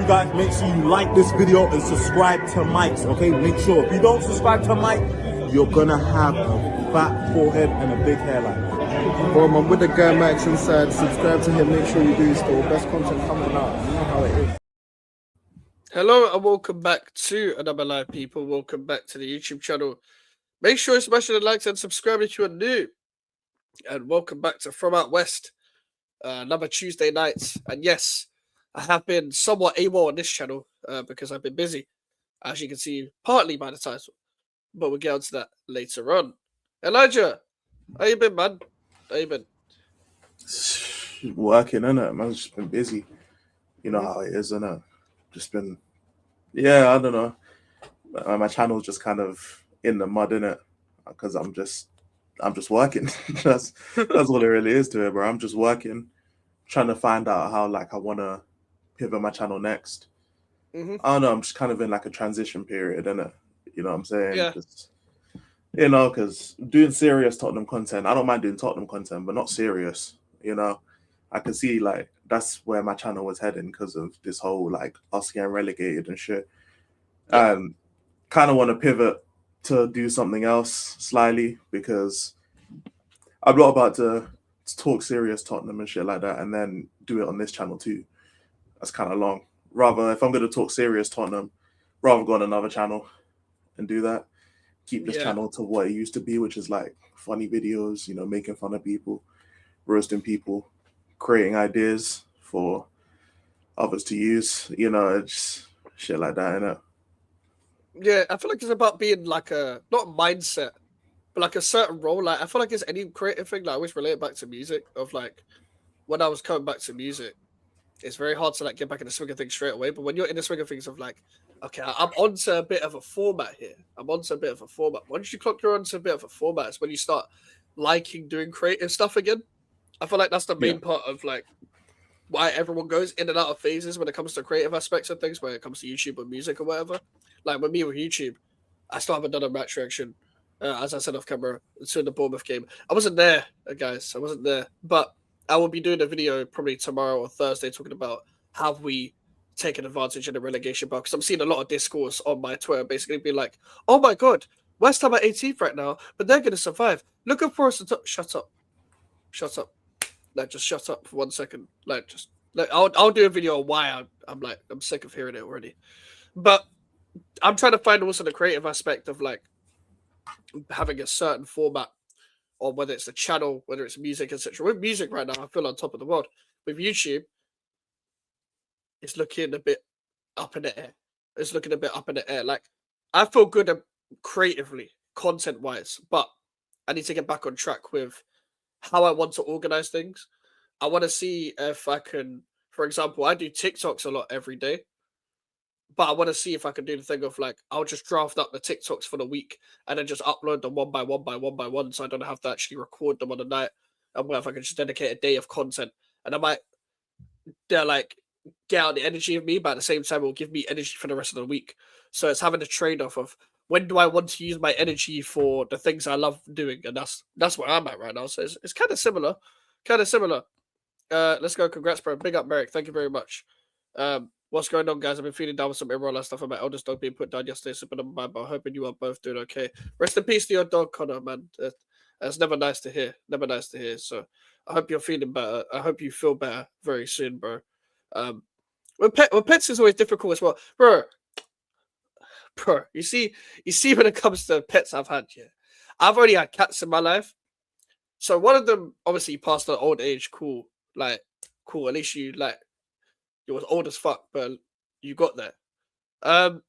you guys make sure you like this video and subscribe to Mike's, okay? Make sure if you don't subscribe to Mike, you're gonna have a fat forehead and a big hairline. Boom, I'm with the guy Max inside. Subscribe to him, make sure you do still. Best content coming out. You know how it is. Hello and welcome back to Another Live, people. Welcome back to the YouTube channel. Make sure you smash the likes and subscribe if you are new. And welcome back to From Out West, another Tuesday night. And yes, I have been somewhat AWOL on this channel because I've been busy, as you can see, partly by the title. But we'll get onto that later on. Elijah, how you been, man? How you been? Working, innit? Man's just been busy. You know how it is, innit? Just been, yeah, I don't know. My channel's just kind of in the mud, innit? Because I'm just working. that's all it really is to it, bro. I'm just working, trying to find out how I want to pivot my channel next. I don't know. I'm just kind of in a transition period, innit? You know what I'm saying? Yeah. Because doing serious Tottenham content, I don't mind doing Tottenham content, but not serious. I can see that's where my channel was heading because of this whole us getting relegated and shit. And kind of want to pivot to do something else slightly because I'm not about to talk serious Tottenham and shit like that and then do it on this channel too. That's kind of long. Rather, if I'm going to talk serious Tottenham, rather go on another channel and do that. Keep this channel to what it used to be, which is funny videos, making fun of people, roasting people, creating ideas for others to use, it's shit like that, innit? Yeah, I feel like it's about being not a mindset, but a certain role. I feel like it's any creative thing. I always relate it back to music. Of when I was coming back to music, it's very hard to get back in the swing of things straight away. But when you're in the swing of things of okay, I'm onto a bit of a format here. Once you clock you're onto a bit of a format, it's when you start liking doing creative stuff again. I feel like that's the main part of why everyone goes in and out of phases when it comes to creative aspects of things, when it comes to YouTube or music or whatever. With me with YouTube, I still haven't done a match reaction, as I said off camera, to the Bournemouth game. I wasn't there, guys. I wasn't there. But I will be doing a video probably tomorrow or Thursday talking about how we taken advantage in the relegation bar. Because I'm seeing a lot of discourse on my Twitter basically being like, oh my God, West Ham are 18th right now, but they're going to survive. Looking for us to shut up. Shut up. Just shut up for 1 second. I'll do a video on why I'm sick of hearing it already. But I'm trying to find also the creative aspect of having a certain format, or whether it's a channel, whether it's music, etc. With music right now, I feel on top of the world. With YouTube, it's looking a bit up in the air. I feel good creatively, content-wise, but I need to get back on track with how I want to organize things. I want to see if I can, for example, I do TikToks a lot every day, but I want to see if I can do the thing of I'll just draft up the TikToks for the week and then just upload them one by one, so I don't have to actually record them on the night. And if I can just dedicate a day of content, and I might, they're get out the energy of me, but at the same time, it will give me energy for the rest of the week. So it's having a trade off of when do I want to use my energy for the things I love doing, and that's where I'm at right now. So it's kind of similar, Let's go. Congrats, bro. Big up, Merrick. Thank you very much. What's going on, guys? I've been feeling down with some immoral stuff on my eldest dog being put down yesterday. So, but I'm hoping you are both doing okay. Rest in peace to your dog, Connor, man. That's never nice to hear. Never nice to hear. So I hope you're feeling better. I hope you feel better very soon, bro. Pets is always difficult as well, bro. You see when it comes to pets I've had, I've already had cats in my life. So one of them obviously passed at old age. Cool. Cool. At least you was old as fuck, but you got there. One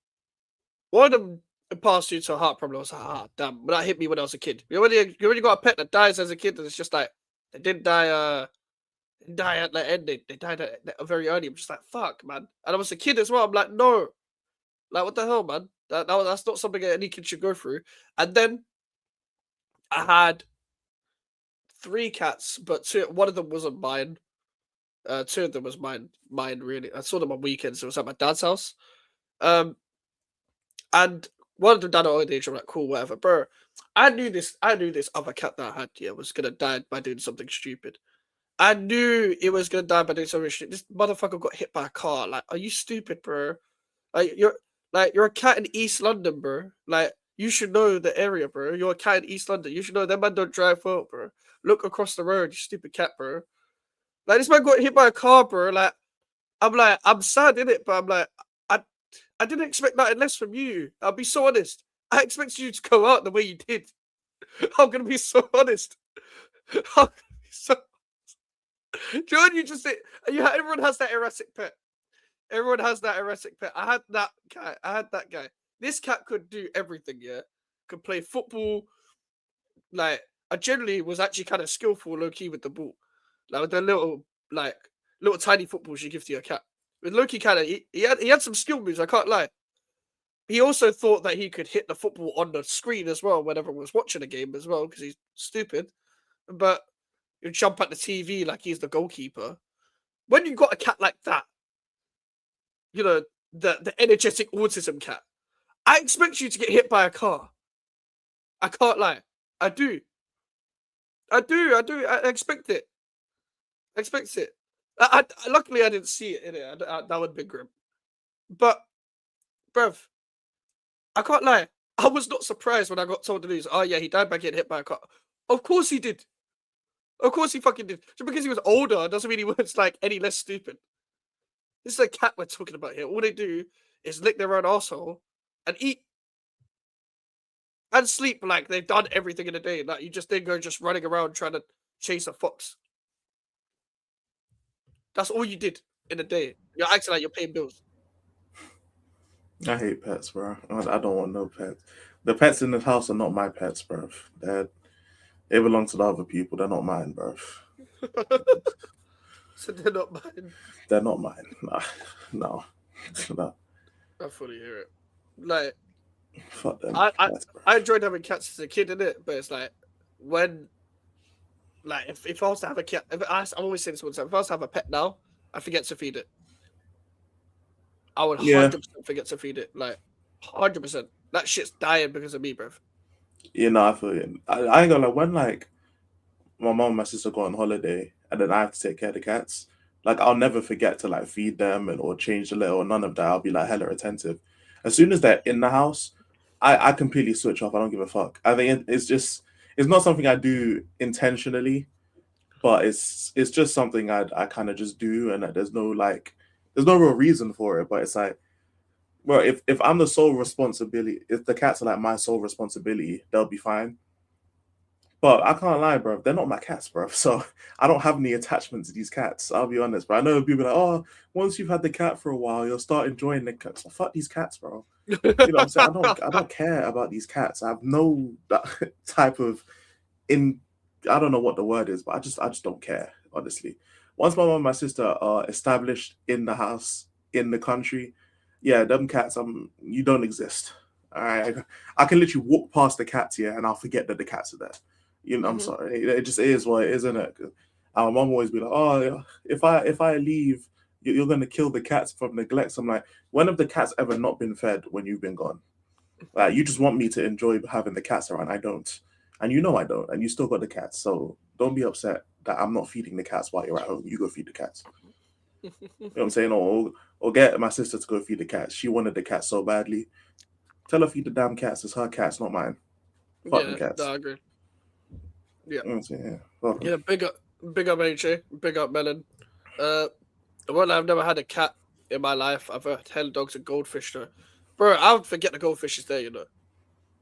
of them passed due to a heart problem. I was like, damn. But that hit me when I was a kid. You already got a pet that dies as a kid, and it's just they didn't die. Die at the end. They died at very early. I'm just like, fuck, man. And I was a kid as well. I'm like, no. What the hell, man? That's not something any kid should go through. And then I had 3 cats, but one of them wasn't mine. 2 of them was mine, really. I saw them on weekends. It was at my dad's house. And one of them died at old age. I'm like, cool, whatever. Bro, I knew this other cat that I had, was going to die by doing something stupid. I knew it was gonna die by doing some shit. This motherfucker got hit by a car. Like, are you stupid, bro? You're a cat in East London, bro. Like, you should know the area, bro. You're a cat in East London. You should know that man don't drive well, bro. Look across the road, you stupid cat, bro. Like, this man got hit by a car, bro. Like, I'm sad in it, but I'm like, I didn't expect nothing less from you. I'll be so honest. I expected you to go out the way you did. I'm gonna be so honest. I'm gonna be so. Do you know what you just say? Everyone has that erratic pet. Everyone has that erratic pet. I had that guy. This cat could do everything. Yeah, could play football. Like, I generally was actually kind of skillful, low key with the ball. Like, with the little tiny footballs you give to your cat. With Loki, kind of he had some skill moves. I can't lie. He also thought that he could hit the football on the screen as well whenever was watching a game as well because he's stupid. But he'd jump at the TV like he's the goalkeeper. When you got a cat like that, you know, the energetic autism cat, I expect you to get hit by a car. I can't lie. I do. I expect it. Luckily, I didn't see it in it. That would have been grim. But, bruv, I can't lie. I was not surprised when I got told the news. Oh, yeah, he died by getting hit by a car. Of course he did. Of course he fucking did. Just because he was older doesn't mean he was, like, any less stupid. This is a cat we're talking about here. All they do is lick their own arsehole and eat. And sleep like they've done everything in a day. Like, you just then go just running around trying to chase a fox. That's all you did in a day. You're acting like you're paying bills. I hate pets, bro. I don't want no pets. The pets in the house are not my pets, bro. They belong to the other people. They're not mine, bro. So they're not mine. They're not mine. No. I fully hear it. Like, fuck them. I enjoyed having cats as a kid, innit? But it's like, when, like, if I was to have a cat, I'm always saying this all the time, if I was to have a pet now, I forget to feed it. I would 100% forget to feed it. Like, 100%. That shit's dying because of me, bruv. You know, I feel you. I ain't gonna lie, when, like, my mom and my sister go on holiday and then I have to take care of the cats, like, I'll never forget to, like, feed them or change the litter or none of that. I'll be, like, hella attentive. As soon as they're in the house, I completely switch off. I don't give a fuck. I think it's not something I do intentionally, but it's just something I kind of just do, and there's no real reason for it. But it's like, well, if I'm the sole responsibility, if the cats are like my sole responsibility, they'll be fine. But I can't lie, bro. They're not my cats, bro. So I don't have any attachment to these cats. I'll be honest. But I know people are like, oh, once you've had the cat for a while, you'll start enjoying the cats. So fuck these cats, bro. You know what I'm saying? I don't care about these cats. I have no type of I don't know what the word is, but I just don't care, honestly. Once my mom and my sister are established in the house, in the country, yeah, them cats, you don't exist. All right, I can literally walk past the cats here, and I'll forget that the cats are there. You know, I'm sorry. It just is what it is, isn't it? Our mom always be like, "Oh, if I leave, you're gonna kill the cats from neglect." So I'm like, when have the cats ever not been fed when you've been gone? Like, you just want me to enjoy having the cats around. I don't, and you know I don't, and you still got the cats. So don't be upset that I'm not feeding the cats while you're at home. You go feed the cats. You know what I'm saying? Or get my sister to go feed the cats. She wanted the cats so badly. Tell her feed the damn cats. It's her cats, not mine. Fuck the cats. No, I agree. Yeah. You know what I'm saying? Yeah. Yeah, big up AJ, big up Melon. Well, I've never had a cat in my life. I've held dogs and goldfish though. Bro, I would forget the goldfish is there, you know.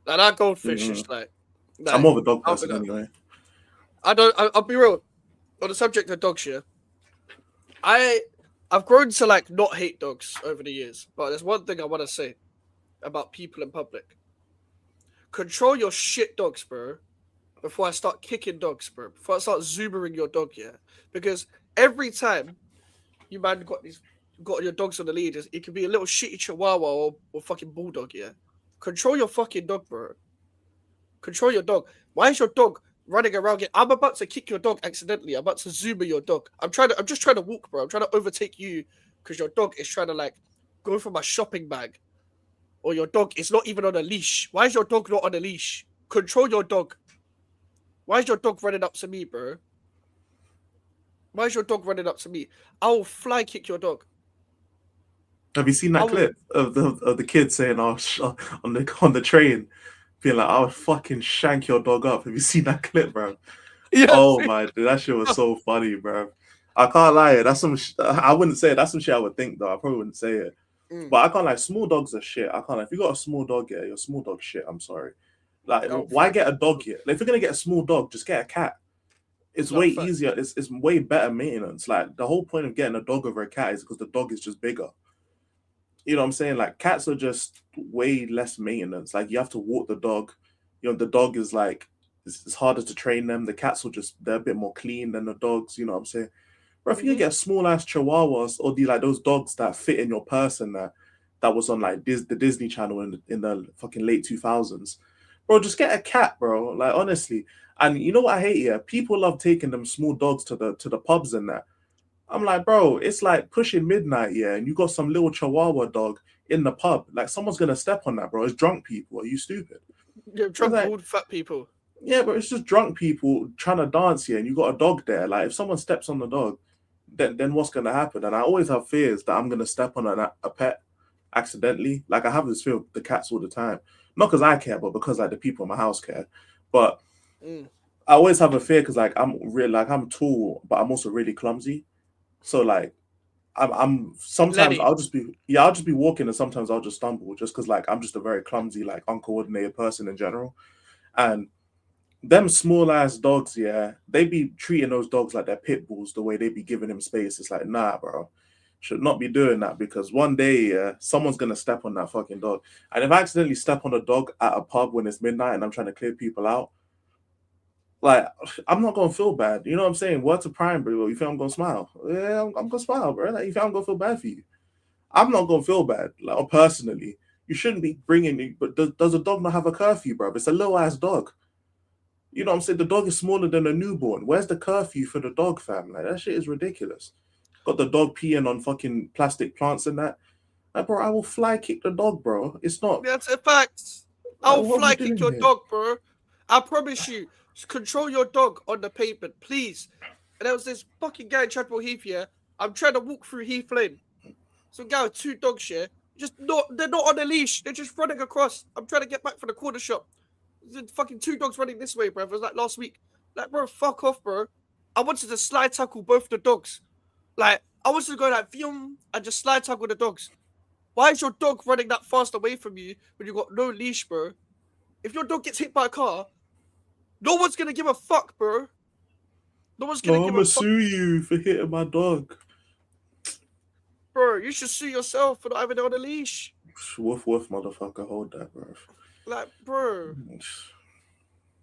Like, that goldfish is like I'm more of a dog person anyway. I'll be real. On the subject of dogs here, I've grown to like not hate dogs over the years, but there's one thing I want to say about people in public. Control your shit dogs, bro, before I start kicking dogs, bro. Before I start zoomering your dog, yeah. Because every time you man got your dogs on the lead, it could be a little shitty chihuahua or fucking bulldog, yeah. Control your fucking dog, bro. Control your dog. Why is your dog running around? I'm about to kick your dog accidentally. I'm about to zoomer your dog. I'm just trying to walk, bro. I'm trying to overtake you because your dog is trying to like go for my shopping bag. Or your dog is not even on a leash. Why is your dog not on a leash? Control your dog. Why is your dog running up to me, bro? Why is your dog running up to me? I will fly kick your dog. Have you seen I that will- clip of the kid saying, "Oh, on the train," being like, "I'll fucking shank your dog up." Have you seen that clip, bro? Yes. Oh my, dude, that shit was so funny, bro. I can't lie. That's some. I wouldn't say it. That's some shit I would think though. I probably wouldn't say it. But I can't like small dogs are shit. I can't. If you got a small dog, yeah, your small dog shit. I'm sorry. Like, No, why facts. get a dog yet? Like, if you're gonna get a small dog, just get a cat. It's No, way facts. easier. It's way better maintenance. Like the whole point of getting a dog over a cat is because the dog is just bigger. You know what I'm saying? Like cats are just way less maintenance. Like you have to walk the dog. You know, the dog is like it's harder to train them. The cats will just they're a bit more clean than the dogs. You know what I'm saying? But if you can get small ass chihuahuas or like those dogs that fit in your person that was on like the Disney Channel in the fucking late 2000s, bro, just get a cat, bro. Like honestly, and you know what I hate here? People love taking them small dogs to the pubs and that. I'm like, bro, it's like pushing midnight, yeah, and you got some little chihuahua dog in the pub. Like someone's gonna step on that, bro. It's drunk people. Are you stupid? You're drunk like- old fat people. Yeah, but it's just drunk people trying to dance here, and you got a dog there. Like if someone steps on the dog, then what's gonna happen? And I always have fears that I'm gonna step on a pet accidentally. Like I have this fear with the cats all the time, not because I care, but because like the people in my house care. But I always have a fear because like I'm tall, but I'm also really clumsy. So like I'm sometimes Lenny. I'll just be walking and sometimes I'll just stumble just because like I'm just a very clumsy, like uncoordinated person in general. And them small ass dogs, yeah, they be treating those dogs like they're pit bulls the way they be giving them space. It's like, nah, bro. Should not be doing that because one day, yeah, someone's gonna step on that fucking dog. And if I accidentally step on a dog at a pub when it's midnight and I'm trying to clear people out, like I'm not gonna feel bad. You know what I'm saying? Word to Prime, bro. You think I'm gonna smile? Yeah, I'm gonna smile, bro. Like, you think I'm gonna feel bad for you? I'm not gonna feel bad. Like personally, you shouldn't be bringing me. But does a dog not have a curfew, bro? It's a little ass dog. You know what I'm saying? The dog is smaller than a newborn. Where's the curfew for the dog, fam? Like that shit is ridiculous. Got the dog peeing on fucking plastic plants and that. Like, bro, I will fly kick the dog, bro. It's not. That's a fact. I'll what are fly we kick doing your here? dog, bro. I promise you. Just control your dog on the pavement, please. And there was this fucking guy in Chadwell Heath here. I'm trying to walk through Heath Lane. Some guy with 2 dogs here. They're not on a leash. They're just running across. I'm trying to get back from the corner shop. There's fucking 2 dogs running this way, bro. It was like last week. Like, bro, fuck off, bro. I wanted to slide tackle both the dogs. Like, I wanted to go like, Vium, and just slide tackle the dogs. Why is your dog running that fast away from you when you got no leash, bro? If your dog gets hit by a car, no one's gonna give a fuck, bro. No one's gonna No, I'm give gonna a fuck, sue you for hitting my dog. bro. You should sue yourself for not having it on a leash. Woof woof, motherfucker. Hold that, bro. Like, bro.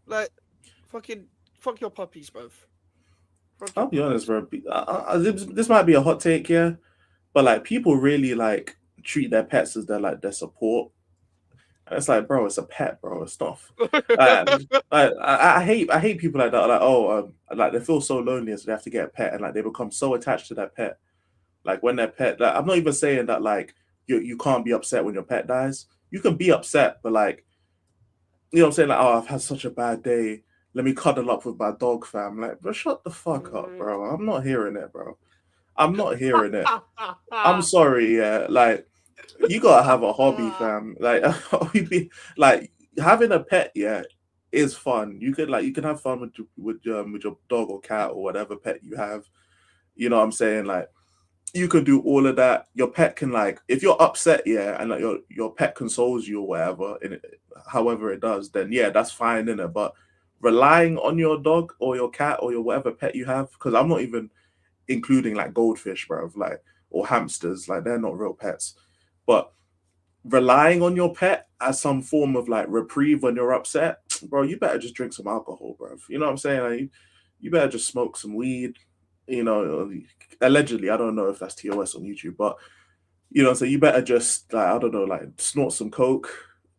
Like, fucking, fuck your puppies, bro. I'll be honest, bro. This might be a hot take here, but like people really like treat their pets as their support. And it's like, bro, it's a pet, bro. It's not. I hate people like that. Like, like they feel so lonely, so they have to get a pet, and like they become so attached to their pet. Like when their pet, like, I'm not even saying that like you can't be upset when your pet dies. You can be upset, but like, you know what I'm saying? Like, oh, I've had such a bad day. Let me cuddle up with my dog, fam. Like, bro, shut the fuck up, bro. I'm not hearing it, bro. I'm not hearing it. I'm sorry, yeah. Like, you gotta have a hobby, fam. Like, like having a pet, yeah, is fun. You can have fun with your dog or cat or whatever pet you have. You know what I'm saying? Like, you can do all of that. Your pet can like, if you're upset, yeah, and like your pet consoles you or whatever, however it does, then yeah, that's fine, innit? But relying on your dog or your cat or your whatever pet you have, because I'm not even including like goldfish, bro, like, or hamsters, like they're not real pets. But relying on your pet as some form of like reprieve when you're upset, bro, you better just drink some alcohol, bro. You know what I'm saying? Like, you better just smoke some weed. You know, allegedly, I don't know if that's TOS on YouTube, but you know, so you better just like, I don't know, like snort some coke.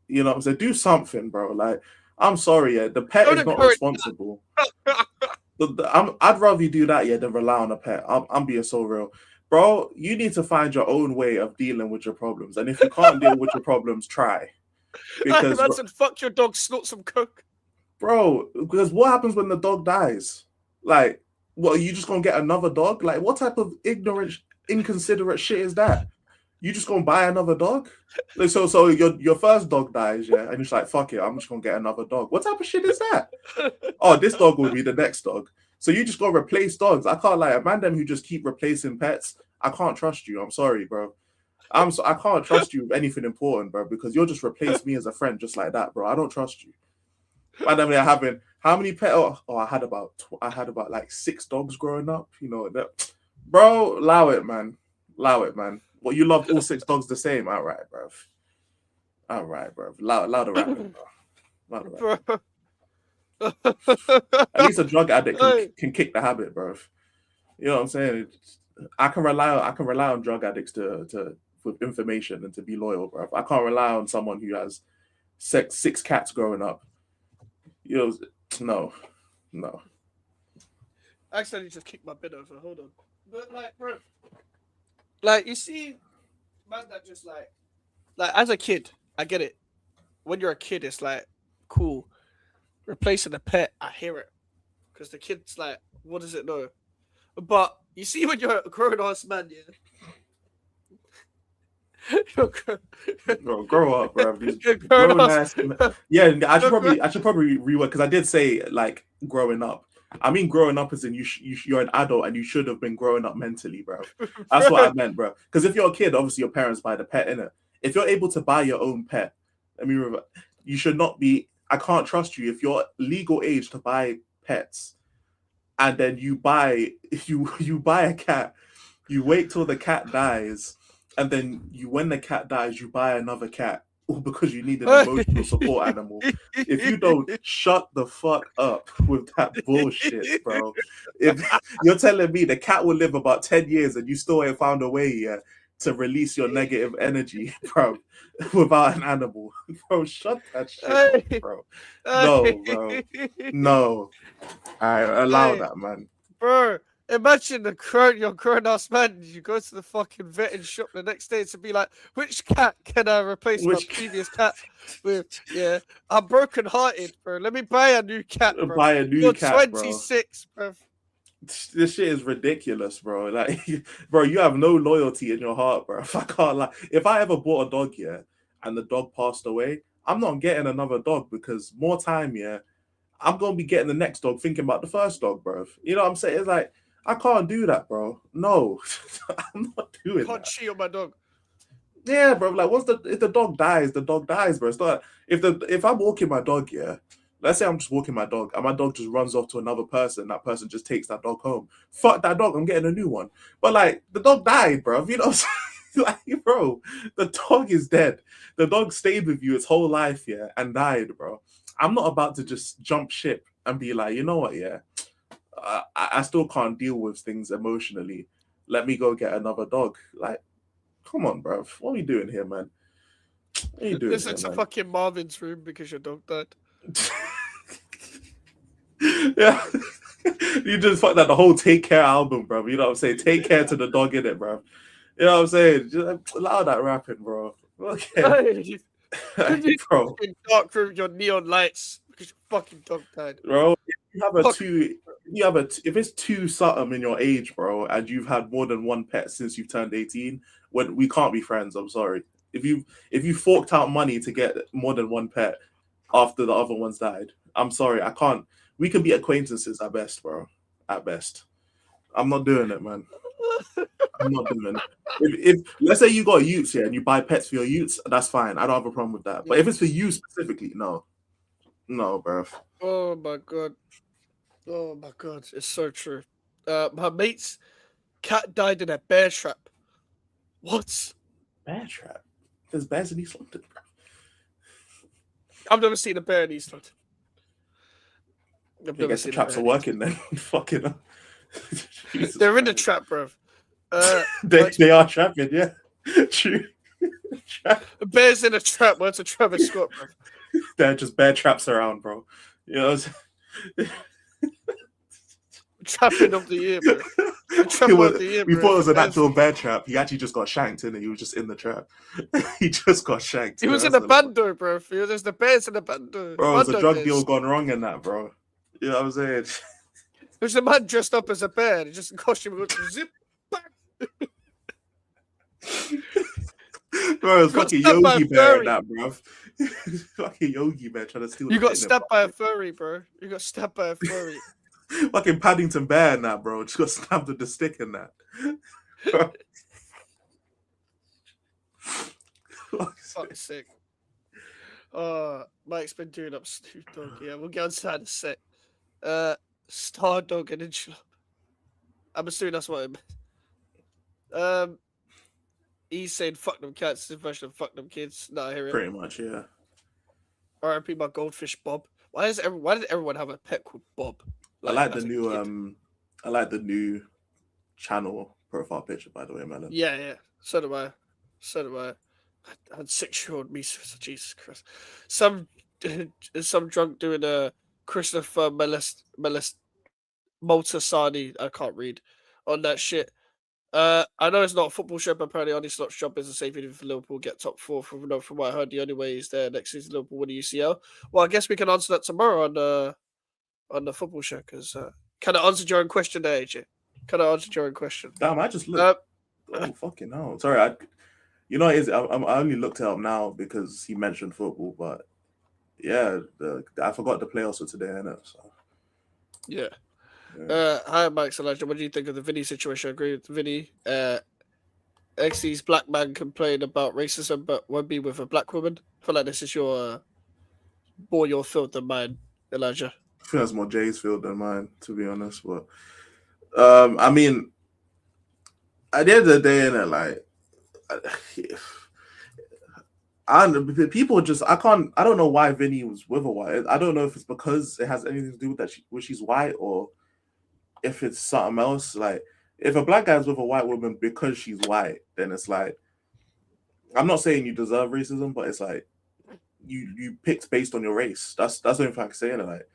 You know what I'm saying? Do something, bro. Like, I'm sorry, yeah, the pet is not responsible. I'd rather you do that, yeah, than rely on a pet. I'm being so real. Bro, you need to find your own way of dealing with your problems. And if you can't deal with your problems, try. Because I said, fuck your dog, snort some coke. Bro, because what happens when the dog dies? Like, What, are you just gonna get another dog? Like, what type of ignorant, inconsiderate shit is that? You just gonna buy another dog? Like, so your first dog dies, yeah, and it's like, fuck it, I'm just gonna get another dog. What type of shit is that? Oh, this dog will be the next dog. So you just gonna replace dogs? I can't lie, a man them who just keep replacing pets. I can't trust you. I'm sorry, bro. I can't trust you with anything important, bro, because you'll just replace me as a friend just like that, bro. I don't trust you. And I mean, having how many pets? Oh, I had about like 6 dogs growing up. You know that, bro. Allow it, man. Allow it, man. What, you loved all 6 dogs the same? All right, bro. All right, bro. Allow the rapping, bro. Allow the rapping. At least a drug addict can kick the habit, bro. You know what I'm saying? I can rely on drug addicts to with information and to be loyal, bro. I can't rely on someone who has 6 cats growing up. You know, no. I accidentally just kicked my bed over. Hold on. But like, bro, like you see, man, that just like as a kid, I get it. When you're a kid, it's like cool. Replacing a pet, I hear it, because the kid's like, what does it know? But you see, when you're a grown ass man, Bro, grow up, bro. grown ass. Yeah, I should probably reword, because I did say like growing up. I mean, growing up as in you're an adult and you should have been growing up mentally, bro. That's what I meant, bro. Because if you're a kid, obviously your parents buy the pet, innit? If you're able to buy your own pet, you should not be. I can't trust you if you're legal age to buy pets, and then you buy a cat, you wait till the cat dies, and then when the cat dies, you buy another cat because you need an emotional support animal. If you don't, shut the fuck up with that bullshit, bro. If you're telling me the cat will live about 10 years and you still ain't found a way yet to release your negative energy, bro, without an animal, bro, shut that shit up, bro. No, bro. No. I allow that, man. Bro, imagine your grown ass man. You go to the fucking vetting shop the next day to be like, which cat can I replace my previous cat with? Yeah, I'm broken hearted, bro. Let me buy a new cat, bro. Buy a new you're cat, 26, bro. This shit is ridiculous, bro. Like, bro, you have no loyalty in your heart, bro. If I can't lie, if I ever bought a dog, yeah, and the dog passed away, I'm not getting another dog, because more time, yeah, I'm gonna be getting the next dog thinking about the first dog, bro. You know what I'm saying? It's like, I can't do that, bro. No, I'm not doing that. Can't cheat on my dog. Yeah, bro. Like, if the dog dies, the dog dies, bro. It's not if I'm walking my dog, yeah. Let's say I'm just walking my dog and my dog just runs off to another person. That person just takes that dog home. Fuck that dog. I'm getting a new one. But like, the dog died, bro. You know what I'm saying? Like, bro, the dog is dead. The dog stayed with you its whole life, yeah, and died, bro. I'm not about to just jump ship and be like, you know what, yeah, I still can't deal with things emotionally. Let me go get another dog. Like, come on, bro. What are we doing here, man? What are you doing? Listen to fucking Marvin's Room because your dog died. Yeah. You just fucked that the whole Take Care album, bro. You know what I'm saying? Take care to the dog in it, bro. You know what I'm saying? Just allow that rapping, bro. Okay. Bro. In dark room, your neon lights because your fucking dog died. Bro, if it's 2 something in your age, bro, and you've had more than one pet since you've turned 18, when we can't be friends, I'm sorry. If you forked out money to get more than one pet after the other ones died, I'm sorry, I can't. We can be acquaintances at best, bro. At best. I'm not doing it, man. I'm not doing it. If let's say you got utes here and you buy pets for your utes, that's fine. I don't have a problem with that. But if it's for you specifically, no, bro. Oh my god, it's so true. My mate's cat died in a bear trap. What? Bear trap? There's bears in East London, bro. I've never seen a bear in East London. I guess the traps are working then. Fucking hell. They're in the trap, bro. They are trapping, yeah. True. A bear's in a trap. What's a Travis Scott, bro? They're just bear traps around, bro. You know. Trapping of the year, bro. We thought it was an actual bear trap. He actually just got shanked, and he was just in the trap. He just got shanked. He was in the bando, bro. There's the bears in the bando. Bro, it was a drug deal gone wrong in that, bro. You know what I'm saying? There's a man dressed up as a bear. And just in costume. Goes, zip back. Bro, it's Got fucking stabbed by a Yogi Bear furry. in that, bro. Fucking Yogi Bear trying to steal You the got kidney, stabbed bro. by a furry, bro. You got stabbed by a furry. Fucking Paddington Bear in that, bro. Just got stabbed with the stick in that. Fuck's sake. Mike's been doing up Snoop Dogg. Yeah, we'll get inside in a sec. Star Dog and Inshallah. I'm assuming that's what it meant. He's saying fuck them cats, it's a version of fuck them kids. No, I hear it. Pretty much, yeah. R.I.P. my goldfish Bob. Why did everyone have a pet called Bob? I like the as a new kid? I like the new channel profile picture, by the way, Melon. Yeah. So do I. I had 6-year-old me. Jesus Christ. Some drunk doing a Christopher Maltasani. I can't read on that shit. I know it's not a football show, but apparently Arne Slot's job isn't safe even if Liverpool get top 4. From what I heard, the only way is there next season Liverpool win the UCL. Well, I guess we can answer that tomorrow on the football show because can I answer your own question there, AJ? Can I answer your own question? Damn, I just looked. Oh fucking hell! Sorry, you know, I only looked it up now because he mentioned football, but yeah, I forgot the playoffs for today, innit? So Yeah. yeah. Hi, Mike Elijah. What do you think of the Vinny situation? I agree with Vinny. XC's black man complain about racism, but won't be with a black woman. I feel like this is your more your field than mine, Elijah. I think that's more Jay's field than mine, to be honest. But I mean, at the end of the day, innit, like. People just I don't know why Vinny was with a white. I don't know if it's because it has anything to do with that she's white or if it's something else. Like if a black guy's with a white woman because she's white, then it's like I'm not saying you deserve racism, but it's like you picked based on your race. That's the only thing I can say. Like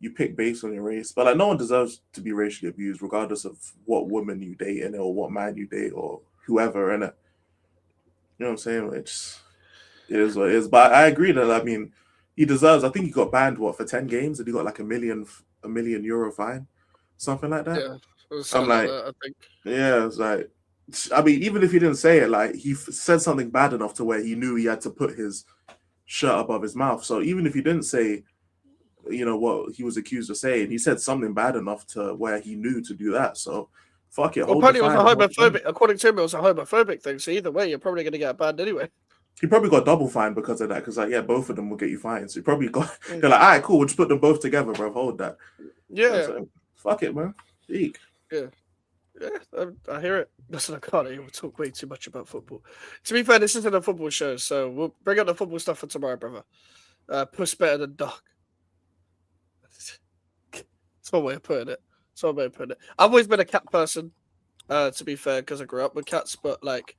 you pick based on your race, but like no one deserves to be racially abused, regardless of what woman you date in it or what man you date or whoever in it. You know what I'm saying? It is what it is. But I agree that I mean he deserves. I think he got banned for 10 games and he got like €1 million fine, something like that. Yeah, I'm like, I think. Yeah, it's like I mean, even if he didn't say it, like he said something bad enough to where he knew he had to put his shirt above his mouth. So even if he didn't say, you know, what he was accused of saying, he said something bad enough to where he knew to do that. So fuck it. Well, apparently it was a homophobic. According to him, it was a homophobic thing. So either way, you're probably going to get banned anyway. He probably got double fine because of that. Because like, yeah, both of them will get you fined. So he probably got. They're like, all right, cool. We'll just put them both together, bro. Hold that. Yeah. So, fuck it, man. Eek. Yeah, I hear it. Listen, I can't even talk way too much about football. To be fair, this isn't a football show, so we'll bring up the football stuff for tomorrow, brother. Puss better than dog. That's one way of putting it. I've always been a cat person, to be fair, because I grew up with cats. But like,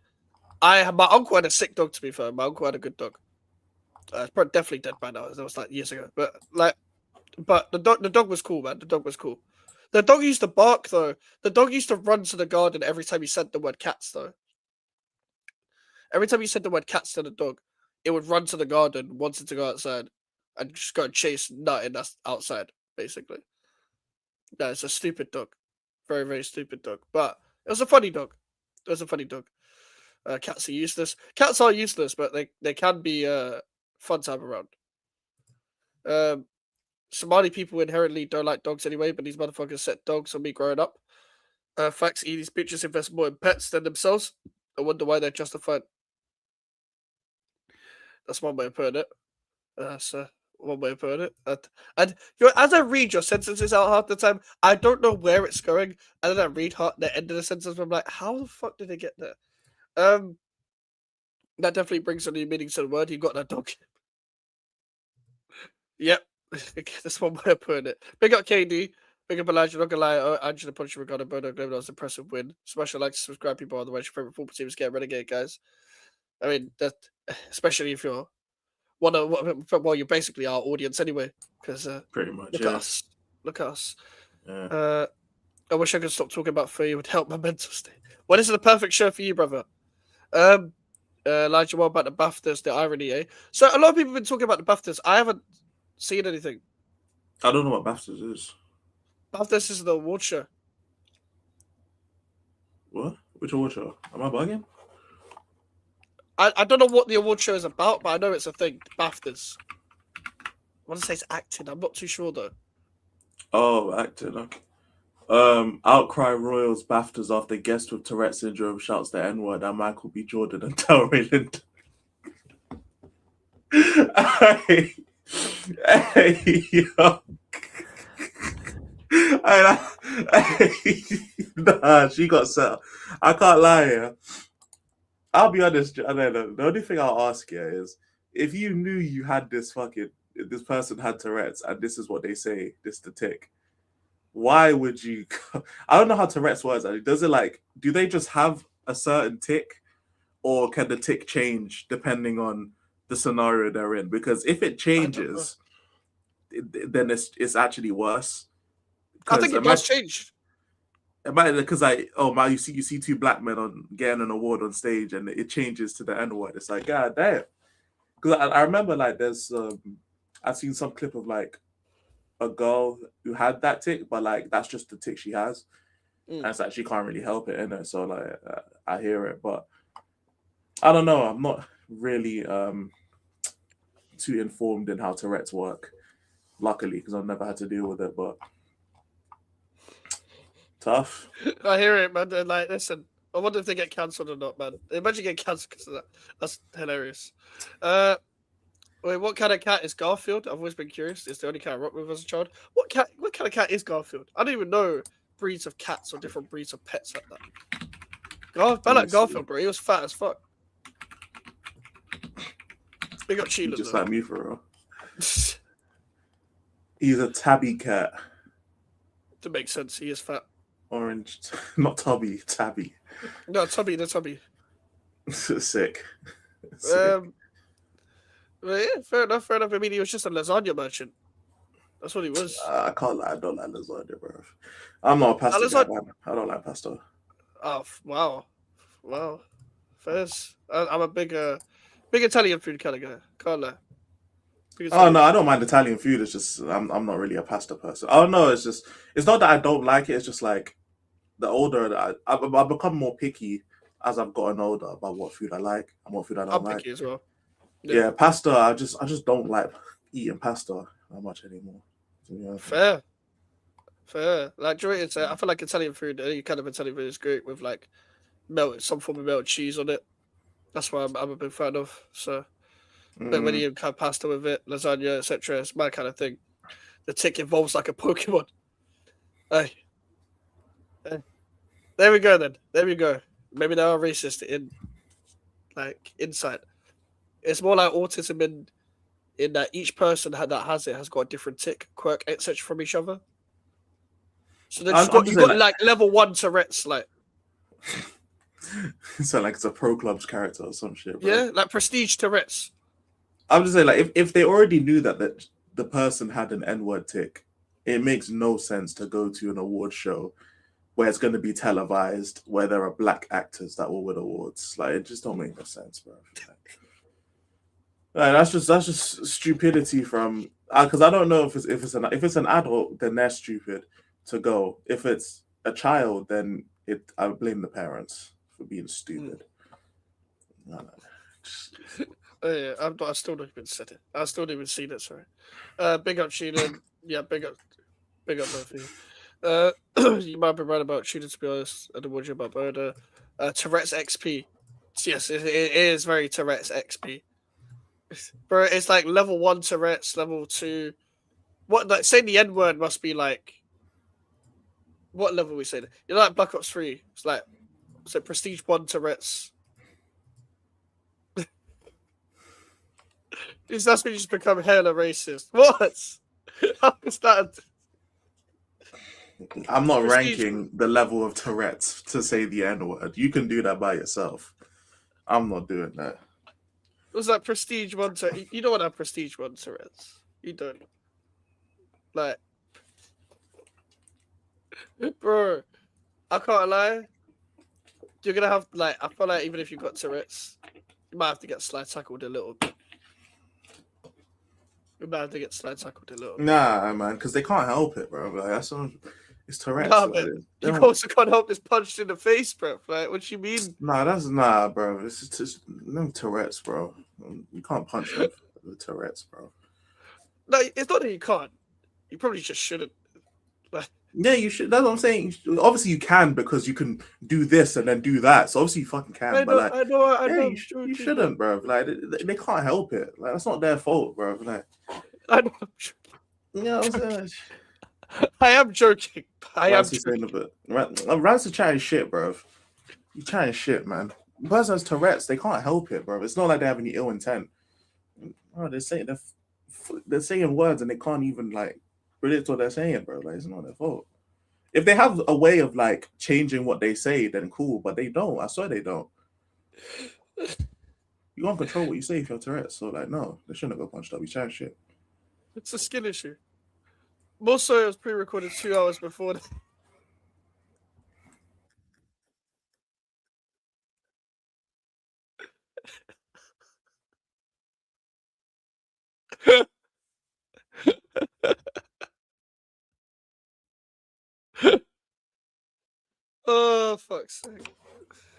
my uncle had a sick dog. To be fair, my uncle had a good dog. It's probably definitely dead by now. That was like years ago. But the dog was cool, man. The dog was cool. The dog used to bark though. The dog used to run to the garden every time you said the word cats though. Every time you said the word cats to the dog, it would run to the garden, wanted to go outside, and just go and chase nothing that's outside, basically. Yeah, it's a stupid dog. Very, very stupid dog. But it was a funny dog. Cats are useless. Cats are useless, but they can be fun to have around. Somali people inherently don't like dogs anyway, but these motherfuckers set dogs on me growing up. Facts, these bitches invest more in pets than themselves. I wonder why they're justified. That's one way of putting it. That's one way of putting it. And as I read your sentences out half the time, I don't know where it's going. And then I read the end of the sentence, and I'm like, how the fuck did they get there? That definitely brings a new meaning to the word. You got that dog. Yep. That's one way of putting it. Big up KD. Big up Elijah. Not gonna lie, Angela Puncher regarding Bono Glover. That was an impressive win. Smash a like, subscribe, people on the way. Your favorite football team is getting renegade, guys. I mean, that especially if you're you're basically our audience anyway. Because pretty much. Look at us. Yeah. I wish I could stop talking about food. It would help my mental state. Well, this is the perfect show for you, brother. Elijah, what about the BAFTAs? The irony, eh? So a lot of people have been talking about the BAFTAs. I haven't seen anything. I don't know what BAFTAs is. BAFTAs is the award show. What? Which award show? Am I bugging? I don't know what the award show is about, but I know it's a thing. BAFTAs. I want to say it's acting. I'm not too sure though. Oh, acting. Okay. Outcry Royals BAFTAs after guest with Tourette syndrome shouts the N-word at Michael B. Jordan and Delroy Lind. Hey, yo. Nah, she got set. I can't lie here. I'll be honest. I don't know. The only thing I'll ask you is if you knew you had this person had Tourette's and this is what they say, this the tick. Why would you? I don't know how Tourette's works. Does it like? Do they just have a certain tick, or can the tick change depending on the scenario they're in? Because if it changes, then it's actually worse. I think it does change. Because you see two black men on getting an award on stage and it changes to the N-word. It's like, god damn. Because I remember like there's I've seen some clip of like a girl who had that tick, but like that's just the tick she has, and it's like she can't really help it in it. So like I hear it, but I don't know. I'm not really too informed in how Tourette's work. Luckily, because I've never had to deal with it, but. Tough. I hear it, man. And like, listen, I wonder if they get cancelled or not, man. Imagine getting cancelled because of that. That's hilarious. Wait, what kind of cat is Garfield? I've always been curious. It's the only cat I rocked with as a child. What kind of cat is Garfield? I don't even know breeds of cats or different breeds of pets like that. I like Garfield, bro. He was fat as fuck. Big up Sheila. Just like me for real. He's a tabby cat. To make sense, he is fat. Orange, not Tubby, Tabby. No, Tubby, the Tubby. Sick. Well, yeah, fair enough. I mean, he was just a lasagna merchant. That's what he was. I can't lie. I don't like lasagna, bro. I'm not a pasta guy, man. I don't like pasta. Oh, wow. First, I'm a big Italian food kind of guy. Can't lie. Oh no, I don't mind Italian food. It's just I'm not really a pasta person. Oh no, it's not that I don't like it. It's just like the older that I've become more picky as I've gotten older about what food I like and what food I don't like. I'm picky as well. Yeah, pasta. I just don't like eating pasta that much anymore. Fair. Like, I feel like Italian food, any kind of Italian food is great with like some form of melted cheese on it. That's why I'm a big fan of. So. But when you have pasta with it, lasagna, etc., it's my kind of thing. The tick evolves like a Pokemon. Hey. There we go then. There we go. Maybe they are racist inside. It's more like autism in that each person that has it has got a different tick, quirk, etc. from each other. So then you got like level 1 Tourette's, like. So like it's a Pro Clubs character or some shit. Bro. Yeah, like Prestige Tourette's. I'm just saying, like, if they already knew that the person had an N-word tick, it makes no sense to go to an award show where it's going to be televised, where there are black actors that will win awards. Like, it just don't make no sense, bro. Like, that's just stupidity from because I don't know if it's an adult, then they're stupid to go. If it's a child, then I blame the parents for being stupid. No. Yeah, I still not even said it. I still didn't even see that. Sorry. Big up Sheila. Yeah, big up both of you. You might be right about Sheila, to be honest. I don't want you about Boda. Tourette's XP. Yes, it is very Tourette's XP. Bro, it's like level 1 Tourette's, level 2. What? Like, say the N-word must be like. What level we say that? You know, like Black Ops 3. It's like, so Prestige 1 Tourette's. That's when you just become hella racist. What? How is that? I'm not ranking the level of Tourette's to say the N-word. You can do that by yourself. I'm not doing that. It was like Prestige 1 Tourette's. You don't want to have Prestige 1 Tourette's. You don't. Like, bro, I can't lie. You're going to have, like, I feel like even if you've got Tourette's, you might have to get slide tackled a little bit. About to get slide tackled a little. Nah, man, because they can't help it, bro. Like that's on. It's Tourette's. Nah, like, man. they You don't- also can't help this punched in the face, bro. Like, what you mean? Nah, that's nah, bro. It's just them Tourette's, bro. You can't punch them with Tourette's, bro. No, it's not that you can't. You probably just shouldn't. Yeah, you should. That's what I'm saying. Obviously, you can because you can do this and then do that. So obviously, you fucking can. I but know, like, I know, I yeah, know. you shouldn't, bro. Like, they can't help it. Like, that's not their fault, bro. Like, I know. you know what I'm saying? I am joking. I am Ramsey's saying joking. a bit. Ramsey's chatting shit, bro. You chatting shit, man. The person has Tourette's. They can't help it, bro. It's not like they have any ill intent. Bro, they're saying words and they can't even like predict what they're saying, bro. Like, it's not their fault. If they have a way of like changing what they say, then cool. But they don't. I swear they don't. You can't control what you say if you're Tourette's. So like, no, they shouldn't have got punched up. You chatting shit. It's a skill issue. Also, it was pre-recorded 2 hours before. Oh, fuck's sake.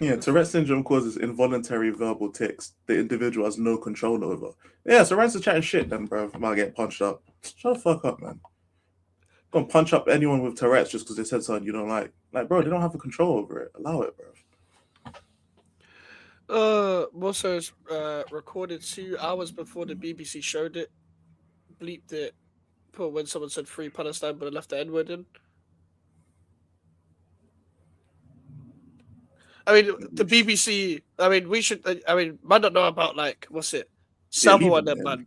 Yeah, Tourette's syndrome causes involuntary verbal tics the individual has no control over. Yeah, so Ramsey's chatting shit then, bro. Might get punched up. Shut the fuck up, man. Don't punch up anyone with Tourette's just because they said something you don't like. Like, bro, they don't have the control over it. Allow it, bro. Also, it's recorded 2 hours before the BBC showed it. Bleeped it. Put when someone said free Palestine, but left the N-word in. I mean, the BBC. I mean, we should. I mean, man don't know about like what's it, Savile and them, man.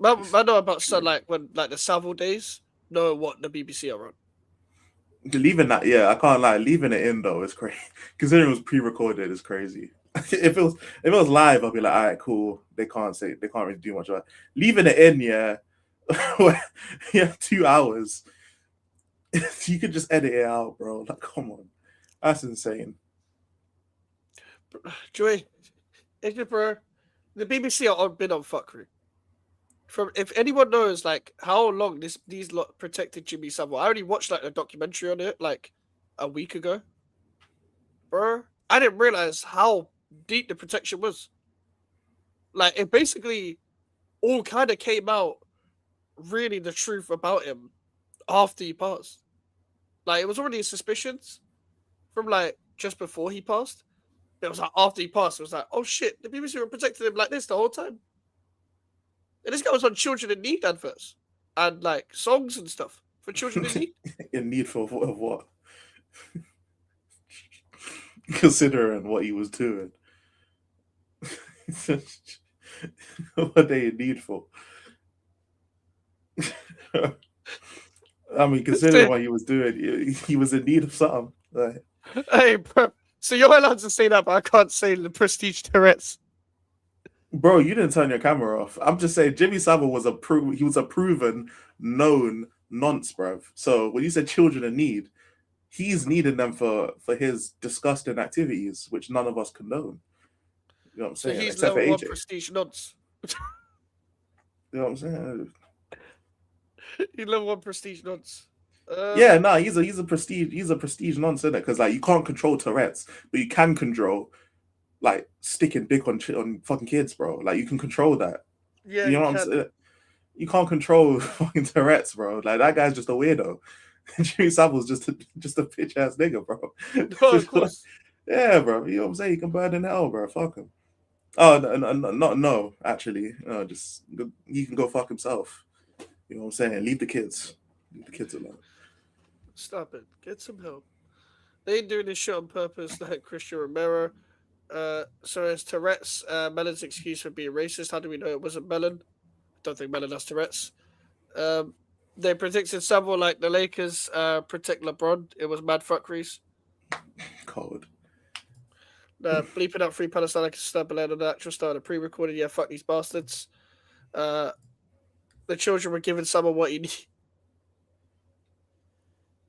Man know about stuff like when like the Savile days. Know what the BBC are on. Leaving that, yeah, I can't lie. Leaving it in though is crazy. Considering it was pre-recorded, is crazy. if it was live, I'd be like, all right, cool. They can't really do much about it. Leaving it in, yeah, yeah, 2 hours. You could just edit it out, bro. Like, come on, that's insane. Joey, bro, the BBC are been on fuckery. From if anyone knows like how long these lot protected Jimmy Savile, I already watched like a documentary on it like a week ago. Bro, I didn't realize how deep the protection was. Like it basically all kind of came out really the truth about him after he passed. Like it was already suspicions from like just before he passed. It was like after he passed, it was like, oh shit, the BBC were protecting him like this the whole time. And this guy was on Children in Need adverts and like songs and stuff for Children in Need. In need of what? Considering what he was doing. What are they in need for? I mean, considering what he was doing, he was in need of something. Like, Hey, bro. So you're allowed to say that, but I can't say the Prestige Tourette's. bro, you didn't turn your camera off. I'm just saying, Jimmy Savile was a proven, known nonce, bro. So when you said children in need, he's needing them for his disgusting activities, which none of us condone. You know what I'm So saying? he's Except for level 1 AJ. Prestige nonce. You know what I'm saying? He's level 1 Prestige nonce. Yeah, no, he's a prestige nonce, innit? Because like you can't control Tourette's, but you can control like sticking dick on fucking kids, bro. Like you can control that. Yeah, You know what I'm saying? You can't control fucking Tourette's, bro. Like that guy's just a weirdo. Jimmy Savile's just a bitch ass nigga, bro. No, of course. Yeah, bro. You know what I'm saying? He can burn in hell, bro. Fuck him. Oh, no, actually. No, just he can go fuck himself. You know what I'm saying? Leave the kids. Leave the kids alone. Stop it. Get some help. They ain't doing this shit on purpose like Christian Romero. So as Tourette's, Melon's excuse for being racist. How do we know it wasn't Melon? Don't think Melon has Tourette's. They predicted Savile like the Lakers protect LeBron. It was mad fuckeries. Cold. Bleeping out free Palestine like a Stabile on the actual start of pre-recorded. Yeah, fuck these bastards. The children were giving someone what he needed.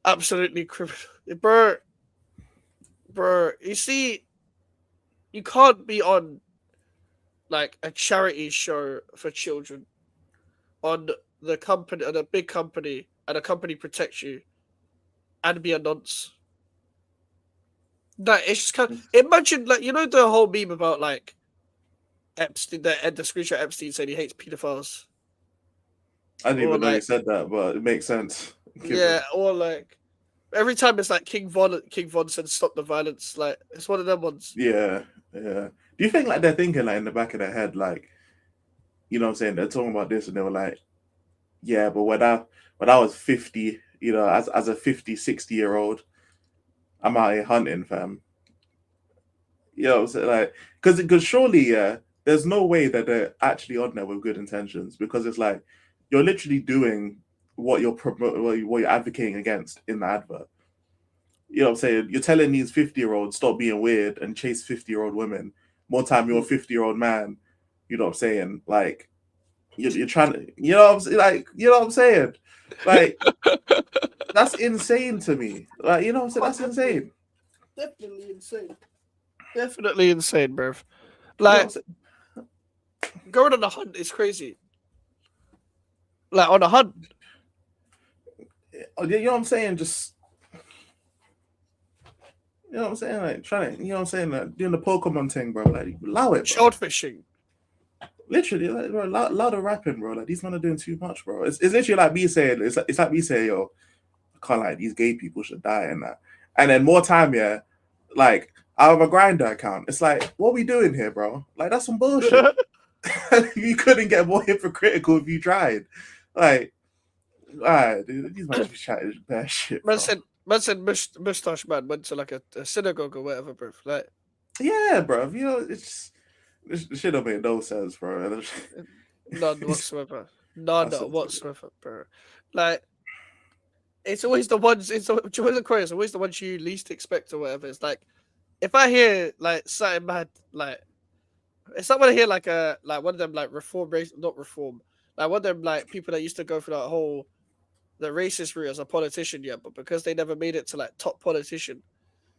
Absolutely criminal. Bro, you see, you can't be on like a charity show for children on the company, on a big company, and a company protects you, and be a nonce. That it's just kind of, imagine, like, you know, the whole meme about like Epstein, the screenshot Epstein saying he hates pedophiles. I didn't Or even know you like, said that, but it makes sense. yeah, or like every time it's like King Von said stop the violence. Like, it's one of them ones. Yeah. Do you think like they're thinking like in the back of their head, like, you know what I'm saying? They're talking about this and they were like, yeah, but when I was 50, you know, as a 50, 60-year-old, I'm out here hunting, fam. You know what I'm saying? Like, because surely, yeah, there's no way that they're actually on there with good intentions, because it's like you're literally doing what you're what you're advocating against in the advert. You know what I'm saying? You're telling these 50-year-olds stop being weird and chase 50-year-old women. More time you're a 50-year-old man. You know what I'm saying? Like, you're trying to, you know what I'm saying? Like, you know what I'm saying? Like, that's insane to me. Like, you know what I'm saying? That's insane. Definitely insane. Definitely insane, bro. You know Like, what I'm saying? going on a hunt is crazy. Like, on a hunt. You know what I'm saying? Just, you know what I'm saying? Like, trying to, you know what I'm saying? Like, doing the Pokemon thing, bro. Like, allow it, bro. Short fishing. Literally, like, bro, lot of rapping, bro. Like, these men are doing too much, bro. It's literally like me saying, it's like me saying, yo, I can't, like, these gay people should die and that. And then more time, yeah, like, out of a Grindr account. It's like, what are we doing here, bro? Like, that's some bullshit. You couldn't get more hypocritical if you tried. Like, alright, dude, these men just chatting bad shit, bro. Man said Mustache Man went to like a synagogue or whatever, bro. Like, yeah, bro. You know, it's just, this shit don't make no sense, bro. none whatsoever. None That's whatsoever, bro. Like, it's always the ones. It's always the ones you least expect or whatever. It's like, if I hear like something mad, like, it's not when I hear like one of them like not reform, like one of them like people that used to go for that whole the racist route as a politician, yeah, but because they never made it to like top politician,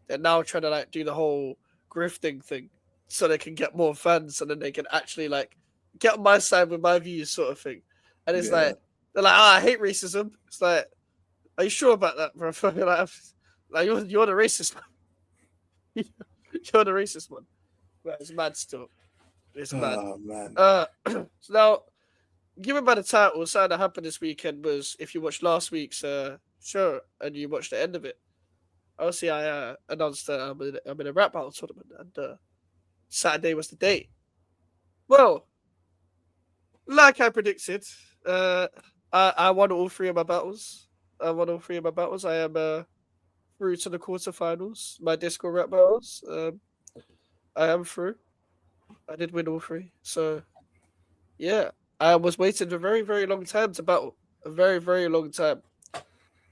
they're now trying to like do the whole grifting thing so they can get more fans and then they can actually like get on my side with my views, sort of thing. And it's like, they're like, I hate racism. It's like, are you sure about that, bro? Like you're the racist one. You're the racist one. But it's mad still. It's mad. Oh man. So now, given by the title, something that happened this weekend was, if you watched last week's show and you watched the end of it, obviously I announced that I'm in a rap battle tournament, and Saturday was the day. Well, like I predicted, I won all three of my battles. I am through to the quarterfinals. My Discord rap battles. I am through. I did win all three. So, yeah. I was waiting a very, very long time to battle. A very, very long time.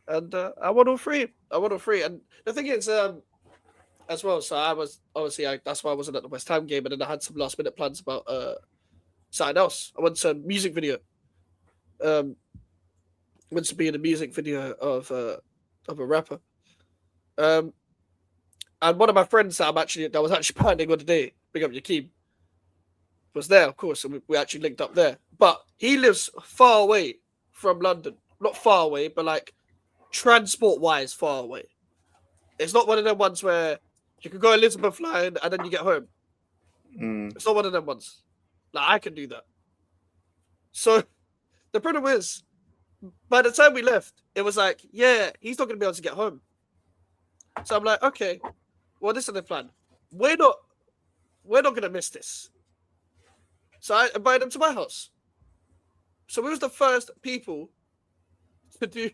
And I won all three. And the thing is, as well, so I was, obviously, that's why I wasn't at the West Ham game, and then I had some last minute plans about something else. I went to a music video. Went to be in a music video of a rapper. And one of my friends that was actually partying on the day, big up Yakeem, was there, of course, and we actually linked up there. But he lives far away from London. Not far away, but like transport-wise far away. It's not one of them ones where you can go Elizabeth line and then you get home. It's not one of them ones. Like, I can do that. So the problem is, by the time we left, it was like, yeah, he's not going to be able to get home. So I'm like, okay, well, this is the plan. We're not going to miss this. So I invited him to my house. So we was the first people to do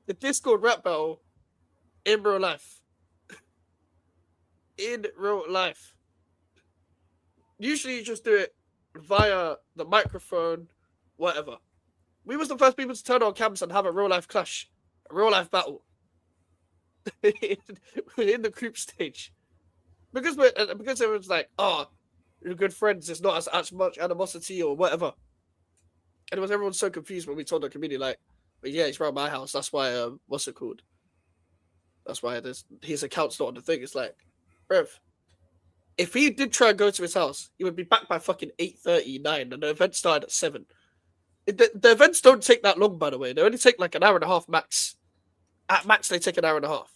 the Discord rap battle in real life. In real life. Usually you just do it via the microphone, whatever. We was the first people to turn on cams and have a real life clash, a real life battle. in the group stage. Because everyone's like, oh, you're good friends, it's not as much animosity or whatever. And it was everyone so confused when we told the community, like, but yeah, he's around my house. That's why, what's it called? That's why his account's not on the thing. It's like, bruv, if he did try and go to his house, he would be back by fucking 8:30, 9, and the event started at 7. The events don't take that long, by the way. They only take like an hour and a half max. At max, they take an hour and a half.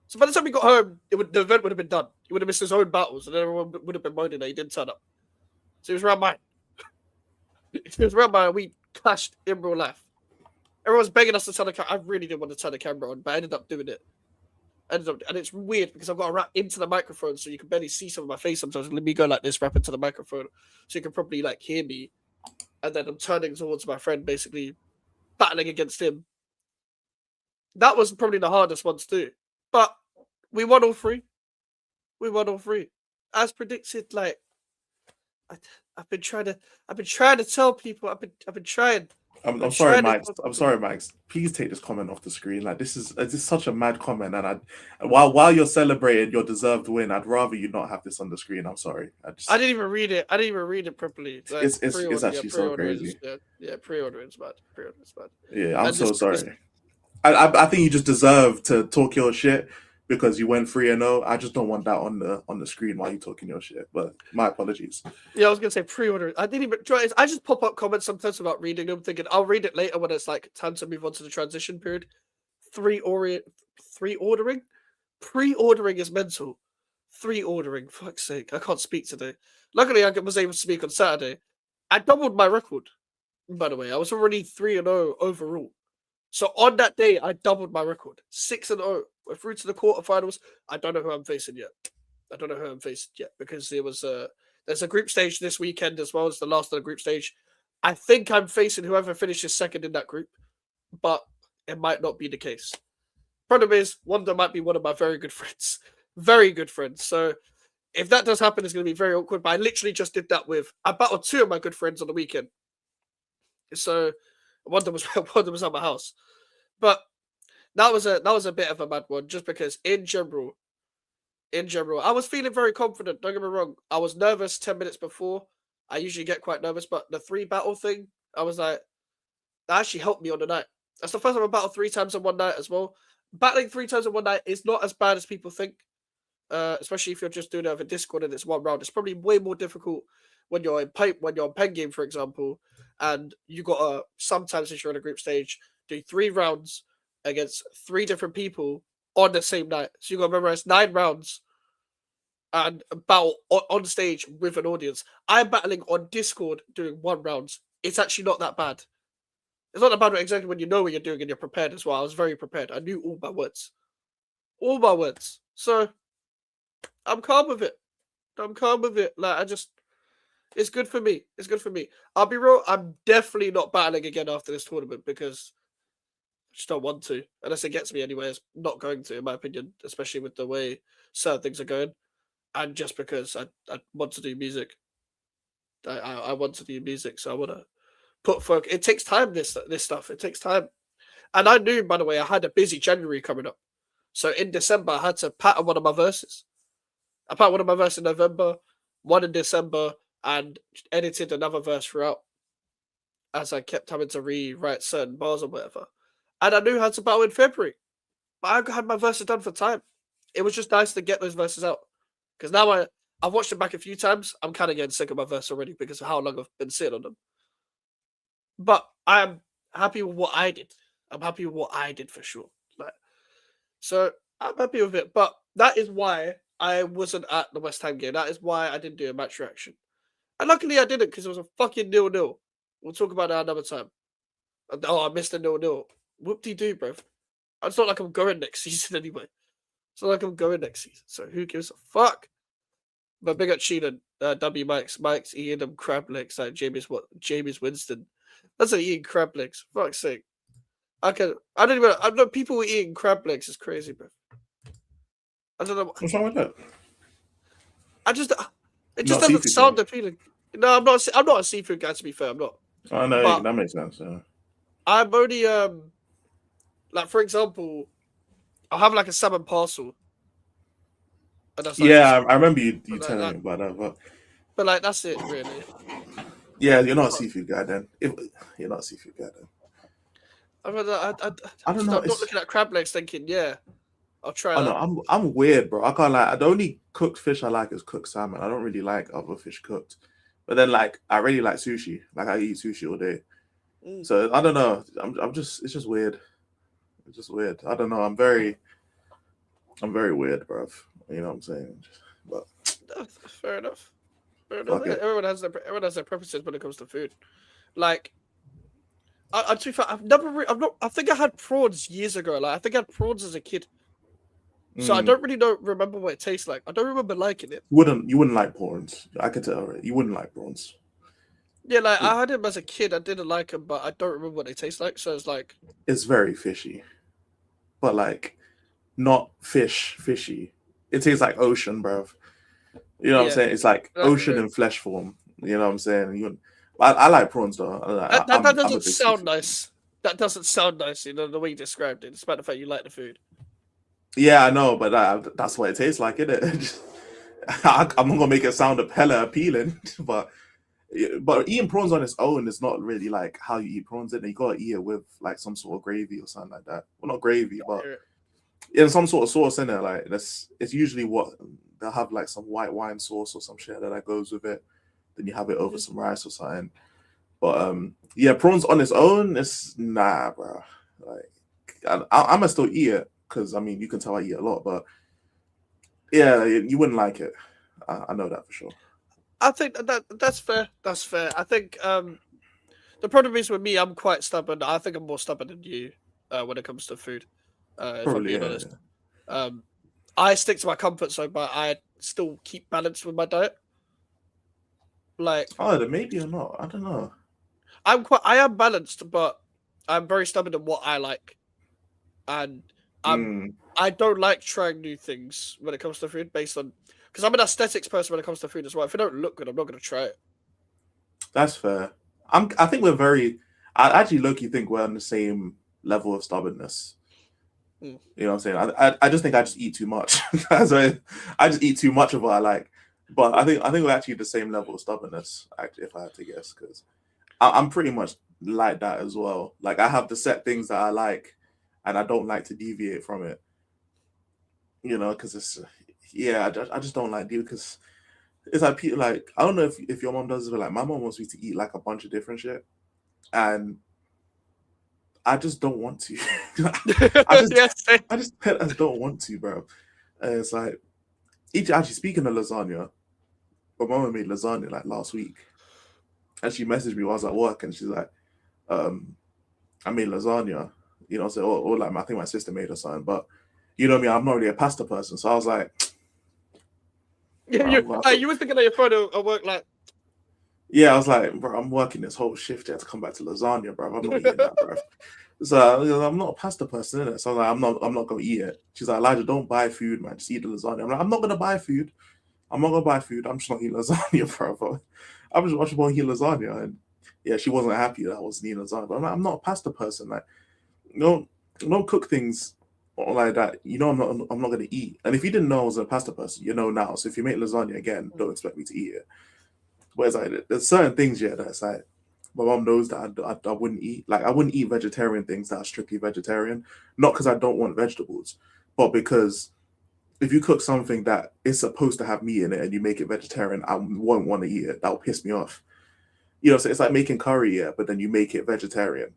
So by the time he got home, the event would have been done. He would have missed his own battles, and everyone would have been moaning that he didn't turn up. So he was around mine. He was around mine. We clashed in real life. Everyone's begging us to turn the camera. I really didn't want to turn the camera on, but I ended up doing it. And it's weird because I've got to rap into the microphone, so you can barely see some of my face sometimes. Let me go like this, rap into the microphone, so you can probably like hear me. And then I'm turning towards my friend, basically battling against him. That was probably the hardest one to do, but we won all three. We won all three, as predicted. Like I've been trying to tell people. I've been trying. I'm sorry, Mike. I'm sorry, Mike. Please take this comment off the screen. Like this is such a mad comment, and while you're celebrating your deserved win, I'd rather you not have this on the screen. I'm sorry. I didn't even read it. I didn't even read it properly. Like, it's actually so crazy. Pre-ordering is bad. Pre-ordering is bad. Yeah, I'm so sorry. I think you just deserve to talk your shit because you went 3-0. I just don't want that on the screen while you're talking your shit. But my apologies. Yeah, I was gonna say pre-order. I didn't even try. I just pop up comments sometimes about reading them, thinking I'll read it later when it's like time to move on to the transition period. Pre-ordering, pre-ordering is mental. Pre-ordering, fuck's sake, I can't speak today. Luckily, I was able to speak on Saturday. I doubled my record. By the way, I was already 3-0 overall. So on that day, I doubled my record. 6-0. We're through to the quarterfinals. I don't know who I'm facing yet. Because there's a group stage this weekend as well as the last of the group stage. I think I'm facing whoever finishes second in that group, but it might not be the case. Problem is, Wanda might be one of my very good friends. Very good friends. So if that does happen, it's going to be very awkward. But I literally just did that I battled 2 of my good friends on the weekend. So one of them was at my house. But that was a bit of a mad one, just because in general, I was feeling very confident. Don't get me wrong. I was nervous 10 minutes before. I usually get quite nervous, but the 3 battle thing, I was like, that actually helped me on the night. That's the first time I battled 3 times in one night as well. Battling 3 times in one night is not as bad as people think, especially if you're just doing it over Discord and it's one round. It's probably way more difficult when you're in pen game, for example, and you gotta sometimes if you're in a group stage do 3 rounds against 3 different people on the same night. So you gotta memorize 9 rounds and battle on stage with an audience. I'm battling on Discord doing 1 round. It's actually not that bad. It's not that bad exactly when you know what you're doing and you're prepared as well. I was very prepared. I knew all my words. So I'm calm with it. Like it's good for me. I'll be real. I'm definitely not battling again after this tournament because I just don't want to. Unless it gets me anywhere, it's not going to, in my opinion, especially with the way certain things are going. And just because I want to do music. I want to do music, so I want to put focus. It takes time, this stuff. It takes time. And I knew, by the way, I had a busy January coming up. So in December, I had to pattern one of my verses. I patterned one of my verses in November, one in December, and edited another verse throughout as I kept having to rewrite certain bars or whatever. And I knew how to battle in February. But I had my verses done for time. It was just nice to get those verses out. Because now I've watched them back a few times. I'm kind of getting sick of my verse already because of how long I've been sitting on them. But I'm happy with what I did. I'm happy with what I did for sure. So I'm happy with it. But that is why I wasn't at the West Ham game. That is why I didn't do a match reaction. And luckily I didn't because it was a fucking 0-0. We'll talk about that another time. Oh, I missed a 0-0. Whoop-de-doo, bro. It's not like I'm going next season anyway. It's not like I'm going next season. So who gives a fuck? But big up Sheelan, W Mike's, eating them crab legs like James Winston. That's like eating crab legs. Fuck's sake. I know people eating crab legs is crazy, bro. I don't know. What's wrong with that? It just doesn't sound appealing. No, I'm not a seafood guy, to be fair. I'm not. Oh no, that makes sense. Yeah. I'm only like for example, I'll have like a salmon parcel. And that's like I remember you telling me about that, but like that's it really. Yeah, you're not a seafood guy then. You're not a seafood guy then. I don't know. I'm not looking at crab legs thinking, yeah, I'll try that. No, I'm weird, bro. I can't like. The only cooked fish I like is cooked salmon. I don't really like other fish cooked. But then, like, I really like sushi. Like, I eat sushi all day. So I don't know. I'm just it's just weird. It's just weird. I don't know. I'm very weird, bruv. You know what I'm saying? But Fair enough. Fair enough. fuck it. Everyone has their preferences when it comes to food. Like, to be fair, I've never. I think I had prawns years ago. Like, I think I had prawns as a kid. So I don't really remember what it tastes like. I don't remember liking it. You wouldn't like prawns. I could tell already. You wouldn't like prawns. Yeah, like I had them as a kid. I didn't like them, but I don't remember what they taste like. So it's like It's very fishy, but like not fishy. It tastes like ocean, bruv. You know what I'm saying? It's like ocean in flesh form. You know what I'm saying? I like prawns though. that doesn't sound nice. That doesn't sound nice. You know the way you described it, despite the fact you like the food. Yeah, I know, but that's what it tastes like, isn't it? I'm not gonna make it sound hella appealing, but eating prawns on its own is not really like how you eat prawns. You gotta eat it with like some sort of gravy or something like that. Well, not gravy, but in some sort of sauce in there. Like it's usually what they'll have, like some white wine sauce or some shit that goes with it. Then you have it over some rice or something. But yeah, prawns on its own, it's nah, bro. Like I'm gonna still eat it because I mean you can tell I eat a lot, but yeah, you wouldn't like it. I know that for sure. I think that's fair. That's fair. I think the problem is with me, I'm quite stubborn. I think I'm more stubborn than you when it comes to food. If I'm being honest. Yeah. I stick to my comfort zone, but I still keep balance with my diet. Like, then maybe or not. I don't know. I am balanced, but I'm very stubborn in what I like, and I don't like trying new things when it comes to food based on because I'm an aesthetics person when it comes to food as well. If it don't look good, I'm not going to try it. That's fair. I think we're very. I actually low-key think we're on the same level of stubbornness. You know what I'm saying? I just think I just eat too much. I just eat too much of what I like. But I think we're actually the same level of stubbornness, actually, if I had to guess, because I'm pretty much like that as well. Like I have the set things that I like, and I don't like to deviate from it. You know, because it's I just don't like because it's like people like I don't know if your mom does it, but like my mom wants me to eat like a bunch of different shit, and I just don't want to. I just don't want to, bro. And it's like actually speaking of lasagna. My mama made lasagna like last week, and she messaged me while I was at work, and she's like, "I made lasagna," you know. So or like I think my sister made or something, but you know me, I'm not really a pasta person, so I was like, "Yeah, you were thinking of your phone at work, like." Yeah, I was like, bro, I'm working this whole shift here to come back to lasagna, bro. I'm not eating that, bro. So I'm not a pasta person, innit? So I was like, I'm not gonna eat it. She's like, Elijah, don't buy food, man. Just eat the lasagna. I'm like, I'm not gonna buy food. I'm not gonna buy food. I'm just not eating lasagna, bro. I'm just watching eat lasagna, and yeah, she wasn't happy that I wasn't eating lasagna. But I'm like, I'm not a pasta person. Like, don't cook things like that. You know, I'm not gonna eat. And if you didn't know I was a pasta person, you know now. So if you make lasagna again, don't expect me to eat it. Whereas like, there's certain things, yeah, that's like my mom knows that I wouldn't eat. Like I wouldn't eat vegetarian things that are strictly vegetarian, not because I don't want vegetables, but because if you cook something that is supposed to have meat in it and you make it vegetarian, I won't want to eat it. That'll piss me off. You know, so it's like making curry, yeah, but then you make it vegetarian.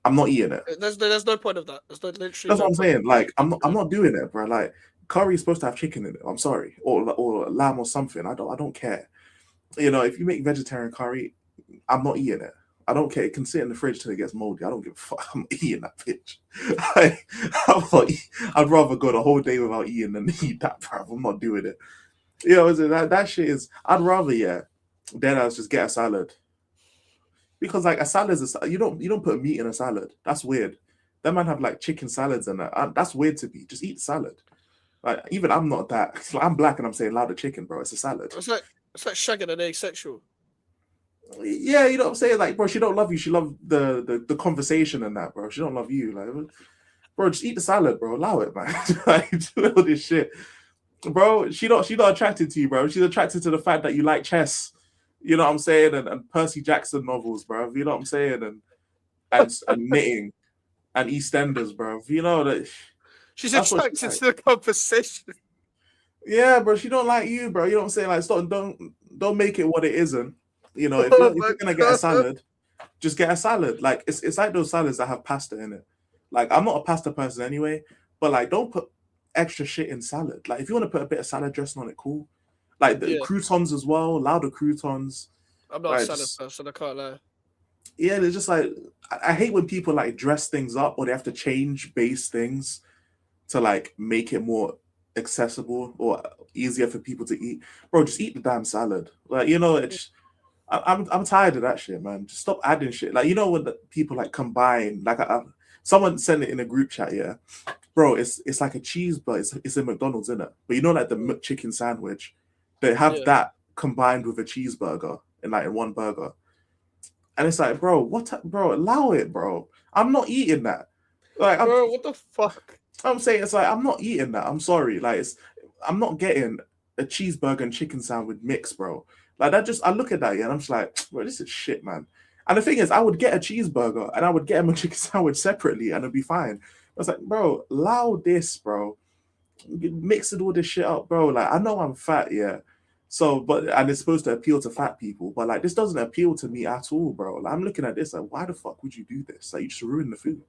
I'm not eating it. There's no point of that. That's what I'm saying. Like I'm not doing it, bro. Like curry is supposed to have chicken in it. I'm sorry, or lamb or something. I don't care. You know, if you make vegetarian curry, I'm not eating it. I don't care. It can sit in the fridge till it gets moldy. I don't give a fuck. I'm not eating that bitch. I'd rather go the whole day without eating than eat that, bro. I'm not doing it. You know, that shit is. I'd rather then I'll just get a salad because like a salad is you don't put meat in a salad. That's weird. That man have like chicken salads and that. That's weird to me. Just eat salad. Like even I'm not that. I'm black and I'm saying louder chicken, bro. It's a salad. It's like shagging an asexual. Yeah, you know what I'm saying? Like, bro, she don't love you. She love the conversation and that, bro. She don't love you. Like, bro, just eat the salad, bro. Allow it, man. Like, do all this shit. Bro, she not attracted to you, bro. She's attracted to the fact that you like chess. You know what I'm saying? And Percy Jackson novels, bro. You know what I'm saying? And knitting and EastEnders, bro. You know that she's attracted to the conversation. Yeah, bro. She don't like you, bro. You know what I'm saying? Like, don't make it what it isn't. You know, if you're gonna get a salad, just get a salad. Like it's like those salads that have pasta in it. Like I'm not a pasta person anyway, but like don't put extra shit in salad. Like if you want to put a bit of salad dressing on it, cool. Like the Yeah. croutons as well, allow the croutons. I'm not a Like, salad just- person. I can't lie. yeah, they're just like I hate when people like dress things up or they have to change base things to like make it more accessible or easier for people to eat. Bro, just eat the damn salad. Like it's. I'm tired of that shit, man. Just stop adding shit. Like when the people like combine, like someone sent it in a group chat, yeah, bro. It's like a cheeseburger. It's a McDonald's in it, but like the McChicken sandwich, they have that combined with a cheeseburger in one burger, and it's like, bro, bro? Allow it, bro. I'm not eating that. Like, Bro, what the fuck? I'm saying it's like I'm not eating that. I'm sorry. Like I'm not getting a cheeseburger and chicken sandwich mix, bro. Like that I look at that, yeah, and I'm just like, bro, this is shit, man. And the thing is, I would get a cheeseburger and I would get a chicken sandwich separately and it'd be fine. I was like, bro, allow this, bro. Mixing all this shit up, bro. Like, I know I'm fat, yeah. So, and it's supposed to appeal to fat people, but like this doesn't appeal to me at all, bro. Like, I'm looking at this, like, why the fuck would you do this? Like, you just ruin the food.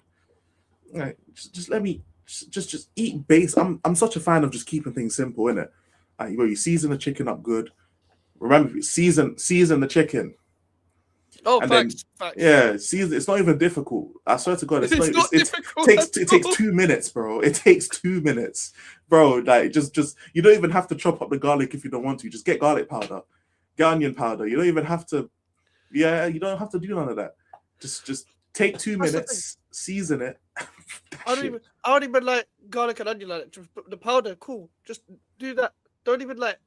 Like, just let me just eat base. I'm such a fan of just keeping things simple, innit? Like, you season the chicken up good. Remember, season the chicken. Oh, and facts. Yeah, season. It's not even difficult. I swear to God, It's not difficult. It takes 2 minutes, bro. It takes 2 minutes, bro. Like just you don't even have to chop up the garlic if you don't want to. Just get garlic powder, get onion powder. You don't even have to. Yeah, you don't have to do none of that. Just take 2 minutes, season it. I don't even like garlic and onion like that. Just put the powder, cool. Just do that. Don't even like.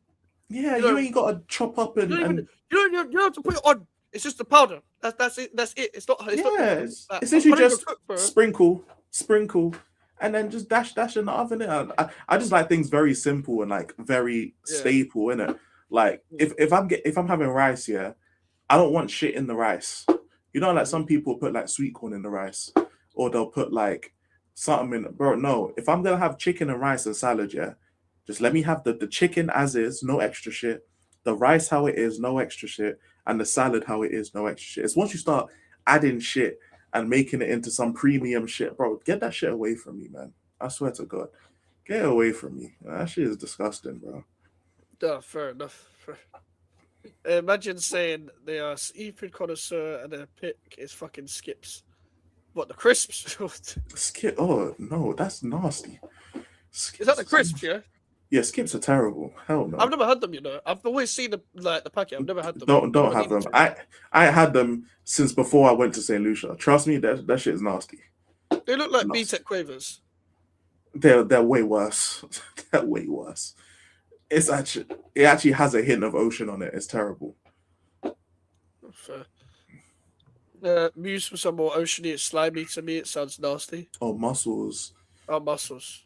Yeah, you ain't got to chop up and. You don't have to put it on. It's just the powder. That's it. That's it. It's not. It's essentially just sprinkle, and then just dash in the oven. I just like things very simple and like very staple, innit? Like if I'm having rice, yeah, I don't want shit in the rice. Like some people put like sweet corn in the rice, or they'll put like something in. Bro, no. If I'm gonna have chicken and rice and salad, yeah, just let me have the chicken as is, no extra shit. The rice how it is, no extra shit. And the salad how it is, no extra shit. It's once you start adding shit and making it into some premium shit, bro, get that shit away from me, man. I swear to God. Get it away from me. That shit is disgusting, bro. No, fair enough. Imagine saying they are seafood connoisseur and their pick is fucking Skips. What, the crisps? Skip? Oh, no, that's nasty. Skips. Is that the crisps, yeah? Yeah, Skips are terrible. Hell no. I've never had them, I've always seen the packet. I've never had them. Don't have them. I had them since before I went to St. Lucia. Trust me, that shit is nasty. They look like B-Tech Quavers. They're way worse. They're way worse. It actually has a hint of ocean on it. It's terrible. Fair. Muse for some more oceany and slimy to me. It sounds nasty. Oh, mussels. Oh, mussels.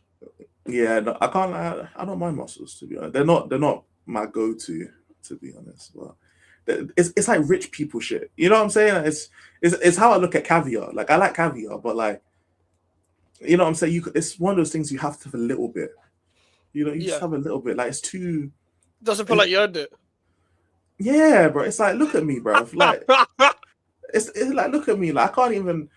Yeah, no, I can't. I don't mind mussels, to be honest. They're not my go-to, to be honest. But it's like rich people shit. You know what I'm saying? It's how I look at caviar. Like I like caviar, but like, you know what I'm saying? It's one of those things you have to have a little bit. Just have a little bit. Like it's too. Doesn't feel like you earned it. Yeah, bro. It's like look at me, bro. Like it's like look at me. Like I can't even.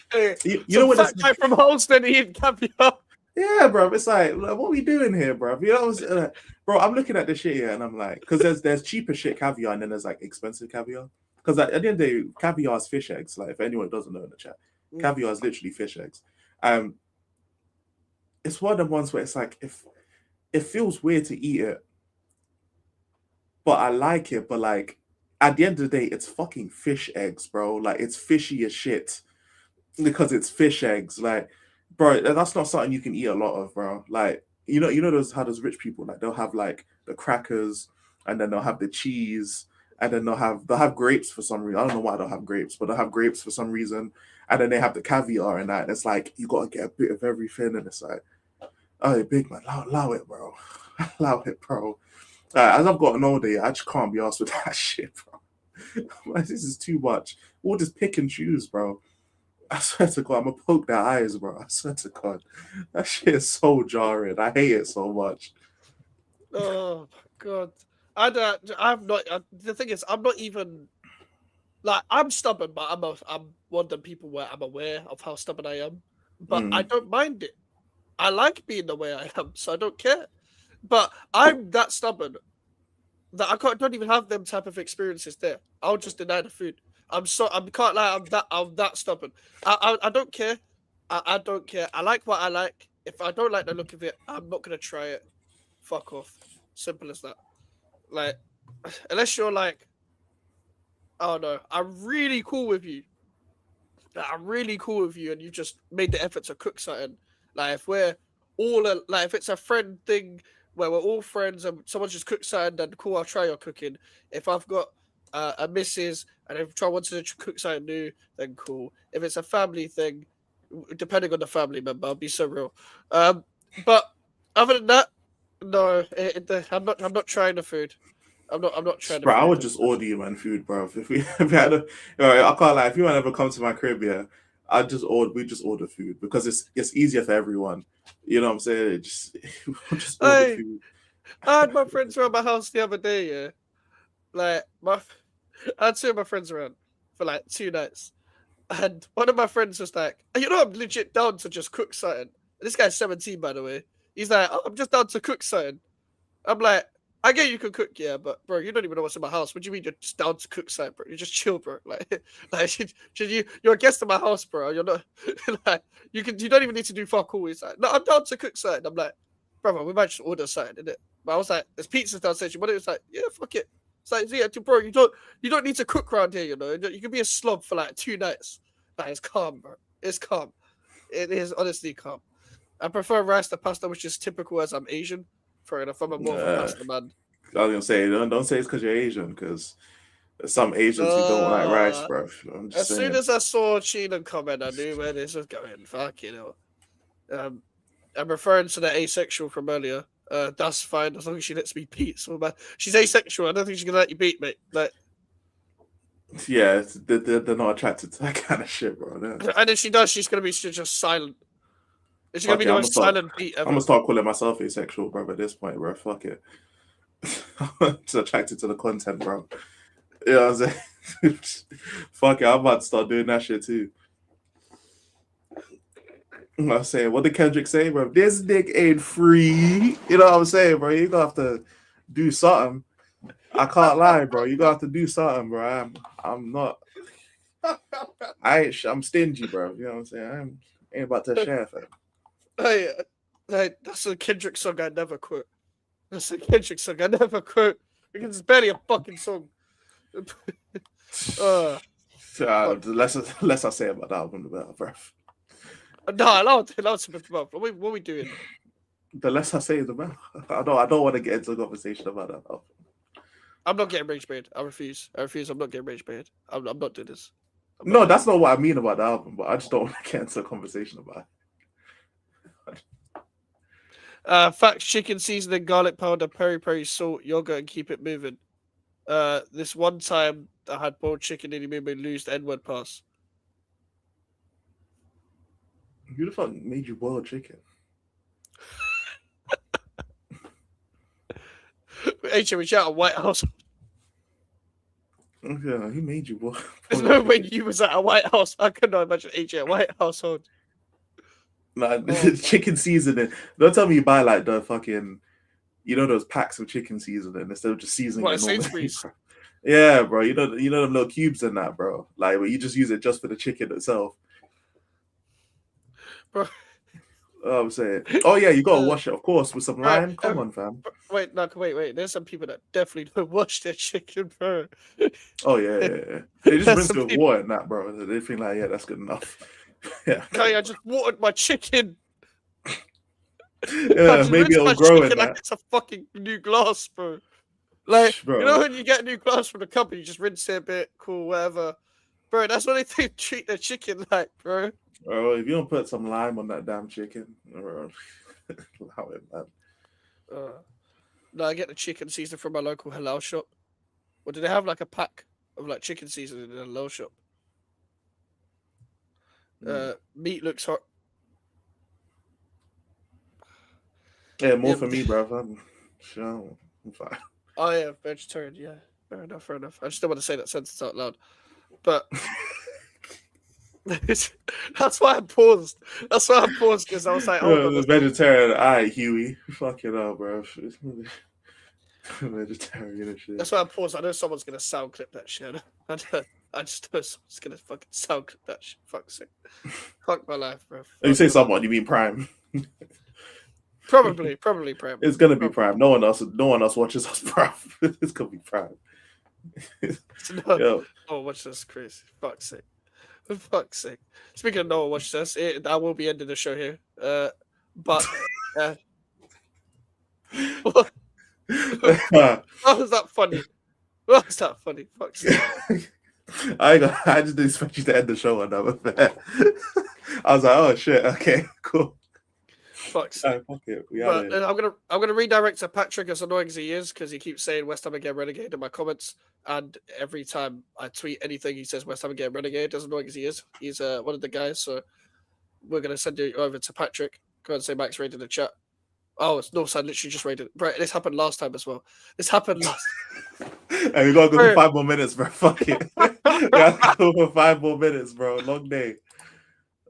You know what? Guy from Holston eating caviar. Yeah, bro. It's like what are we doing here, bro? You know, bro. I'm looking at this shit here, and I'm like, because there's cheaper shit caviar, and then there's like expensive caviar. Because at the end of the day, caviar is fish eggs. Like if anyone doesn't know in the chat, caviar is literally fish eggs. It's one of the ones where it's like if it feels weird to eat it, but I like it. But like at the end of the day, it's fucking fish eggs, bro. Like it's fishy as shit because it's fish eggs. Like, bro, that's not something you can eat a lot of, bro. Like, you know how those rich people, like they'll have like the crackers and then they'll have the cheese and then they'll have grapes for some reason. I don't know why they'll have grapes, but they'll have grapes for some reason. And then they have the caviar and that. And it's like you gotta get a bit of everything, and it's like, oh, big man, allow it, bro. Allow it, bro. As I've gotten older, I just can't be asked with that shit, bro. This is too much. We'll just pick and choose, bro. I swear to God, I'm gonna poke their eyes, bro. I swear to God. That shit is so jarring. I hate it so much. Oh, my God. I'm not. The thing is, I'm not even like I'm stubborn, but I'm one of the people where I'm aware of how stubborn I am, but I Mm. don't mind it. I like being the way I am, so I don't care. But I'm that stubborn that don't even have them type of experiences there. I'll just deny the food. I can't lie. I'm that stubborn. I don't care. I don't care. I like what I like. If I don't like the look of it, I'm not gonna try it. Fuck off. Simple as that. Like, unless you're like, oh no, I'm really cool with you. Like, I'm really cool with you, and you just made the effort to cook something. Like if we're like if it's a friend thing where we're all friends and someone just cooks something, then cool, I'll try your cooking. If I've got a missus and if I wanted to cook something new, then cool. If it's a family thing, depending on the family member, I'll be so real. But other than that, no, I'm not trying the food. I'm not trying the Bro, I food. would just order you man food, bro. If we had I can't lie. If you want to ever come to my crib, yeah, we just order food because it's easier for everyone. You know what I'm saying? We'll just order Hey, food. I had my friends around my house the other day, yeah. Like I had two of my friends around for like 2 nights. And one of my friends was like, you know, I'm legit down to just cook something. This guy's 17, by the way. He's like, oh, I'm just down to cook something. I'm like, I get you can cook, yeah, but bro, you don't even know what's in my house. What do you mean you're just down to cook something, bro? You're just chill, bro. Like you're a guest in my house, bro. You're not like you don't even need to do fuck all. He's like, no, I'm down to cook something. I'm like, brother, we might just order something, innit? But I was like, there's pizza downstairs. But it was like, yeah, fuck it. It's like, yeah, bro, you don't need to cook around here, you know. You can be a slob for like 2 nights. Like, it's calm, bro. It's calm. It is honestly calm. I prefer rice to pasta, which is typical as I'm Asian. Fair enough. I'm more of a pasta man. I was gonna say, don't say it's because you're Asian, because there's some Asians who don't like rice, bro. I'm just As soon saying. as I saw Cheatham comment, I knew where this was going. Fuck I'm referring to the asexual from earlier. That's fine as long as she lets me beat. So she's asexual. I don't think she's gonna let you beat, mate. Like, Yeah, they're not attracted to that kind of shit, bro. and if she does, she's just silent. She's gonna be the most silent beat ever. I'm gonna start calling myself asexual, bro. At this point, bro, fuck it. I'm just attracted to the content, bro. You know what I'm saying? Fuck it, I'm about to start doing that shit too. I'm saying, what did Kendrick say, bro? This dick ain't free. You know what I'm saying, bro? You gonna have to do something. I can't lie, bro. You gonna have to do something, bro. I'm not. I'm stingy, bro. You know what I'm saying? I ain't about to share, fam. Hey, that's a Kendrick song I never quote. That's a Kendrick song I never quote because it's barely a fucking song. The less I say about that album, the better, bro. No, allow to be about. What are we doing? The less I say, the better. I don't want to get into a conversation about that album. I'm not getting rage bait. I refuse. I'm not getting rage bait. I'm not doing this. No, that's not what I mean about the album, but I just don't want to get into a conversation about it. Facts, chicken seasoning, garlic powder, peri salt, yogurt, and keep it moving. This one time I had boiled chicken and he made me lose the N-word pass. Who the fuck made you boil chicken? HM, we shout at White House. Yeah, he made you boil. There's no way you was at a White House. I could not imagine HM at White Household. Nah, chicken seasoning. Don't tell me you buy like the fucking, you know, those packs of chicken seasoning instead of just seasoning. What, it normally, Sainsbury's? bro. Yeah, bro. You know them little cubes in that, bro. Like, but you just use it just for the chicken itself. Bro. Oh, I'm saying. Oh yeah, you gotta wash it, of course, with some lime. Come on, fam. Wait. There's some people that definitely don't wash their chicken, bro. Oh yeah. They just rinse it with water and that, bro. They think like, yeah, that's good enough. Yeah. Okay, I just watered my chicken. Yeah, maybe it'll grow in that. Like it's a fucking new glass, bro. Like, bro. You know when you get a new glass from the company, you just rinse it a bit, cool, whatever. Bro, that's what they treat their chicken like, bro. Oh, if you don't put some lime on that damn chicken, allow it, man. No, I get the chicken seasoning from my local halal shop. Or do they have like a pack of like chicken seasoning in a halal shop? Meat looks hot. Yeah, more for me, bro. I'm fine. Oh yeah, vegetarian. Yeah, fair enough. I just don't want to say that sentence out loud. But that's why I paused. That's why I paused because I was like, "Oh, The vegetarian, alright, Huey, fuck it up, bro. Vegetarian and shit. That's why I paused. I know someone's gonna sound clip that shit. I just know someone's gonna fucking sound clip that shit. Fuck's sake. Fuck my life, bro. You say someone, you mean Prime? Probably Prime. It's gonna be Prime. No one else watches us Prime. It's gonna be Prime. Yo. Oh, watch this, Chris. Fuck's sake. For fuck's sake. Speaking of no one watch this, I will be ending the show here. But what was that funny? What was that funny? Fuck's sake. I just didn't expect you to end the show on that. I was like, oh shit, okay, cool. Fuck's sake. Fuck it. But I'm gonna redirect to Patrick, as annoying as he is, because he keeps saying West Ham again renegade in my comments, and every time I tweet anything he says West Ham again renegade, as annoying as he is. He's one of the guys, so we're gonna send it over to Patrick. Go ahead and say Max raided the chat. Oh, it's Northside literally just raided. Right, this happened last time as well. This happened last. And we gotta go for 5 more minutes, bro. Fuck it. We gotta go for 5 more minutes, bro. Long day.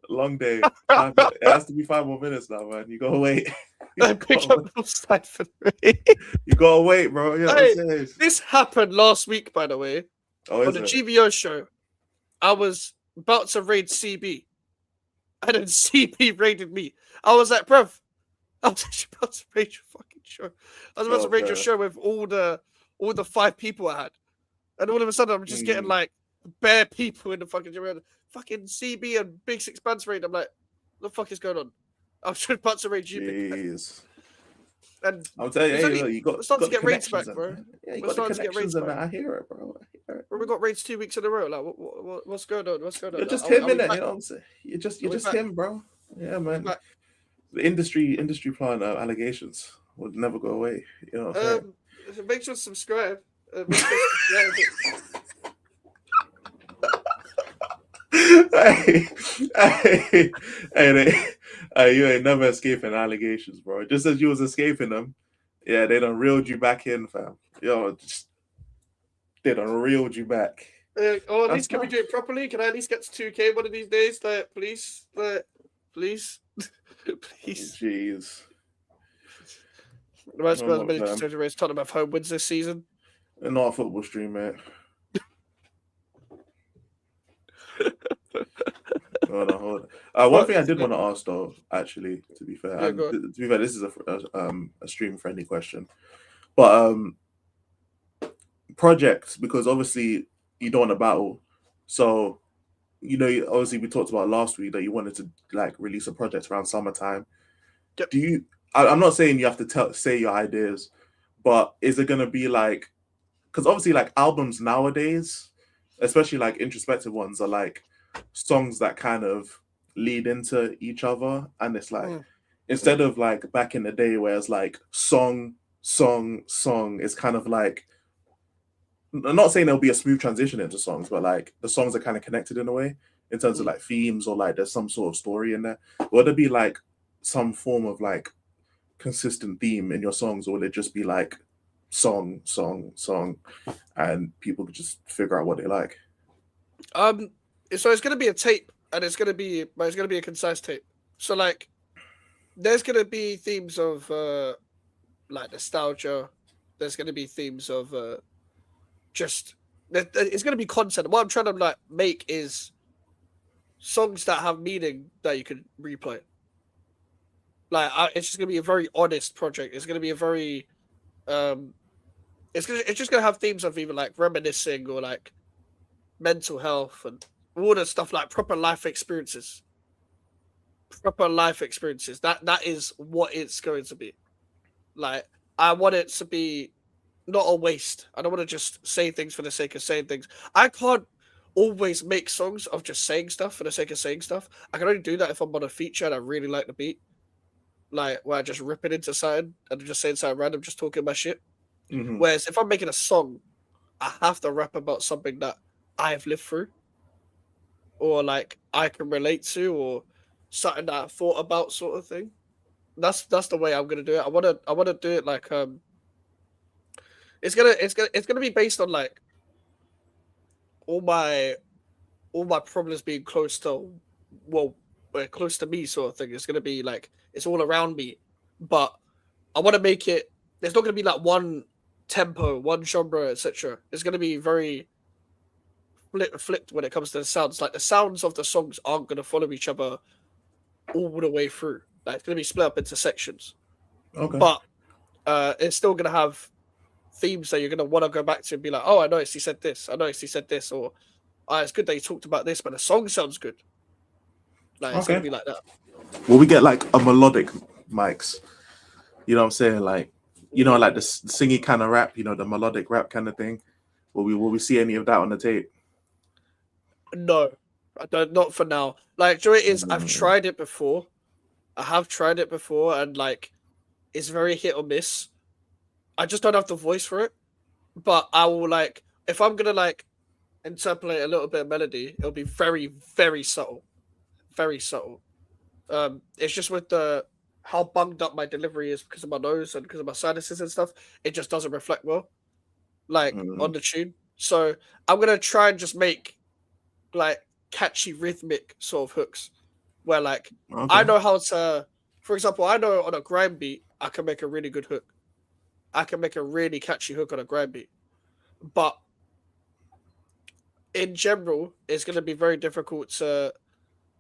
It has to be 5 more minutes now, man. You gotta wait. Pick up Northside for 3. You gotta wait, bro. Yeah, hey, this happened last week, by the way. Oh, on the GBO show. I was about to raid CB, and then CB raided me. I was like, bruv, I was actually about to raid your fucking show. I was about to raid your show with all the 5 people I had, and all of a sudden I'm just getting like bare people in the fucking gym. Fucking CB and Big Six Bands raid. I'm like, what the fuck is going on? I was just about to raid you. Jeez. And I'll tell you, hey, you got starting to get raids back, bro. Yeah, you got the connections in that. I hear it, bro. Bro, we got raids 2 weeks in a row. Like, what's going on? What's going on? You're just him, innit? You know what I'm saying? You're just him, bro. Yeah, man. The industry plan allegations would never go away. You know what I'm saying? Make sure to subscribe. Hey, you ain't never escaping allegations, bro. Just as you was escaping them, yeah, they done reeled you back in, fam. They done reeled you back. At least can we do it properly? Can I at least get to 2K one of these days? Please. Please. Jeez. The most managed to raise Tottenham have home wins this season. Not a football stream, mate. Hold on. One thing I did want to ask, though, actually, to be fair, this is a stream-friendly question, but projects, because obviously you don't want to battle, so obviously we talked about last week that you wanted to like release a project around summertime. Yep. I'm not saying you have to say your ideas, but is it gonna be like, because obviously like albums nowadays, especially like introspective ones, are like songs that kind of lead into each other, and it's like instead of like back in the day where it's like song, it's kind of like, I'm not saying there'll be a smooth transition into songs, but like the songs are kind of connected in a way in terms of like themes, or like there's some sort of story in there. Will there be like some form of like consistent theme in your songs, or will it just be like song, and people could just figure out what they like? So it's gonna be a tape, and it's gonna be a concise tape. So like, there's gonna be themes of like nostalgia. There's gonna be themes of it's gonna be content. What I'm trying to like make is songs that have meaning that you can replay. Like, it's just gonna be a very honest project. It's gonna be a very it's just gonna have themes of either like reminiscing or like mental health and all the stuff, like proper life experiences. That is what it's going to be. Like, I want it to be not a waste. I don't want to just say things for the sake of saying things. I can't always make songs of just saying stuff for the sake of saying stuff. I can only do that if I'm on a feature and I really like the beat. Like, where I just rip it into something and I'm just saying something random, just talking my shit. Mm-hmm. Whereas if I'm making a song, I have to rap about something that I've lived through, or like I can relate to, or something that I thought about, sort of thing. That's the way I'm gonna do it. I wanna do it like it's gonna be based on like all my all my problems being close to close to me sort of thing. It's gonna be like it's all around me, but I want to make it. There's not gonna be like one tempo, one genre, etc. It's gonna be very flipped when it comes to the sounds. Like the sounds of the songs aren't gonna follow each other all the way through. Like it's gonna be split up into sections, Okay. but it's still gonna have themes that you're gonna want to go back to and be like, oh, I noticed he said this. I noticed he said this, or it's good that he talked about this, but the song sounds good. Like it's gonna Okay. be like that. Will we get like a melodic mics? You know what I'm saying? Like, you know, like the singy kind of rap, you know, the melodic rap kind of thing. Will we see any of that on the tape? No, I don't. Not for now. Like, do you know what it is? I've tried it before. I have tried it before, and like, it's very hit or miss. I just don't have the voice for it. But I will like, if I'm gonna like interpolate a little bit of melody, it'll be very, very subtle, very subtle. It's just with the how bunged up my delivery is because of my nose and because of my sinuses and stuff. It just doesn't reflect well, like on the tune. So I'm gonna try and just make like catchy rhythmic sort of hooks where like I know how to, for example, I know on a grime beat I can make a really good hook. I can make a really catchy hook on a grime beat, but in general it's going to be very difficult to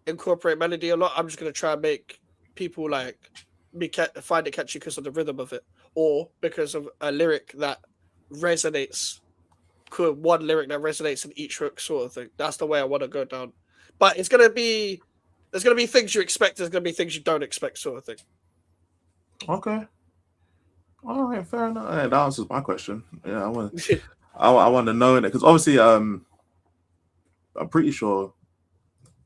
incorporate melody a lot. I'm just going to try and make people like find it catchy because of the rhythm of it, or because of a lyric that resonates. One lyric that resonates in each hook, sort of thing. That's the way I want to go down. But it's gonna be there's gonna be things you expect. There's gonna be things you don't expect, sort of thing. Okay. All right, fair enough. That answers my question. Yeah, I want to know it because obviously, I'm pretty sure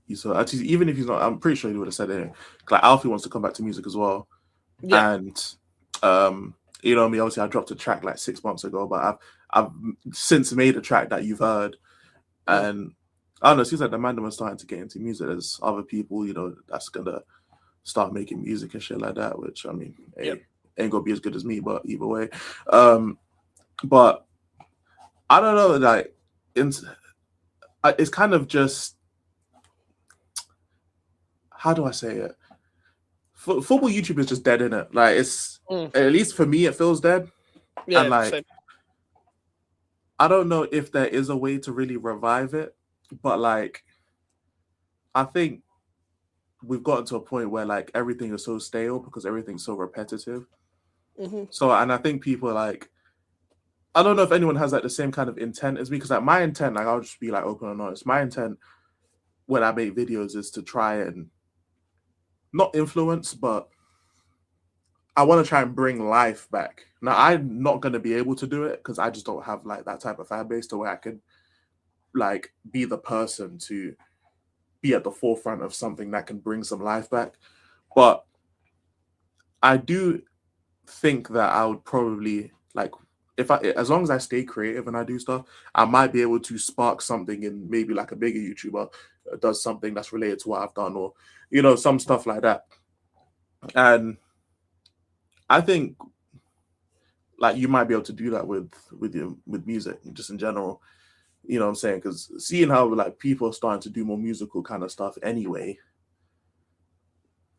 you saw. Actually, even if he's not, I'm pretty sure he would have said it. Like Alfie wants to come back to music as well, and you know me. Obviously, I dropped a track like 6 months ago, but I've since made a track that you've heard, and I don't know. It seems like the man was starting to get into music. There's other people, you know, that's gonna start making music and shit like that. Which I mean, ain't gonna be as good as me, but either way. But I don't know. Like, it's kind of just, how do I say it? Football YouTube is just dead in it. Like it's at least for me, it feels dead. Yeah, and like same. I don't know if there is a way to really revive it, but like I think we've gotten to a point where like everything is so stale because everything's so repetitive. So, and I think people like, I don't know if anyone has like the same kind of intent as me, because like my intent, like I'll just be like open and honest. My intent when I make videos is to try and not influence, but I want to try and bring life back. Now, I'm not going to be able to do it because I just don't have like that type of fan base to where I could like be the person to be at the forefront of something that can bring some life back. But I do think that I would probably like, as long as I stay creative and I do stuff, I might be able to spark something in maybe like a bigger YouTuber does something that's related to what I've done, or you know, some stuff like that. And I think like you might be able to do that with music just in general. You know what I'm saying? Because seeing how like people are starting to do more musical kind of stuff anyway,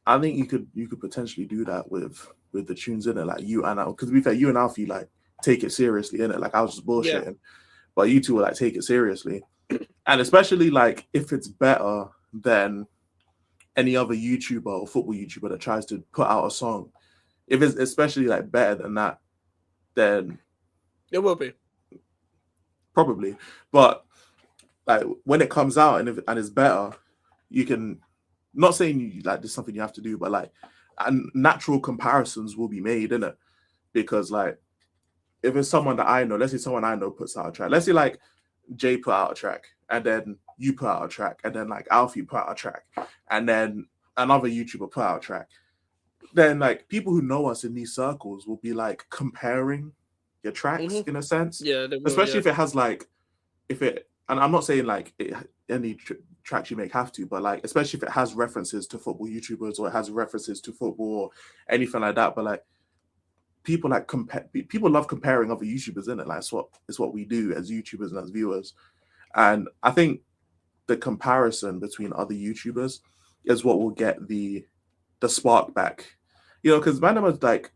I think you could potentially do that with the tunes in it, like you and because to be fair, you and Alfie like take it seriously in it. Like I was just bullshitting, but you two will like take it seriously, and especially like if it's better than any other YouTuber or football YouTuber that tries to put out a song, if it's especially like better than that, then it will be probably. But like when it comes out and it's better, you can. Not saying you like there's something you have to do, but like, and natural comparisons will be made, innit? Because like, if it's someone that I know, let's say someone I know puts out a track. Let's say like Jay put out a track, and then you put out a track, and then like Alfie put out a track, and then another YouTuber put out a track. Then like people who know us in these circles will be like comparing your tracks in a sense. Yeah, they will, especially if it has like, and I'm not saying like any tracks you make have to, but like especially if it has references to football YouTubers or it has references to football or anything like that. But like people like people love comparing other YouTubers in it. Like it's what we do as YouTubers and as viewers. And I think the comparison between other YouTubers is what will get the spark back. Because man, I'm like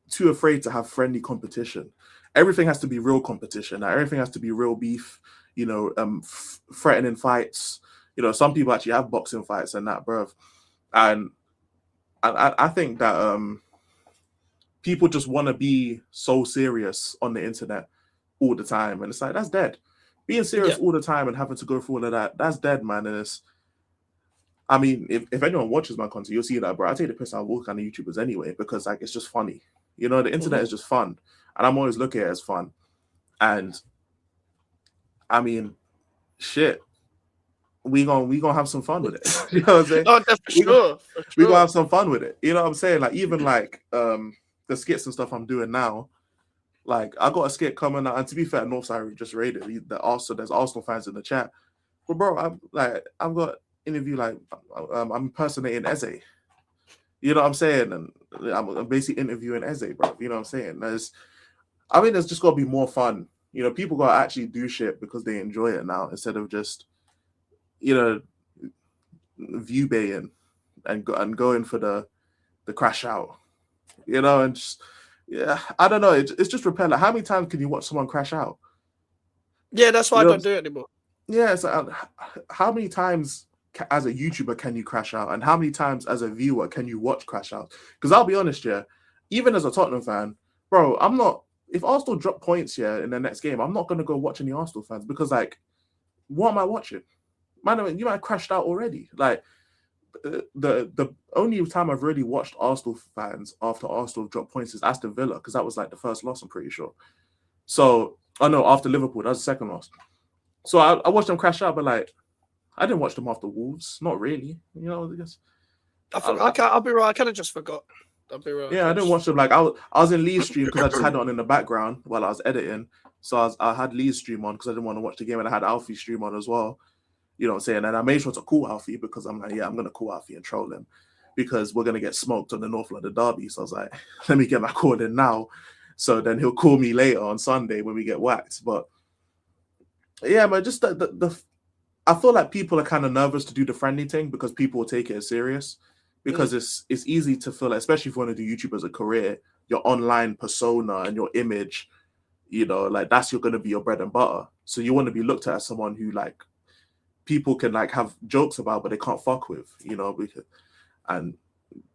too afraid to have friendly competition. Everything has to be real competition. Like, everything has to be real beef. Threatening fights. Some people actually have boxing fights and that, bruv. And I think that people just want to be so serious on the internet all the time, and it's like, that's dead. Being serious all the time and having to go through all of that, that's dead, man. And I mean, if anyone watches my content, you'll see that, bro. I take the piss out of all kind of YouTubers anyway, because like it's just funny. The internet is just fun, and I'm always looking at it as fun. And I mean, shit, we gonna have some fun with it. You know what I'm saying? Oh, that's for sure. We gonna have some fun with it. You know what I'm saying? Like, even like the skits and stuff I'm doing now. Like, I got a skit coming out, and to be fair, Northside just raided. There's Arsenal fans in the chat. But bro, I've got interview, like I'm impersonating Eze. You know what I'm saying? And I'm basically interviewing Eze, bro. You know what I'm saying? There's just got to be more fun. People got to actually do shit because they enjoy it now, instead of just, view baiting and going for the crash out. And just, I don't know. It's just repellent. How many times can you watch someone crash out? Yeah, that's why I don't do it anymore. Yeah, so how many times as a YouTuber can you crash out, and how many times as a viewer can you watch crash out? Because I'll be honest, even as a Tottenham fan, bro, I'm not. If Arsenal drop points in the next game, I'm not gonna go watch any Arsenal fans, because like, what am I watching? Man, you might have crashed out already. Like, the only time I've really watched Arsenal fans after Arsenal dropped points is Aston Villa, because that was like the first loss, I'm pretty sure. So after Liverpool, that was the second loss. So I watched them crash out, but like, I didn't watch them after Wolves. Not really. I guess. I'll be right. I kind of just forgot. I'll be right. Yeah, I didn't watch them. Like, I was in Lee's stream because I just had it on in the background while I was editing. So I had Lee's stream on because I didn't want to watch the game, and I had Alfie's stream on as well. You know what I'm saying? And I made sure to call Alfie, because I'm like, I'm going to call Alfie and troll him, because we're going to get smoked on the North London derby. So I was like, let me get my call in now. So then he'll call me later on Sunday when we get whacked. But yeah, man, just I feel like people are kind of nervous to do the friendly thing, because people will take it as serious. Because it's easy to feel like, especially if you want to do YouTube as a career, your online persona and your image, like that's going to be your bread and butter. So you want to be looked at as someone who like people can like have jokes about, but they can't fuck with, and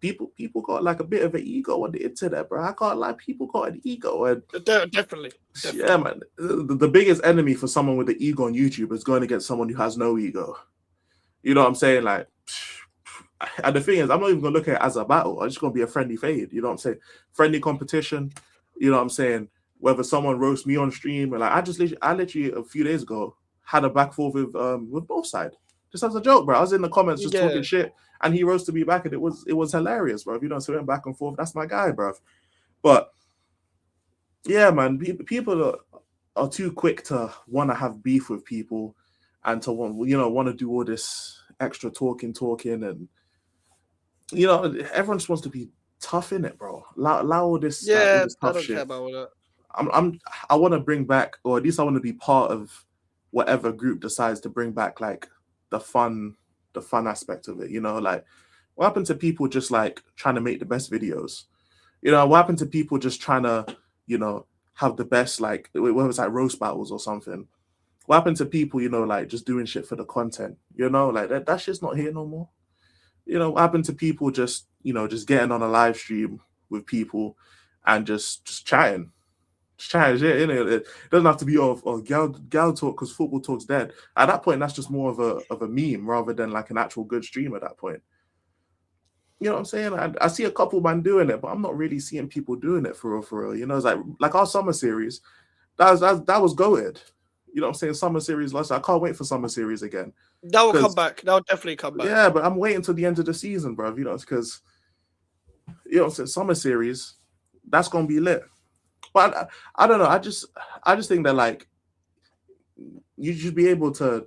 people got like a bit of an ego on the internet, bro. I can't lie, people got an ego, and definitely. Yeah, man. The biggest enemy for someone with the ego on YouTube is going against someone who has no ego. You know what I'm saying? Like, and the thing is, I'm not even gonna look at it as a battle. I'm just gonna be a friendly fade. You know what I'm saying? Friendly competition. You know what I'm saying? Whether someone roasts me on stream, and like I literally a few days ago had a back forth with both sides, just as a joke, bro. I was in the comments just talking shit, and he roasted me back, and it was hilarious, bro. You know, so we went back and forth. That's my guy, bro. But yeah, man, people are too quick to want to have beef with people, and to want to do all this extra talking, and everyone just wants to be tough in it, bro. Allow all this, all this tough I don't shit. care about all that. I want to bring back, or at least I want to be part of whatever group decides to bring back like the fun aspect of it. Like, what happened to people just like trying to make the best videos? What happened to people just trying to, have the best, like, whether it's like roast battles or something? What happened to people, like just doing shit for the content? Like that shit's not here no more. What happened to people just, just getting on a live stream with people and just chatting? Just chatting shit, it doesn't have to be gal talk, because football talk's dead. At that point, that's just more of a meme rather than like an actual good stream at that point. You know what I'm saying? I see a couple man doing it, but I'm not really seeing people doing it for real. It's like our summer series, that was goated. You know what I'm saying? Summer series last. I can't wait for summer series again. That will come back. That will definitely come back. Yeah, but I'm waiting until the end of the season, bro. Because summer series, that's gonna be lit. But I don't know. I just think that like you should be able to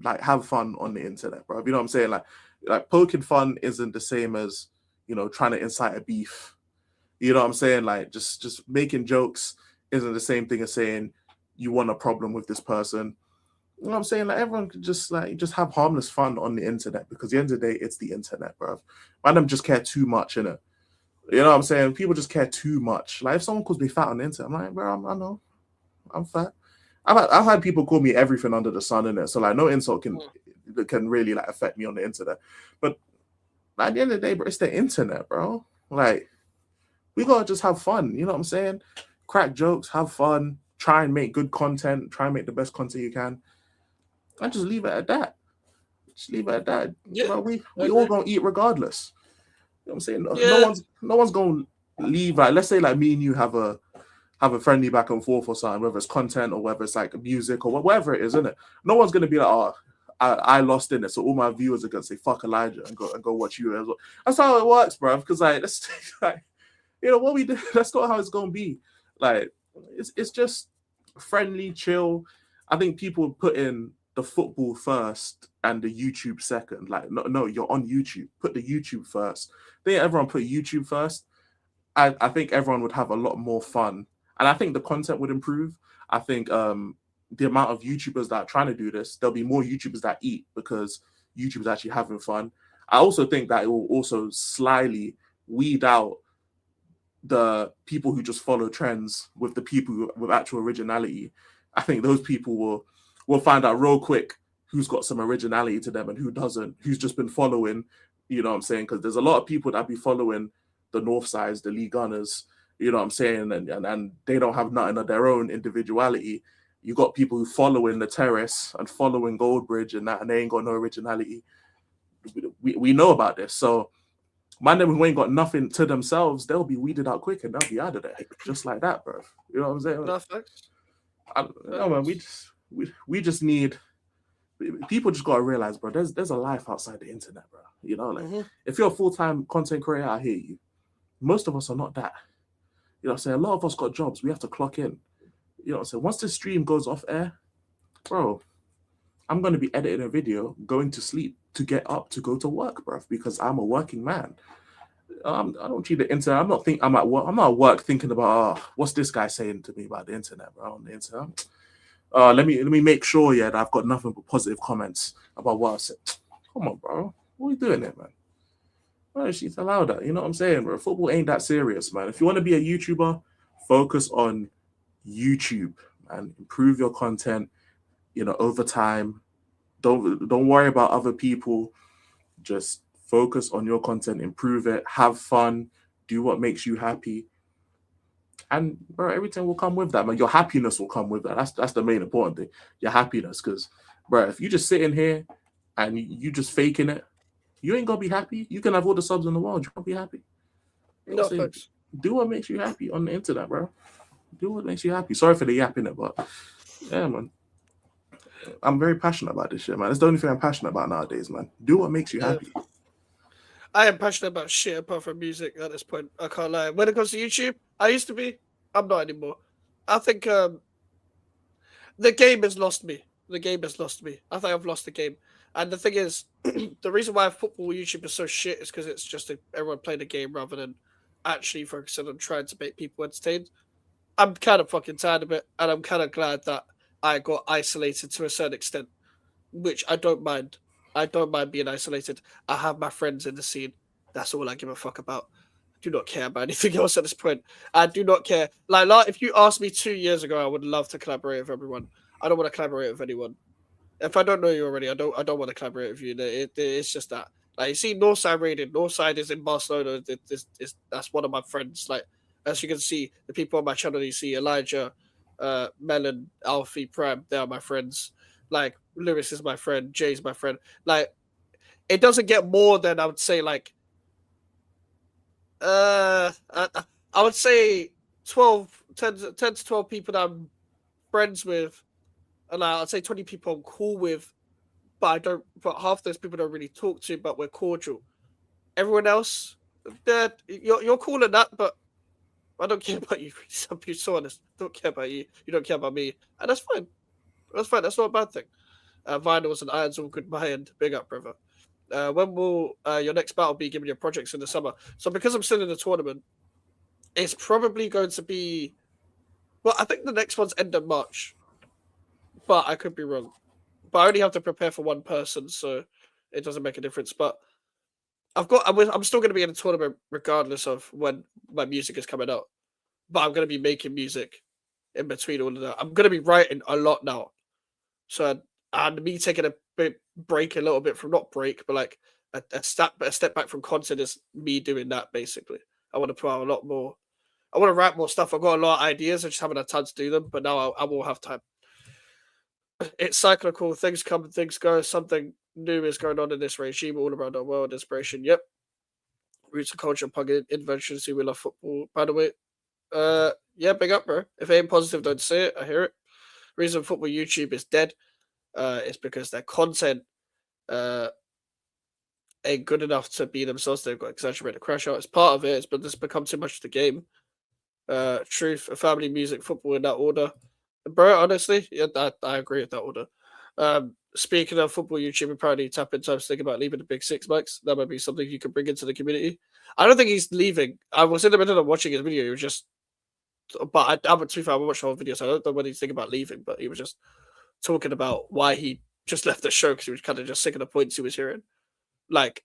like have fun on the internet, bro. You know what I'm saying? Like poking fun isn't the same as trying to incite a beef. You know what I'm saying? Like just making jokes isn't the same thing as saying you want a problem with this person. You know what I'm saying? Like everyone could just have harmless fun on the internet because at the end of the day, it's the internet, bro. Man, them just care too much, innit? You know what I'm saying? People just care too much. Like if someone calls me fat on the internet, I'm like, bro, I know, I'm fat. I've had people call me everything under the sun in it, so like no insult can really like affect me on the internet. But at the end of the day, bro, it's the internet, bro. Like we gotta just have fun. You know what I'm saying? Crack jokes, have fun, try and make good content, try and make the best content you can, and just leave it at that. Just leave it at that. Yeah, Bro, we all gonna eat regardless. You know what I'm saying? Yeah. No one's gonna leave. Like let's say like me and you have a friendly back and forth or something, whether it's content or whether it's like music or whatever it is, isn't it? No one's gonna be like, oh, I lost in it, so all my viewers are gonna say fuck Elijah and go watch you as well. That's how it works, bro. Because like that's like, you know what we do. That's not how it's gonna be. Like it's just friendly, chill. I think people put in the football first and the YouTube second. Like no, you're on YouTube. Put the YouTube first. I think everyone put YouTube first. I think everyone would have a lot more fun. And I think the content would improve. I think the amount of YouTubers that are trying to do this, there'll be more YouTubers that eat because YouTube's actually having fun. I also think that it will also slyly weed out the people who just follow trends with the people with actual originality. I think those people will find out real quick who's got some originality to them and who doesn't, who's just been following, you know what I'm saying? Because there's a lot of people that be following the North Sides, the Lee Gunners, you know what I'm saying? And they don't have nothing of their own individuality. You got people who following the Terrace and following Goldbridge and that, and they ain't got no originality. We know about this. So man, them who ain't got nothing to themselves, they'll be weeded out quick and they'll be out of there. Just like that, bro. You know what I'm saying? No, facts. No, man, we just need people just gotta realize, bro, there's a life outside the internet, bro. You know, like if you're a full-time content creator, I hear you. Most of us are not that. You know what I'm saying? A lot of us got jobs. We have to clock in. You know what I'm saying? Once the stream goes off air, bro, I'm going to be editing a video, going to sleep, to get up, to go to work, bro, because I'm a working man. I don't treat the internet. I'm at work. I'm not at work thinking about, what's this guy saying to me about the internet, bro, on the internet. Let me make sure, that I've got nothing but positive comments about what I said. Come on, bro. What are you doing there, man? Well, she's allowed that. You know what I'm saying, bro? Football ain't that serious, man. If you want to be a YouTuber, focus on YouTube and improve your content, over time. Don't worry about other people. Just focus on your content, improve it, have fun, do what makes you happy. And bro, everything will come with that, man. Your happiness will come with that. That's the main important thing. Your happiness. Because, bro, if you just sit in here and you just faking it, you ain't gonna be happy. You can have all the subs in the world. You won't be happy. No, do what makes you happy on the internet, bro. Do what makes you happy. Sorry for the yapping it, but yeah, man. I'm very passionate about this shit, man. It's the only thing I'm passionate about nowadays, man. Do what makes you happy. I am passionate about shit apart from music at this point. I can't lie. When it comes to YouTube, I used to be. I'm not anymore. I think the game has lost me. The game has lost me. I think I've lost the game. And the thing is, the reason why football YouTube is so shit is because it's just everyone playing the game rather than actually focusing on trying to make people entertained. I'm kind of fucking tired of it, and I'm kind of glad that I got isolated to a certain extent, which I don't mind. I don't mind being isolated. I have my friends in the scene. That's all I give a fuck about. I do not care about anything else at this point. I do not care. Like if you asked me 2 years ago, I would love to collaborate with everyone. I don't want to collaborate with anyone. If I don't know you already, I don't want to collaborate with you. It's just that. Like you see, Northside raided. Northside is in Barcelona. That's one of my friends. Like as you can see, the people on my channel, you see Elijah, Melon, Alfie, Prime. They are my friends. Like Lewis is my friend. Jay's my friend. Like it doesn't get more than I would say. Like I would say 10 to 12 people that I'm friends with. And I'd say 20 people I'm cool with, but half those people don't really talk to, but we're cordial. Everyone else, you're cool in that, but I don't care about you. Some people so honest. Don't care about you. You don't care about me. And that's fine. That's fine. That's not a bad thing. Vinyls and irons all good my end. Big up, brother. When will your next battle be given your projects in the summer? So because I'm still in the tournament, it's probably going to be... Well, I think the next one's end of March. But I could be wrong. but I only have to prepare for one person, so it doesn't make a difference. But I'm still going to be in a tournament regardless of when my music is coming out. But I'm going to be making music in between all of that. I'm going to be writing a lot now. So, and me taking a bit break, a little bit from not break, but like a step back from content is me doing that basically. I want to put out a lot more. I want to write more stuff. I've got a lot of ideas. I just haven't had time to do them, but now I will have time. It's cyclical. Things come and things go. Something new is going on in this regime all around the world. Inspiration, yep. Roots of culture, punk inventions. We love football. By the way, yeah, big up, bro. If it ain't positive, don't say it. I hear it. Reason football YouTube is dead. It's because their content ain't good enough to be themselves. They've got exaggerated crash out. It's part of it. It's but this become too much of the game. Truth, family, music, football in that order. Bro, honestly, yeah, I agree with that order. Speaking of football YouTube, apparently tap in time to think about leaving the Big Six, Max. That might be something you could bring into the community. I don't think he's leaving. I was in the middle of watching his video. He was just, but to be fair, I watched the whole video, so I don't know what he's thinking about leaving, but he was just talking about why he just left the show because he was kind of just sick of the points he was hearing. Like,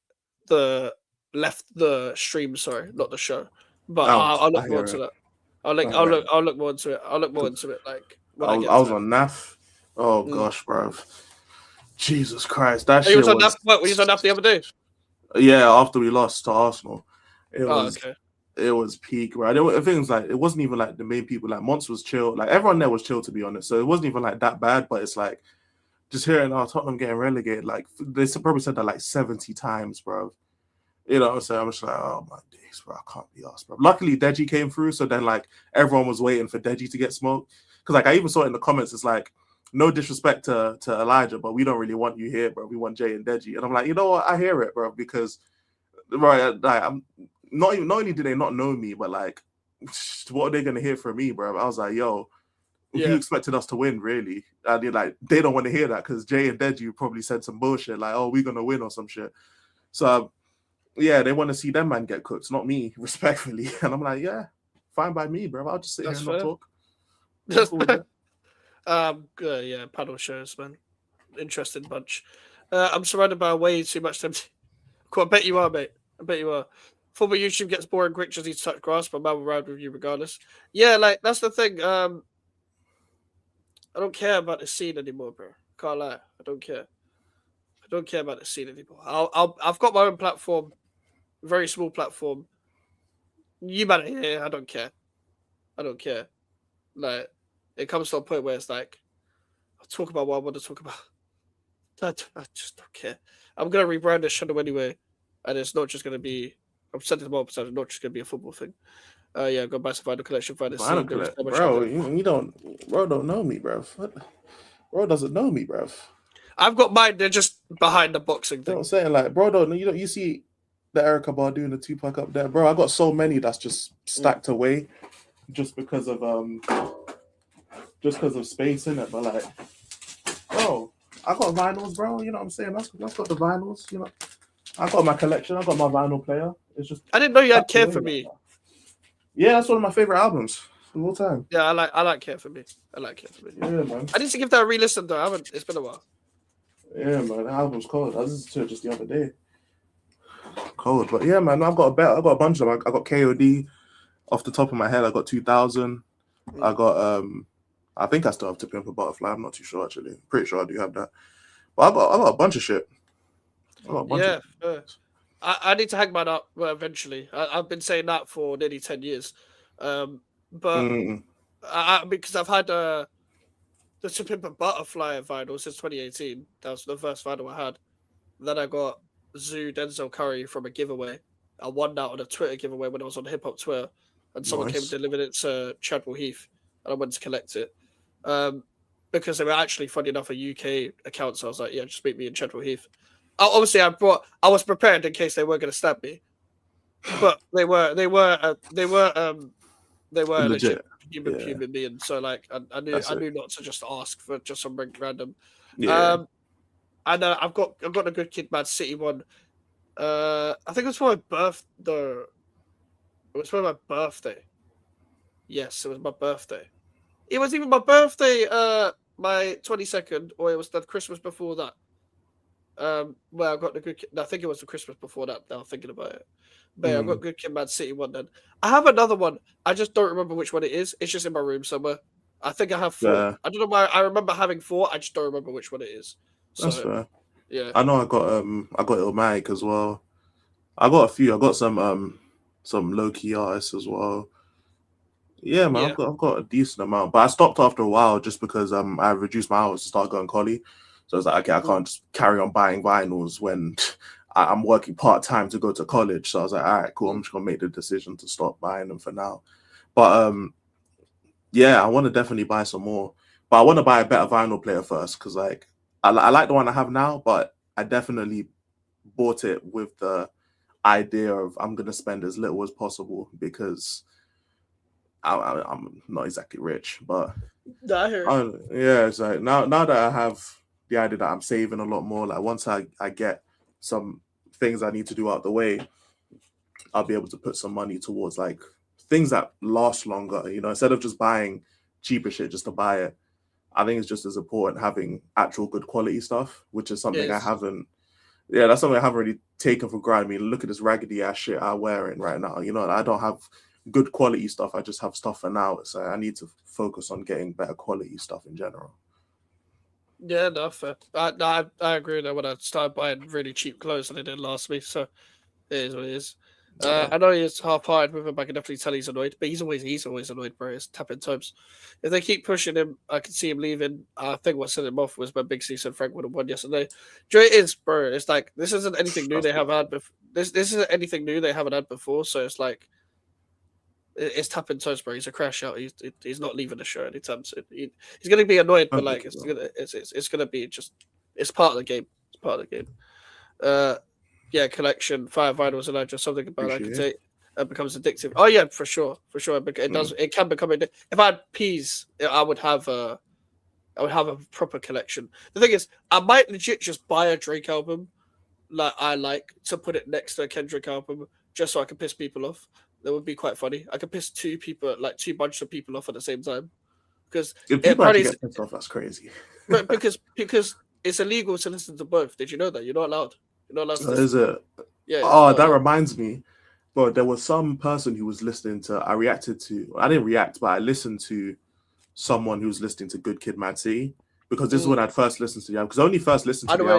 left the stream, sorry, not the show. But I'll look more into that. I'll look more into it. I'll look more into it. Like, I was on NAF. Oh gosh, bro. Jesus Christ, that shit was on NAF. What, were you on NAF the other day? Yeah, after we lost to Arsenal, it okay. was peak, right? The thing was like, it wasn't even like the main people. Like Mons was chill. Like everyone there was chill, to be honest. So it wasn't even like that bad. But it's like just hearing Tottenham getting relegated. Like they probably said that like 70 times, bro. You know what I'm saying? I'm just like, oh my days, bro. I can't be asked, bro. Luckily, Deji came through. So then like everyone was waiting for Deji to get smoked. Because like I even saw it in the comments. It's like, no disrespect to Elijah, but we don't really want you here, bro. We want Jay and Deji. And I'm like, you know what? I hear it, bro. Because right, like I'm not only do they not know me, but like, what are they gonna hear from me, bro? I was like, yo, you expected us to win, really? And they're like, they don't want to hear that because Jay and Deji probably said some bullshit like, oh, we're gonna win or some shit. So yeah, they want to see them man get cooked, not me, respectfully. And I'm like, yeah, fine by me, bro. I'll just sit here and not talk. Good, yeah, paddle shows, man. Interesting bunch. I'm surrounded by way too much time. Cool, I bet you are, mate. I bet you are. Football YouTube gets boring quick, just needs to touch grass, but man will ride with you regardless. Yeah, like that's the thing. I don't care about the scene anymore, bro. Can't lie. I don't care. I don't care about the scene anymore. I've got my own platform, very small platform. You man here, I don't care. I don't care. Like, it comes to a point where it's like, I'll talk about what I want to talk about. I just don't care. I'm gonna rebrand this channel anyway, and it's not just gonna be. I'm setting them up, so it's not just gonna be a football thing. Yeah, go buy some Vinyl Collection. Find this. Bro, you don't. Bro, don't know me, bro. What? Bro doesn't know me, bro. I've got mine. They're just behind the boxing thing. You know what I'm saying? Like, bro, don't you see the Erica Bar doing the Tupac up there, bro? I got so many that's just stacked away, just because of space in it. But like, bro, I got vinyls, bro. You know what I'm saying? That's got the vinyls. You know, I got my collection. I got my vinyl player. It's just I didn't know you had Care for Me. Yeah, that's one of my favorite albums of all time. Yeah, I like Care for Me. I like Care for Me. Yeah, man. I need to give that a re-listen though. I haven't. It's been a while. Yeah, man. The album's cold. I listened to it just the other day. Cold, but yeah, man. I got a bunch of them. I got KOD off the top of my head. I got 2000. I got I think I still have To Pimp a Butterfly. I'm not too sure actually. Pretty sure I do have that. But I got a bunch of shit. I need to hang mine up eventually. I've been saying that for nearly 10 years. But because I've had the To Pimp a Butterfly vinyl since 2018. That was the first vinyl I had. Then I got Zoo Denzel Curry from a giveaway. I won that on a Twitter giveaway when I was on Hip Hop Twitter. And someone came and delivered it to Chadwell Heath. And I went to collect it. Because they were actually, funny enough, a UK account. So I was like, yeah, just meet me in Chadwell Heath. Obviously, I was prepared in case they were going to stab me. But they were legit human beings. So like, I knew not to just ask for just some random. Yeah. And I've got a Good Kid, Mad City one. I think it was for my birthday. It was for my birthday. Yes, it was my birthday. It was even my birthday my 22nd, or it was the Christmas before that. Where I got the good. I think it was the Christmas before that. Now thinking about it, but I got Good Kid, Mad City one. Then I have another one. I just don't remember which one it is. It's just in my room somewhere. I think I have 4. Yeah. I don't know why. I remember having 4. I just don't remember which one it is. That's So fair. yeah, I know I got Illmatic as well. I got a few. I got some low key artists as well. Yeah, man, Yeah. I've got a decent amount, but I stopped after a while just because I reduced my hours to start going collie. So I was like, okay, I can't just carry on buying vinyls when I'm working part time to go to college. So I was like, all right, cool. I'm just gonna make the decision to stop buying them for now. But yeah, I want to definitely buy some more, but I want to buy a better vinyl player first because like I like the one I have now, but I definitely bought it with the idea of I'm gonna spend as little as possible because I'm not exactly rich, but No, I hear it. yeah, it's like now that I have the idea that I'm saving a lot more, like once I get some things I need to do out the way, I'll be able to put some money towards like things that last longer, you know, instead of just buying cheaper shit just to buy it. I think it's just as important having actual good quality stuff, which is something I Yes. haven't. Yeah, that's something I haven't really taken for granted. I mean, look at this raggedy ass shit I'm wearing right now. You know, I don't have good quality stuff. I just have stuff for now. So I need to focus on getting better quality stuff in general. Yeah, no, fair. I agree that when I started buying really cheap clothes and it didn't last me, so it is what it is. I know he's half-hearted with him. I can definitely tell he's annoyed, but he's always annoyed, bro. It's tapping times. If they keep pushing him, I can see him leaving. I think what set him off was when Big C said Frank would have won yesterday. Joe, it is, bro. It's like this isn't anything new they haven't had before. This isn't anything new they haven't had before. So it's like it's tapping toes, bro. He's a crash out. He's not leaving the show anytime soon. He's gonna be annoyed, but like it's gonna be just it's part of the game. It's part of the game. Yeah, collection 5 vinyls and just something about I can take. It becomes addictive. Oh yeah, for sure. It does. It can become addictive. If I had peas, I would have a proper collection. The thing is, I might legit just buy a Drake album, like to put it next to a Kendrick album, just so I can piss people off. That would be quite funny. I could piss two bunches of people off at the same time, because if people actually get pissed off, that's crazy. because it's illegal to listen to both. Did you know that? You're not allowed. You're not allowed to Is it? Yeah. Oh, that reminds me. But there was some person who was listening to. I didn't react, but I listened to someone who was listening to Good Kid, Mad City because this is when I'd first listened to the album. Because I only first listened to the album. I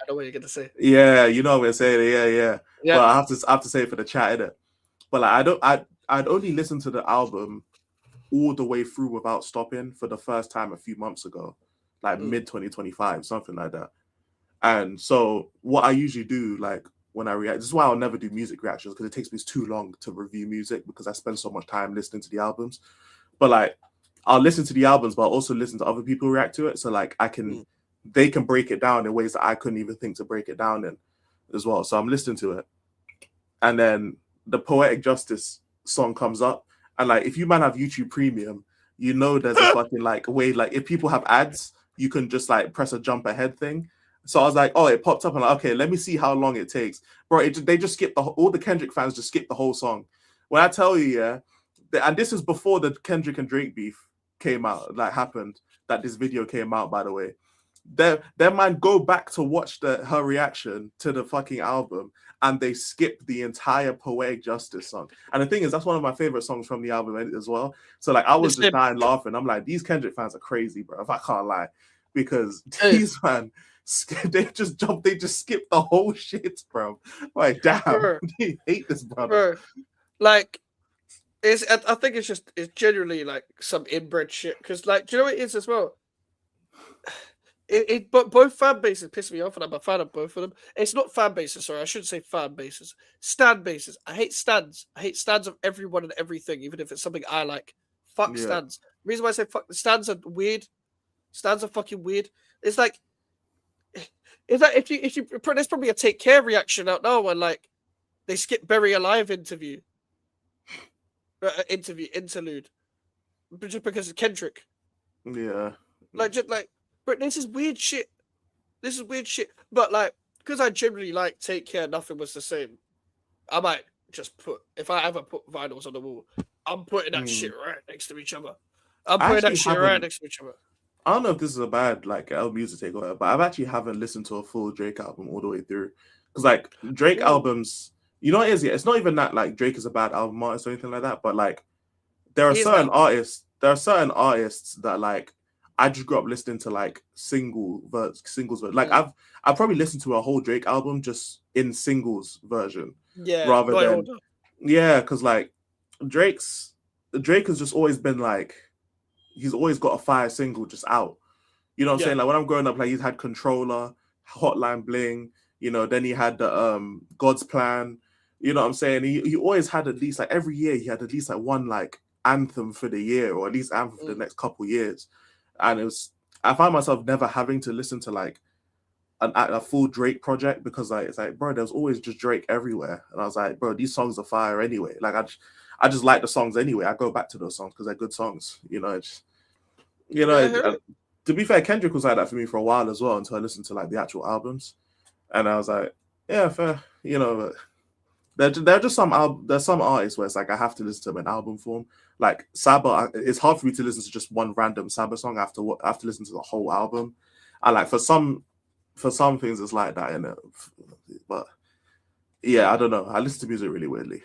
know what you're gonna say. Yeah, you know what I'm saying. Yeah. But I have to say it for the chat, innit? But like I'd only listened to the album all the way through without stopping for the first time a few months ago, like mid 2025, something like that. And so what I usually do, like when I react, this is why I'll never do music reactions because it takes me too long to review music because I spend so much time listening to the albums. But like I'll listen to the albums, but I'll also listen to other people react to it. So like they can break it down in ways that I couldn't even think to break it down in as well. So I'm listening to it. And then the Poetic Justice song comes up. And like if you man have YouTube Premium, you know there's a fucking like way, like if people have ads, you can just like press a jump ahead thing. So I was like, oh, it popped up. I'm like, okay, let me see how long it takes. Bro, they just skipped all the Kendrick fans just skipped the whole song. When I tell you, yeah, and this is before the Kendrick and Drake beef came out, like happened, that this video came out, by the way. Their man go back to watch her reaction to the fucking album and they skipped the entire Poetic Justice song. And the thing is, that's one of my favorite songs from the album as well. So like I was just dying laughing. I'm like, these Kendrick fans are crazy, bro, if I can't lie. Because these man they just skipped the whole shit, bro. Like, damn, they hate this brother. Bro, like, I think it's generally like some inbred shit. Because, like, do you know what it is as well? But both fan bases piss me off, and I'm a fan of both of them. It's not fan bases, sorry, I shouldn't say fan bases. Stan bases. I hate stands. I hate stands of everyone and everything, even if it's something I like. Fuck stands. The reason why I say fuck the stands are weird. Stands are fucking weird. It's like if you there's probably a Take Care reaction out now when like they skip Bury Alive interlude, just because it's Kendrick. Yeah. But this is weird shit. But like, because I generally like Take Care, Nothing Was the Same. I might just if I ever put vinyls on the wall, I'm putting that shit right next to each other. I don't know if this is a bad like L music take or whatever, but I've actually haven't listened to a full Drake album all the way through. Because like Drake Ooh. albums, you know what it is? Yeah, it's not even that like Drake is a bad album artist or anything like that, but like there are He is certain now. artists that like I just grew up listening to like singles. Like I've probably listened to a whole Drake album just in singles version Yeah, rather not than older. yeah, because like Drake has just always been like he's always got a fire single just out. You know what I'm Yeah. saying? Like when I'm growing up, like he's had Controller, Hotline Bling, you know, then he had the God's Plan. You know what I'm saying? He always had at least like every year he had at least like one like anthem for the year or at least anthem for the next couple years. And I find myself never having to listen to like a full Drake project because like it's like, bro, there's always just Drake everywhere. And I was like, bro, these songs are fire anyway. Like I just like the songs anyway. I go back to those songs because they're good songs. You know, to be fair, Kendrick was like that for me for a while as well until I listened to like the actual albums, and I was like, yeah, fair. You know, there are just there's some artists where it's like I have to listen to them in album form. Like Saba, it's hard for me to listen to just one random Saba song. I have to listen to the whole album. I like for some things it's like that, innit? But yeah, I don't know. I listen to music really weirdly.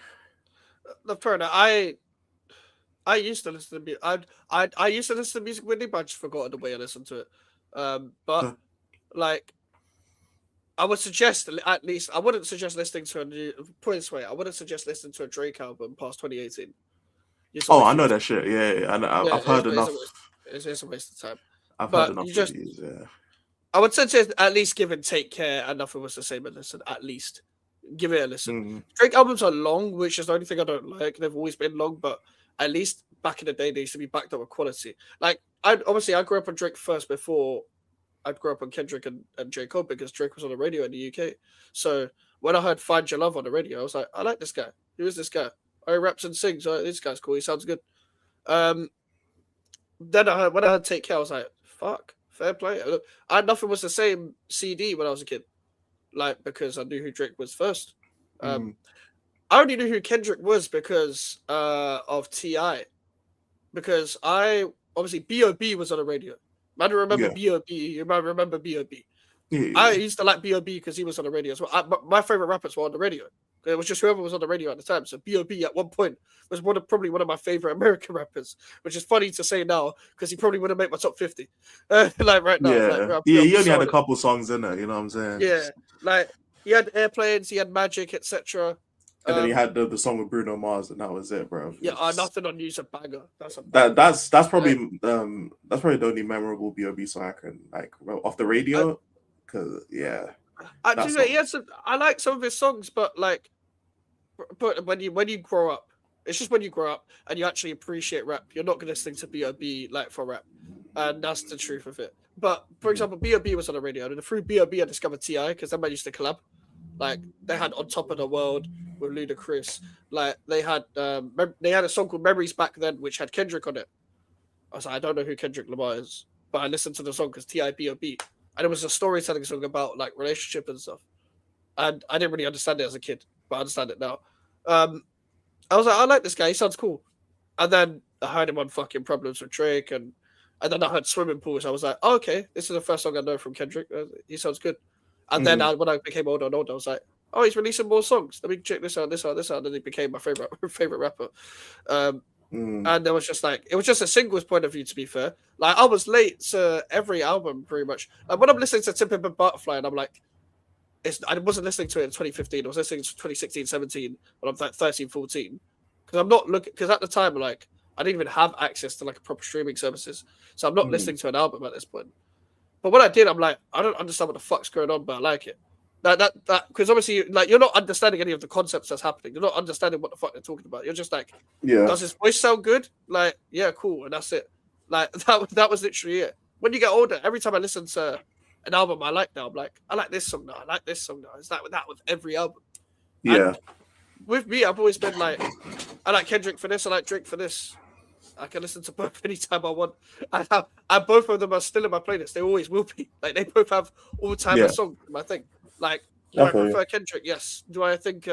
Fair enough. I used to listen to music. I used to listen to music weirdly, but I just forgot the way I listened to it. But like, I would suggest at least I wouldn't suggest listening to a new. Put it this way, I wouldn't suggest listening to a Drake album past 2018. Oh, I know that shit. Yeah. I've heard enough. It's a waste of time. I've But heard enough you just- reviews, yeah. I would suggest at least give and Take Care and Nothing Was the Same a listen. At least give it a listen. Mhm. Drake albums are long, which is the only thing I don't like. They've always been long, but at least back in the day, they used to be backed up with quality. Like, I grew up on Drake first before I grew up on Kendrick and J. Cole because Drake was on the radio in the UK. So when I heard Find Your Love on the radio, I was like, I like this guy. Who is this guy? Oh, he raps and sings. Oh, this guy's cool. He sounds good. Then when I heard Take Care, I was like, fuck, fair play. I had Nothing Was the Same CD when I was a kid, like, because I knew who Drake was first. I only knew who Kendrick was because of T.I. Because obviously B.O.B. was on the radio. I don't remember B.O.B. You might remember B.O.B. Yeah. I used to like B.O.B. because he was on the radio as well. My favorite rappers were on the radio. It was just whoever was on the radio at the time. So B.O.B. at one point was probably one of my favorite American rappers, which is funny to say now because he probably would have made my top 50. Like right now. Yeah, he only had a couple songs in it, you know what I'm saying? Yeah, like he had Airplanes, he had Magic, etc. And then he had the song with Bruno Mars, and that was it, bro. Yeah, Nothing on You's a banger. That's probably the only memorable B.O.B. song I can like off the radio. Cause yeah, I like some of his songs, but when you grow up, it's just when you grow up and you actually appreciate rap, you're not gonna listen to B.O.B. like for rap, and that's the truth of it. But for example, B.O.B. was on the radio, and through B.O.B. I discovered T.I. because that man used to collab. Like they had On Top of the World with Ludacris. Like they had a song called Memories back then, which had Kendrick on it. I was like, I don't know who Kendrick Lamar is, but I listened to the song because T.I. B.O.B. and it was a storytelling song about like relationship and stuff. And I didn't really understand it as a kid, but I understand it now. I was like, I like this guy. He sounds cool. And then I heard him on fucking Problems with Drake, and then I heard Swimming Pools. I was like, oh, okay, this is the first song I know from Kendrick. He sounds good. And then when I became older and older, I was like, oh, he's releasing more songs. Let me check this out. And then he became my favorite rapper. And it was just a singles point of view, to be fair. Like, I was late to every album, pretty much. Like, when I'm listening to Tip and Butterfly, and I'm like, I wasn't listening to it in 2015. I was listening to 2016, 17, when I'm like 13, 14. Because I'm not looking, because at the time, like, I didn't even have access to, like, proper streaming services. So I'm not listening to an album at this point. But when I did, I'm like, I don't understand what the fuck's going on, but I like it. That because obviously, like, you're not understanding any of the concepts that's happening. You're not understanding what the fuck they're talking about. You're just like, does his voice sound good? Like, yeah, cool, and that's it. Like that was literally it. When you get older, every time I listen to an album I like now, I'm like, I like this song now. I like this song now. It's that with every album. Yeah. And with me, I've always been like, I like Kendrick for this. I like Drake for this. I can listen to both anytime I want. And both of them are still in my playlist. They always will be. Like, they both have all-time songs in my thing. Like, do I prefer Kendrick? Yes. Do I think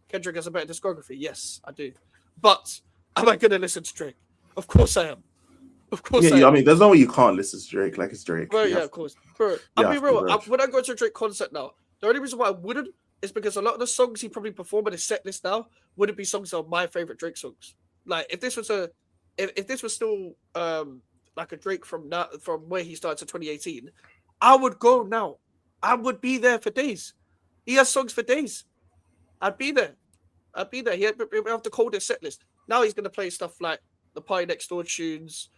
Kendrick has a better discography? Yes, I do. But am I going to listen to Drake? Of course I am. Of course, Yeah, I mean, there's no way you can't listen to Drake. Like, it's Drake. bro. You Yeah, have of course, bro. you I'll be have to, real. bro. When I go to a Drake concert now, the only reason why I wouldn't is because a lot of the songs he probably performed in his set list now wouldn't be songs that are my favorite Drake songs. Like if this was if this was still like a Drake from where he started to 2018, I would go now. I would be there for days. He has songs for days. I'd be there. I'd be there. He have the coldest set list. Now he's gonna play stuff like the Party Next Door tunes.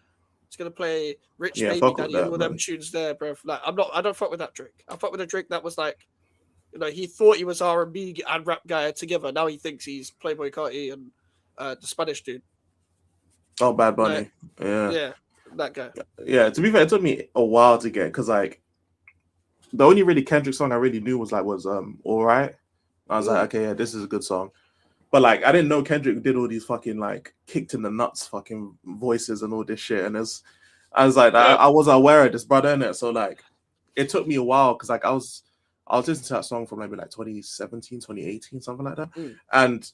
He's gonna play Rich Yeah, Baby fuck with Daddy and that, all them man. tunes there, bro. Like I don't fuck with that Drake. I fuck with a Drake that was like, you know, he thought he was R&B and rap guy together. Now he thinks he's Playboy Carti and the Spanish dude. Oh, Bad Bunny. Like, Yeah. yeah, that guy. Yeah, to be fair, it took me a while to get, because like the only really Kendrick song I really knew was All Right. I was like, okay, yeah, this is a good song. But like I didn't know Kendrick did all these fucking like kicked in the nuts fucking voices and all this shit. And I was like, I wasn't aware of this brother in it. So like it took me a while, because like I was listening to that song from maybe like 2017, 2018, something like that. And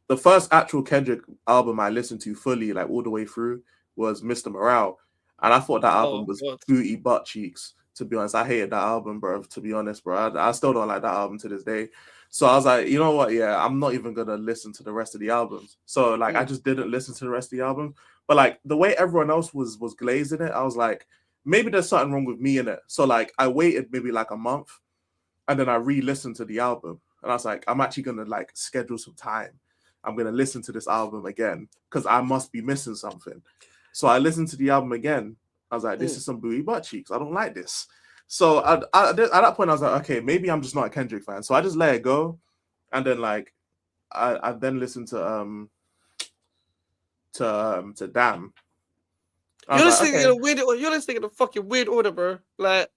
the first actual Kendrick album I listened to fully, like all the way through, was Mr. Morale. And I thought that album was booty butt cheeks. To be honest, I hated that album, bro. To be honest, bro, I still don't like that album to this day. So I was like, you know what? Yeah, I'm not even gonna listen to the rest of the albums. So like, I just didn't listen to the rest of the album. But like the way everyone else was glazing it, I was like, maybe there's something wrong with me in it. So like, I waited maybe like a month, and then I re-listened to the album, and I was like, I'm actually gonna like schedule some time. I'm gonna listen to this album again, because I must be missing something. So I listened to the album again. I was like, this is some booty butt cheeks. I don't like this. So at that point, I was like, okay, maybe I'm just not a Kendrick fan. So I just let it go, and then like I then listened to Damn. You're listening in a weird. You're listening in a fucking weird order, bro. Like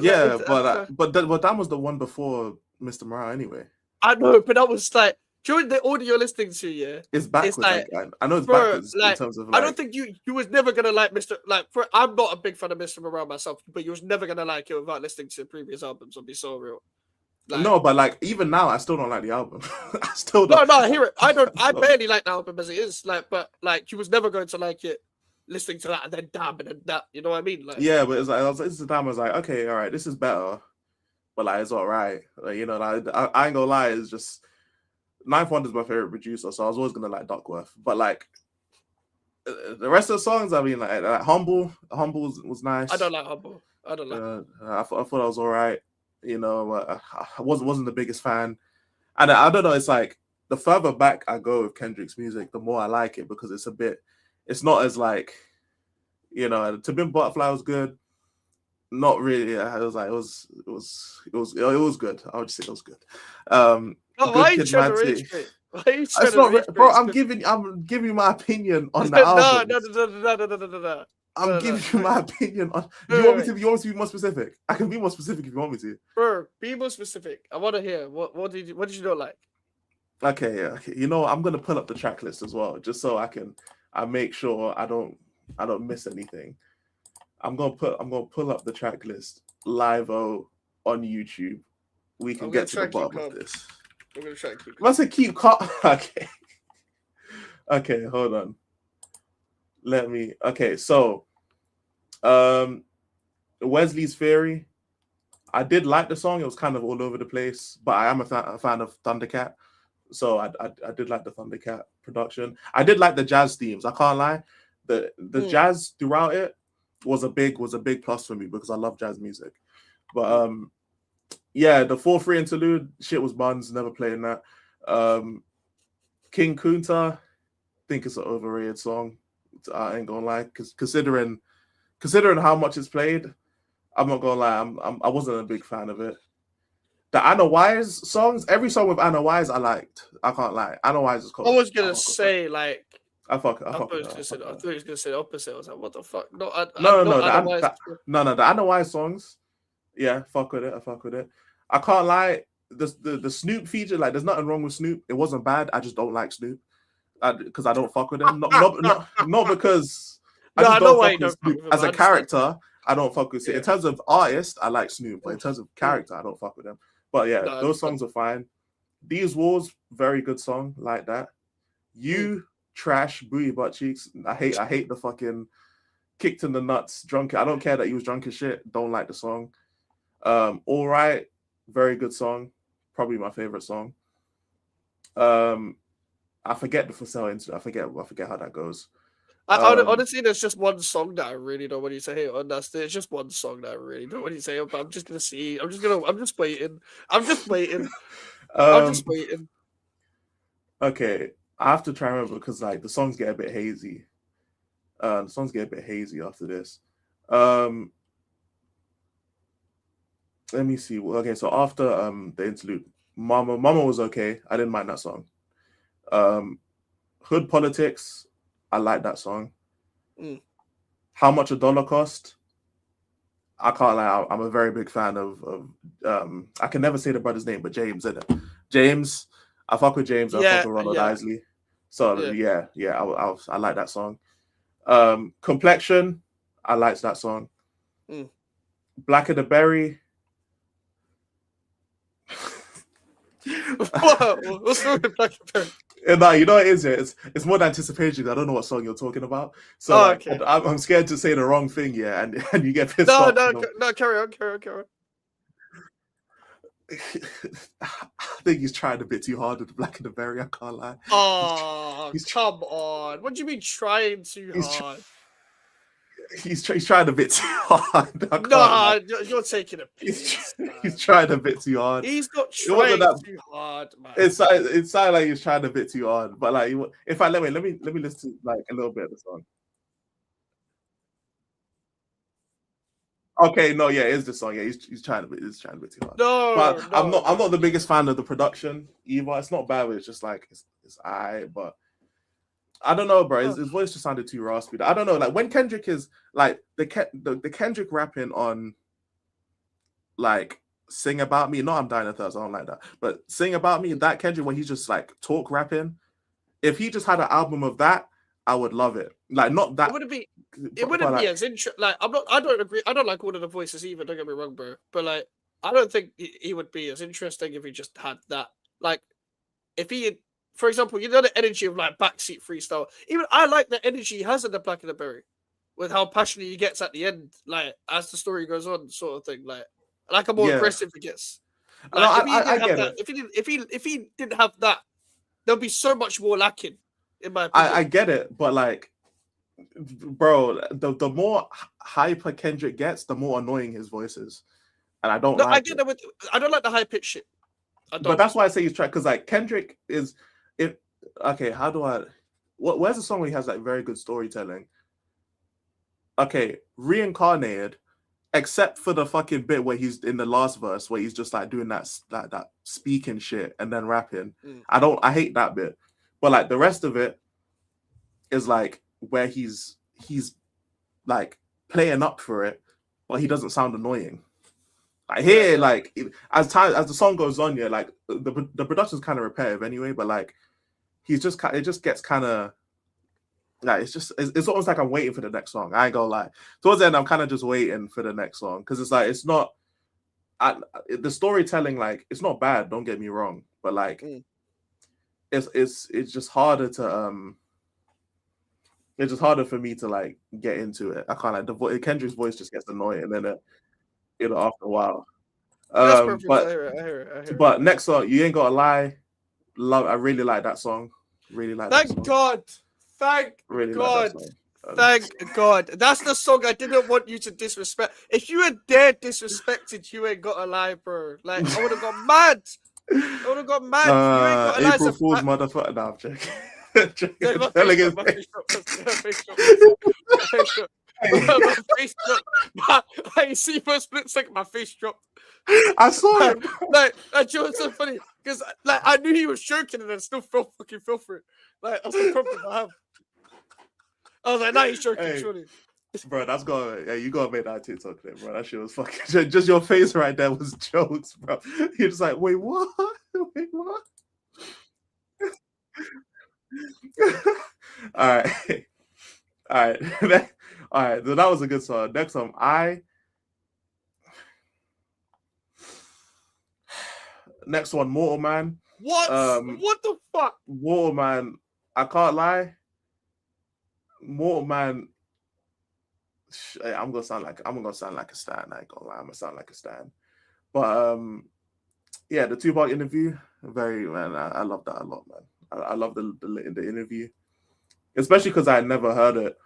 yeah, but Damn was the one before Mr. Morale anyway. I know, but that was like during the order you're listening to, yeah. It's backwards. Like, I know it's backwards like, in terms of. Like, I don't think you was never gonna like Mr. Like, I'm not a big fan of Mr. Morale myself, but you was never gonna like it without listening to the previous albums. I'll be so real. Like, no, but like even now, I still don't like the album. I still don't. No, I hear it. I don't. I barely like the album as it is. Like, but like you was never going to like it listening to that and then Damn and then that. You know what I mean? Like, yeah, but it's like this is the time I was like, okay, all right, this is better, but like it's all right. Like, you know, like, I ain't gonna lie, it's just. Ninth Wonder is my favorite producer, so I was always gonna like Duckworth. But like the rest of the songs, I mean, like Humble was nice. I don't like Humble. I don't like. I thought I was all right. You know, I wasn't the biggest fan, and I don't know. It's like the further back I go with Kendrick's music, the more I like it, because it's not as like, you know, To Pimp a Butterfly was good. Not really. It was good. I would just say it was good. Why are you trying to rage me? Why are you trying to rage me? Bro, I'm giving my opinion on the album. No. I'm giving you my opinion on. You want me to be more specific? I can be more specific if you want me to. Bro, be more specific. I want to hear what did you not like? Okay. You know, I'm gonna pull up the track list as well, just so I make sure I don't miss anything. I'm gonna pull up the track list live on YouTube. We can get to the bottom of this. I'm gonna try and keep. Must have keep calm. Okay. Okay, hold on. Okay, so Wesley's Theory. I did like the song. It was kind of all over the place, but I am a fan of Thundercat. So I did like the Thundercat production. I did like the jazz themes. I can't lie. The jazz throughout it was a big plus for me, because I love jazz music. But yeah, the 4-3 interlude shit was buns. Never playing that. King Kunta, I think it's an overrated song. I ain't gonna lie, because considering how much it's played, I'm not gonna lie. I wasn't a big fan of it. The Anna Wise songs, every song with Anna Wise, I liked. I can't lie. Anna Wise is cool. I was gonna say like. I thought he was gonna say the opposite. I was like, what the fuck? No. The Anna Wise songs, yeah, fuck with it. I fuck with it. I can't lie. The Snoop feature, like, there's nothing wrong with Snoop. It wasn't bad. I just don't like Snoop because I don't fuck with him. Not because I just don't fuck with Snoop as a character. I don't fuck with it. In terms of artist, I like Snoop, but in terms of character, I don't fuck with him. But yeah, those songs are fine. These Walls, very good song, like that. You trash booty butt cheeks. I hate the fucking Kicked in the Nuts, Drunk. I don't care that he was drunk as shit. Don't like the song. All Right, very good song. Probably my favorite song. I forget the For Sale incident. I forget how that goes. Honestly, there's just one song that I really don't want you to hate on. There's just one song that I really don't want you to say on, but I'm just gonna see. I'm just waiting. I'm just waiting. I'm just waiting. Okay, I have to try and remember because like the songs get a bit hazy. The songs get a bit hazy after this. Let me see. Okay, so after the interlude, Mama was okay. I didn't mind that song. Hood Politics, I like that song. How Much a Dollar Cost? I can't lie. I'm a very big fan of I can never say the brother's name, but James, isn't it? James. I fuck with James. I fuck with Ronald Isley. So yeah, I like that song. Complexion, I liked that song. Black of the Berry. What's wrong with Black of the Berry? No, you know what it is. It's more the anticipation. I don't know what song you're talking about, so okay. I'm scared to say the wrong thing. Yeah, and you get pissed off. No, carry on. I think he's trying a bit too hard with the Black of the Berry. I can't lie. Oh, come on! What do you mean trying too hard? He's trying a bit too hard. Nah, you're taking a piss. He's trying a bit too hard. He's not trying too hard, man. It sounds like he's trying a bit too hard. But like, if I let me listen to like a little bit of the song. Okay, no, yeah, it's the song. Yeah, he's trying a bit too hard. No, but I'm not the biggest fan of the production either. It's not bad, but it's just like it's alright, but. I don't know, bro. His voice just sounded too raspy. I don't know. Like when Kendrick is like the Kendrick rapping on like Sing About Me. No, I'm dying of thirst. I don't like that. But Sing About Me, that Kendrick when he's just like talk rapping. If he just had an album of that, I would love it. Like not that. It wouldn't be as interesting. Like I don't agree. I don't like all of the voices either. Don't get me wrong, bro. But like I don't think he would be as interesting if he just had that. Like if he had. For example, you know the energy of like backseat freestyle. Even I like the energy he has in the Black of the Berry, with how passionate he gets at the end, like as the story goes on, sort of thing. Like a more aggressive he gets. Like, if he didn't have that, there'll be so much more lacking. In my opinion, I get it, but like, bro, the more hyper Kendrick gets, the more annoying his voice is, and I don't. No, like I get that. I don't like the high pitch shit. But that's why I say he's trying because like Kendrick is. Okay, how do I? Where's the song where he has like very good storytelling? Okay, Reincarnated, except for the fucking bit where he's in the last verse where he's just like doing that speaking shit and then rapping. I hate that bit, but like the rest of it is like where he's like playing up for it, but he doesn't sound annoying. I hear like as the song goes on, yeah, like the production's kind of repetitive anyway, but like it just gets kind of like it's almost like I'm waiting for the next song. I ain't gonna lie. Towards the end, I'm kind of just waiting for the next song because it's like it's not the storytelling. Like it's not bad. Don't get me wrong, but like it's just harder to it's just harder for me to like get into it. I can't like Kendrick's voice just gets annoying and then after a while. That's perfect. I hear it. But next song, You Ain't Gotta Lie. I really like that song. Really like that song. Thank God. Thank God. That's the song I didn't want you to disrespect. If you had dared disrespected You Ain't Gotta Lie, bro. Like I would have got mad. April Fool's motherfucker. No, I'm joking. I see for a split second my face dropped. I saw it. Like it was so funny because like I knew he was joking and I still fell for it. Like that's the problem I have. I was like, nah, he's joking, surely. Bro, that's you gotta make that TikTok there, bro. That shit was fucking just your face right there was jokes, bro. You're just like, wait, what? Wait, what? All right. So that was a good song. Next song, Next one, Mortal Man. What? What the fuck? Mortal Man. I can't lie. Mortal Man. I'm gonna sound like a stan. I ain't gonna lie, I'm gonna sound like a stan. But yeah, the 2-part interview, very man. I love that a lot, man. I love the interview, especially because I had never heard it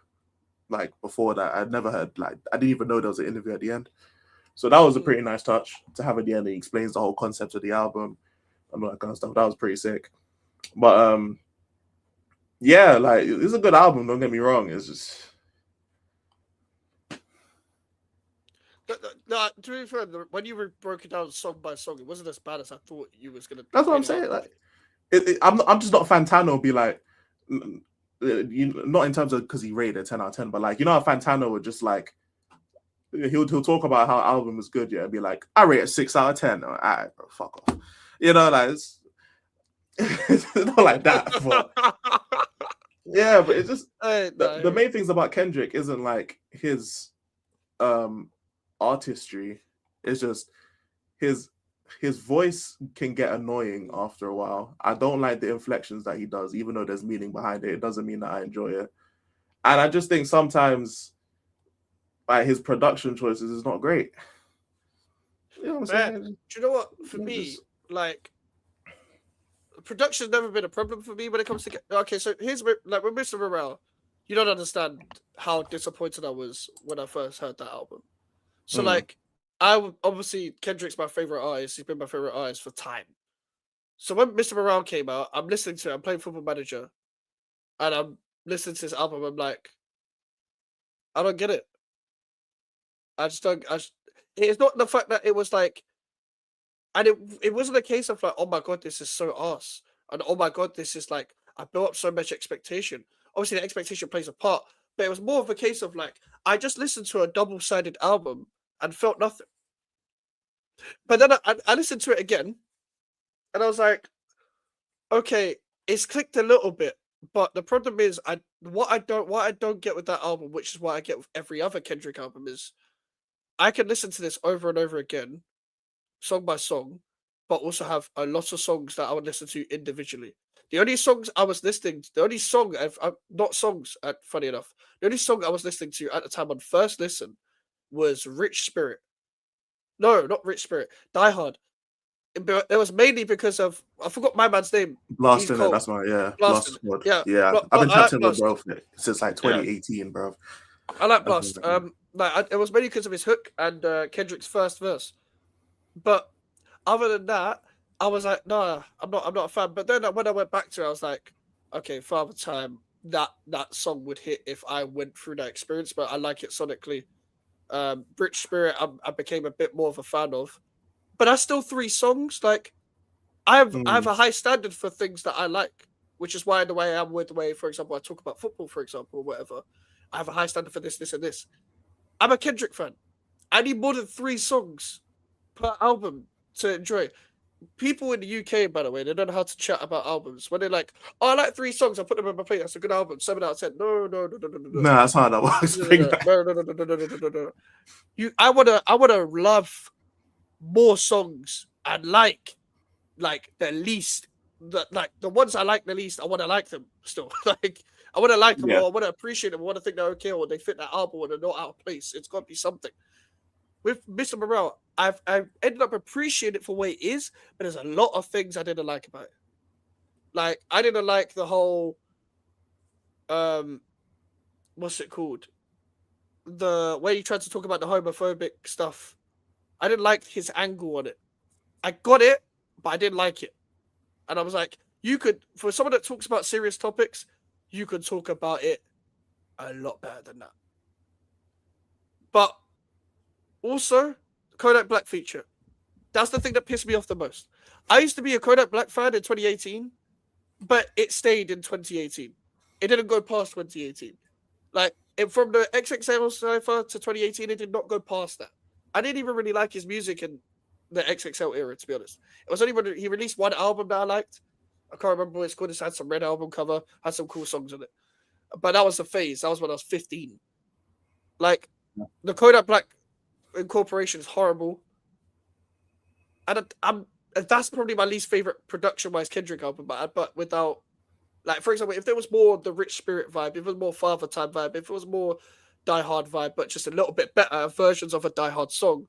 like before that. I'd never heard like I didn't even know there was an interview at the end. So that was a pretty nice touch to have at the end. He explains the whole concept of the album and all that kind of stuff. That was pretty sick. But yeah, like it's a good album. Don't get me wrong. It's just. No, to be fair, when you broke it down song by song, it wasn't as bad as I thought you was gonna. That's what I'm saying. Like, I'm just not Fantano be like, not in terms of because he rated 10 out of 10, but like how Fantano would just like he'll talk about how album is good, yeah, and be like, I rate it 6 out of 10. All right, bro, fuck off. Like it's not like that. But yeah, but it's just the main things about Kendrick isn't like his artistry. It's just his voice can get annoying after a while. I don't like the inflections that he does, even though there's meaning behind it. It doesn't mean that I enjoy it. And I just think sometimes like his production choices is not great. You know what I'm saying? Do you know what? For me, like production's never been a problem for me when it comes to. Okay, so here's like with Mr. Morale, you don't understand how disappointed I was when I first heard that album. So like, obviously Kendrick's my favorite artist. He's been my favorite artist for time. So when Mr. Morale came out, I'm listening to it. I'm playing Football Manager, and I'm listening to this album. I'm like, I don't get it. I just don't. It's not the fact that it was like, and it wasn't a case of like, oh my god, this is so arse, and oh my god, this is like, I built up so much expectation. Obviously, the expectation plays a part, but it was more of a case of like, I just listened to a double-sided album and felt nothing. But then I listened to it again, and I was like, okay, it's clicked a little bit, but the problem is, what I don't get with that album, which is what I get with every other Kendrick album, is I can listen to this over and over again, song by song, but also have a lot of songs that I would listen to individually. The only songs I was listening, funny enough, the only song I was listening to at the time on first listen was Rich Spirit. No, not Rich Spirit, Die Hard. It was mainly because of, I forgot my man's name. Blasting it, that's my, yeah. Blast Squad. Yeah. I've been chatting with bro since like 2018, bro. I like Blast. It was mainly because of his hook and Kendrick's first verse. But other than that, I was like, nah, I'm not a fan. But then when I went back to it, I was like, okay, Father Time, that song would hit if I went through that experience, but I like it sonically. Rich Spirit, I became a bit more of a fan of. But that's still 3 songs. Like, I have a high standard for things that I like, which is why the way I am with the way, for example, I talk about football, for example, or whatever. I have a high standard for this, and this. I'm a Kendrick fan. I need more than 3 songs per album to enjoy. People in the UK, by the way, they don't know how to chat about albums. When they're like, "Oh, I like 3 songs. I put them in my plate. That's a good album. 7 out of 10." No. No, that's how that works. No. I wanna love more songs and like the least. The ones I like the least, I want to like them still. Like, I want to like them, or I want to appreciate them, I want to think they're okay, or they fit that album, or they're not out of place. It's got to be something. With Mr. Morale, I've ended up appreciating it for what it is, but there's a lot of things I didn't like about it. Like, I didn't like the whole, what's it called? The way he tried to talk about the homophobic stuff. I didn't like his angle on it. I got it, but I didn't like it. And I was like, you could, for someone that talks about serious topics, you could talk about it a lot better than that. But also, Kodak Black feature. That's the thing that pissed me off the most. I used to be a Kodak Black fan in 2018, but it stayed in 2018. It didn't go past 2018. Like, from the XXL Cypher to 2018, it did not go past that. I didn't even really like his music in the XXL era, to be honest. It was only when he released one album that I liked. I can't remember what it's called. It had some red album cover, had some cool songs on it. But that was the phase. That was when I was 15. Like, the Kodak Black incorporation is horrible. And that's probably my least favorite production-wise Kendrick album. But without, like, for example, if there was more the Rich Spirit vibe, if it was more Father Time vibe, if it was more Die Hard vibe, but just a little bit better versions of a Die Hard song,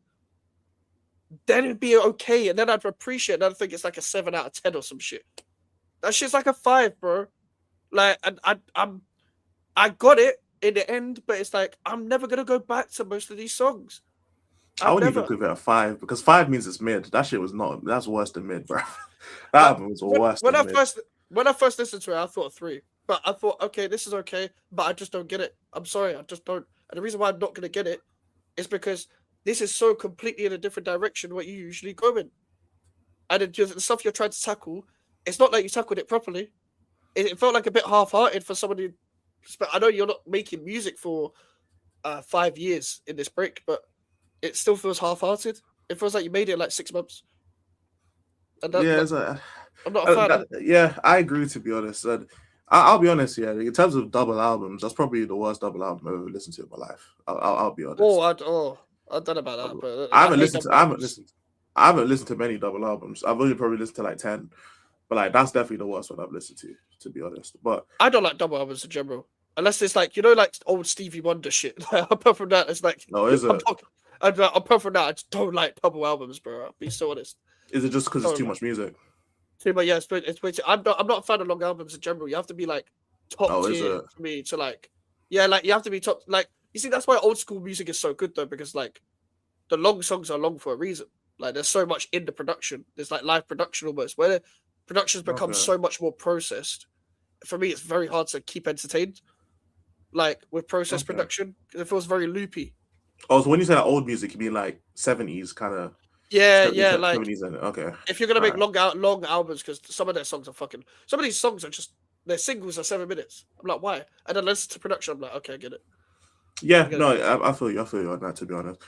then it'd be okay, and then I'd appreciate it. And I'd think it's like a 7 out of 10 or some shit. That shit's like a 5, bro. Like, and I got it in the end, but it's like I'm never gonna go back to most of these songs. I wouldn't even give it a 5 because 5 means it's mid. That shit was not. That's worse than mid, bro. That album was worse. When I first listened to it, I thought 3. But I thought, okay, this is okay, but I just don't get it. I'm sorry, I just don't. And the reason why I'm not gonna get it is because this is so completely in a different direction what you usually go in. And the stuff you're trying to tackle, it's not like you tackled it properly. It felt like a bit half-hearted for somebody. I know you're not making music for 5 years in this break, but it still feels half-hearted. It feels like you made it in like 6 months. And I'm not a fan. Yeah, I agree, to be honest. And I'll be honest, yeah. In terms of double albums, that's probably the worst double album I've ever listened to in my life. I'll be honest. I don't know about that, but I haven't listened to many double albums. I've only probably listened to like 10. But like that's definitely the worst one I've listened to be honest. But I don't like double albums in general. Unless it's like, like old Stevie Wonder shit. Apart from that, it's like is it? Apart from that, I just don't like double albums, bro. I'll be so honest. Is it just because it's too much music? Yeah, it's way too. I'm not a fan of long albums in general. You have to be like top tier for me to like. Yeah, like you have to be top. Like you see, that's why old school music is so good though, because like the long songs are long for a reason. Like there's so much in the production. There's like live production almost where productions become so much more processed. For me, it's very hard to keep entertained. Like with processed production, because it feels very loopy. Oh, so when you say that old music, you mean like 70s kind of? Yeah, like 70s. Okay. If you're gonna make long albums, because some of their songs are some of these songs are just their singles are 7 minutes. I'm like, why? And then listen to production, I'm like, okay, I get it. Yeah, I feel you on that, to be honest.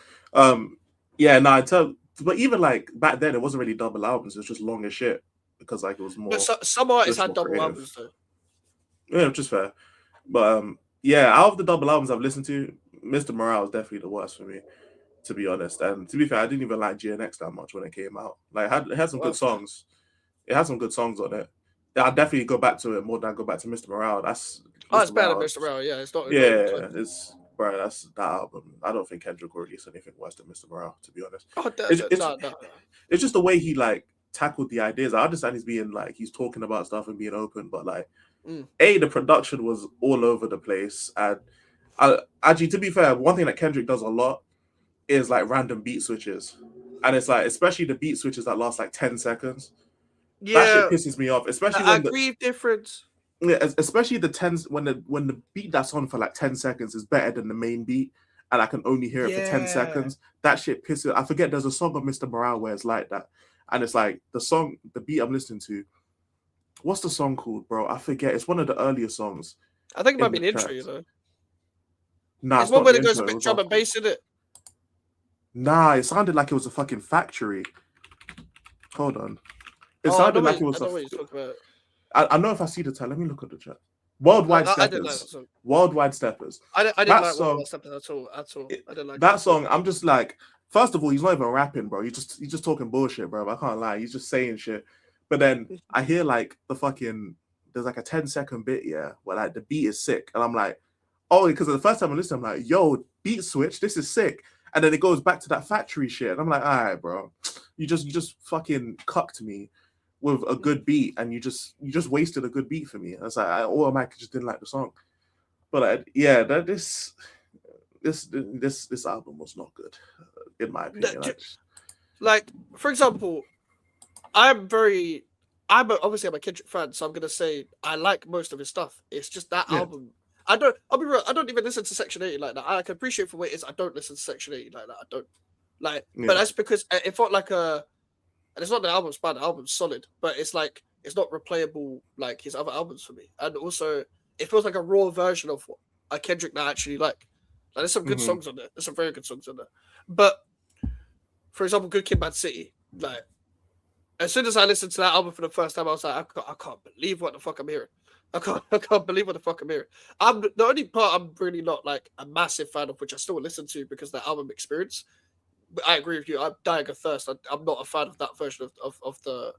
But even like back then, it wasn't really double albums. It was just long as shit because like it was more. But some artists had double albums though. Yeah, which is fair. But out of the double albums I've listened to, Mr. Morale is definitely the worst for me, to be honest. And to be fair, I didn't even like GNX that much when it came out. Like it had some good songs. It had some good songs on it. I'll definitely go back to it more than I go back to Mr. Morale. It's better than Mr. Morale. Yeah, it's not. It's bro. That's that album. I don't think Kendrick will release anything worse than Mr. Morale, to be honest. It's just the way he like tackled the ideas. I understand he's being like he's talking about stuff and being open, but like the production was all over the place. And actually, to be fair, one thing that Kendrick does a lot is like random beat switches, and it's like especially the beat switches that last like 10 seconds. Yeah, that shit pisses me off. Especially when difference. Yeah, especially the 10s when the beat that's on for like 10 seconds is better than the main beat, and I can only hear it for 10 seconds. That shit pisses. I forget there's a song of Mr. Morale where it's like that, and it's like the beat I'm listening to. What's the song called, bro? I forget. It's one of the earlier songs. I think it might be an intro, you know. Nah, it's one where it goes a bit drum and bass in it. Nah, it sounded like it was a fucking factory. Hold on. It sounded like it was. I know if I see the title. Let me look at the chat. Worldwide Steppers. Worldwide Steppers. I didn't like Worldwide Steppers at all. I didn't like that song. I'm just like, first of all, he's not even rapping, bro. He's just talking bullshit, bro. I can't lie. He's just saying shit. But then I hear like there's like a 10-second bit, where like the beat is sick, and I'm like, oh, because the first time I listened, I'm like, yo, beat switch, this is sick. And then it goes back to that factory shit, and I'm like, all right, bro, you just fucking cucked me with a good beat, and you just wasted a good beat for me. I was like, I automatically just didn't like the song. But this album was not good, in my opinion. Like, for example, obviously I'm a Kendrick fan, so I'm gonna say I like most of his stuff. It's just that album. I'll be real. I don't even listen to Section 80 like that. I can appreciate for what it is. I don't listen to Section 80 like that. I don't like, but that's because it felt like and it's not the album's bad. The album's solid, but it's like it's not replayable like his other albums for me. And also, it feels like a raw version of a Kendrick that I actually like. Like there's some good songs on there. There's some very good songs on there. But for example, Good Kid, Mad City. Like as soon as I listened to that album for the first time, I was like, I can't believe what the fuck I'm hearing. I can't believe what the fuck I'm hearing. The only part I'm really not like a massive fan of, which I still listen to because the album experience. But I agree with you. I'm dying of thirst. I'm not a fan of that version of the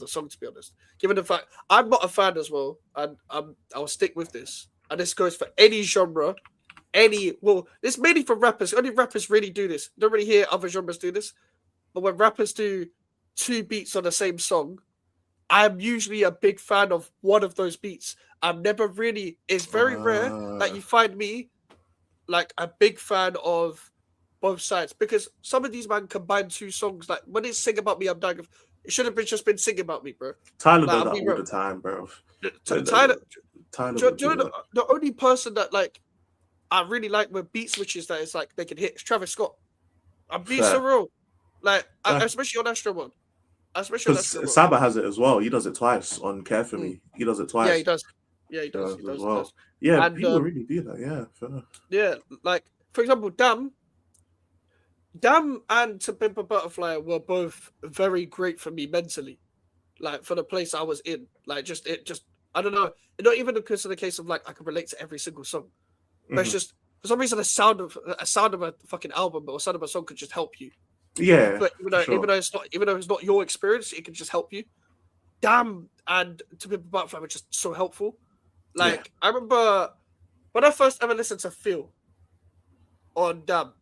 song, to be honest. Given the fact I'm not a fan as well, and I'll stick with this. And this goes for any genre it's mainly for rappers. Only rappers really do this. Don't really hear other genres do this. But when rappers do 2 beats on the same song, I'm usually a big fan of one of those beats. It's very rare that you find me like a big fan of both sides, because some of these man combine 2 songs. Like when it's Sing About Me, I'm Dying of, it should have been just been Sing About Me, bro. Tyler Like, does I'll that be all real. the time, bro. Tyler, Tyler do would you do know that. the only person that like I really like with beat switches that is like they can hit is Travis Scott. I'm being so Fair. real. Like Fair. especially on Astro one. Especially on Because Astro one. Saba has it as well. He does it twice on Care For Me. He does it twice. Yeah, he does. Yeah, he does. Does He does. as He well. does. Yeah, And, people really do that. Yeah, fair. Yeah, like for example, Damn and To Pimp a Butterfly were both very great for me mentally. Like for the place I was in. Like I don't know. Not even because of the case of like I can relate to every single song. But it's Mhm. just for some reason a sound of a fucking album or sound of a song could just help you. Yeah, But for sure. even though it's not your experience, it can just help you. Damn and To Pimp a Butterfly were just so helpful. Like I remember when I first ever listened to Feel on Damn,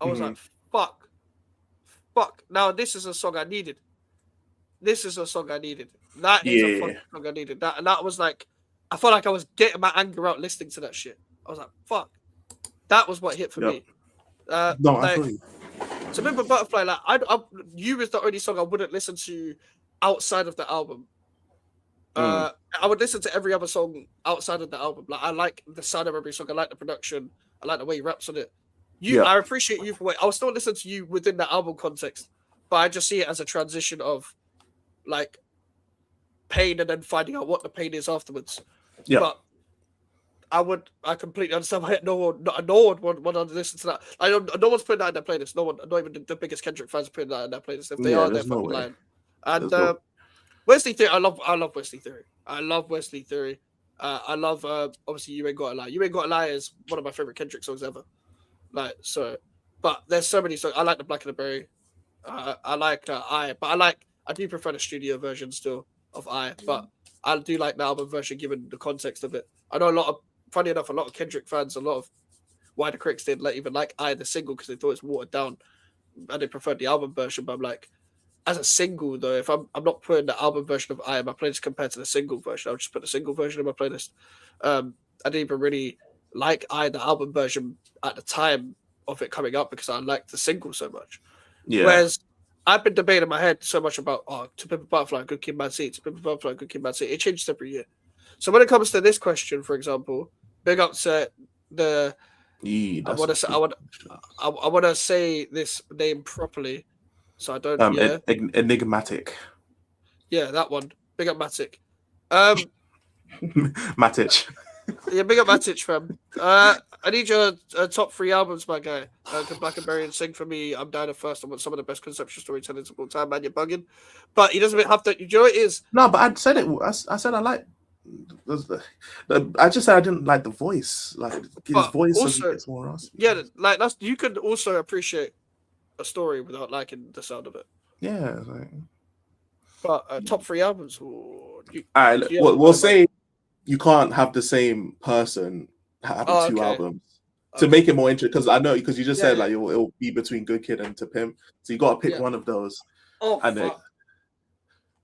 I was like, fuck. Now this is a song I needed. This is a song I needed. That is a fucking song I needed. That was like, I felt like I was getting my anger out listening to that shit. I was like, fuck. That was what hit for me. No, like, I feel you. To Pimp a Butterfly, like You was the only song I wouldn't listen to outside of the album. I would listen to every other song outside of the album. Like I like the sound of every song. I like the production. I like the way he raps on it. I appreciate you for I'll still listen to you within the album context, but I just see it as a transition of like pain and then finding out what the pain is afterwards. Yeah. But I completely understand why no one would want to listen to that. No one's putting that in their playlist. No one, not even the biggest Kendrick fans, are putting that in their playlist. If they are, they're fucking lying. And Wesley Theory, I love Wesley Theory. I love Wesley Theory. I love obviously You Ain't Gotta Lie. You Ain't Gotta Lie is one of my favorite Kendrick songs ever. Like so, but there's so many songs. I like the Black and the Berry. I like I do prefer the studio version still of but I do like the album version given the context of it. I know funny enough, a lot of Kendrick fans, a lot of wider critics didn't even like the single because they thought it's watered down and they preferred the album version. But I'm like, as a single though, if I'm not putting the album version of in my playlist compared to the single version, I'll just put the single version in my playlist. I didn't even really like the album version at the time of it coming up because I liked the single so much. Yeah. Whereas I've been debating in my head so much about To Pimp a Butterfly, Good Kid, Mad City, To Pimp a Butterfly, Good Kid, Mad City. It changes every year. So when it comes to this question, for example, big up to the. I want to say this name properly, so I don't. Enigmatic. Yeah, that one. Big up Matic. Matic. Yeah, big up Matic, fam. I need your top 3 albums, my guy. Can Black and Berry and Sing for me? I'm down at first. I want some of the best conceptual storytelling of all time, man. You're bugging. But he doesn't have to. You know what it is? No, but I said it. I said I like. I just said I didn't like the voice. Like his voice also gets more raspy. Yeah, like you could also appreciate a story without liking the sound of it. Yeah. Like... But top 3 albums. We'll say you can't have the same person having 2 albums to make it more interesting. Because I know because you just said like it'll be between Good Kid and To Pimp, so you got to pick one of those. Oh, and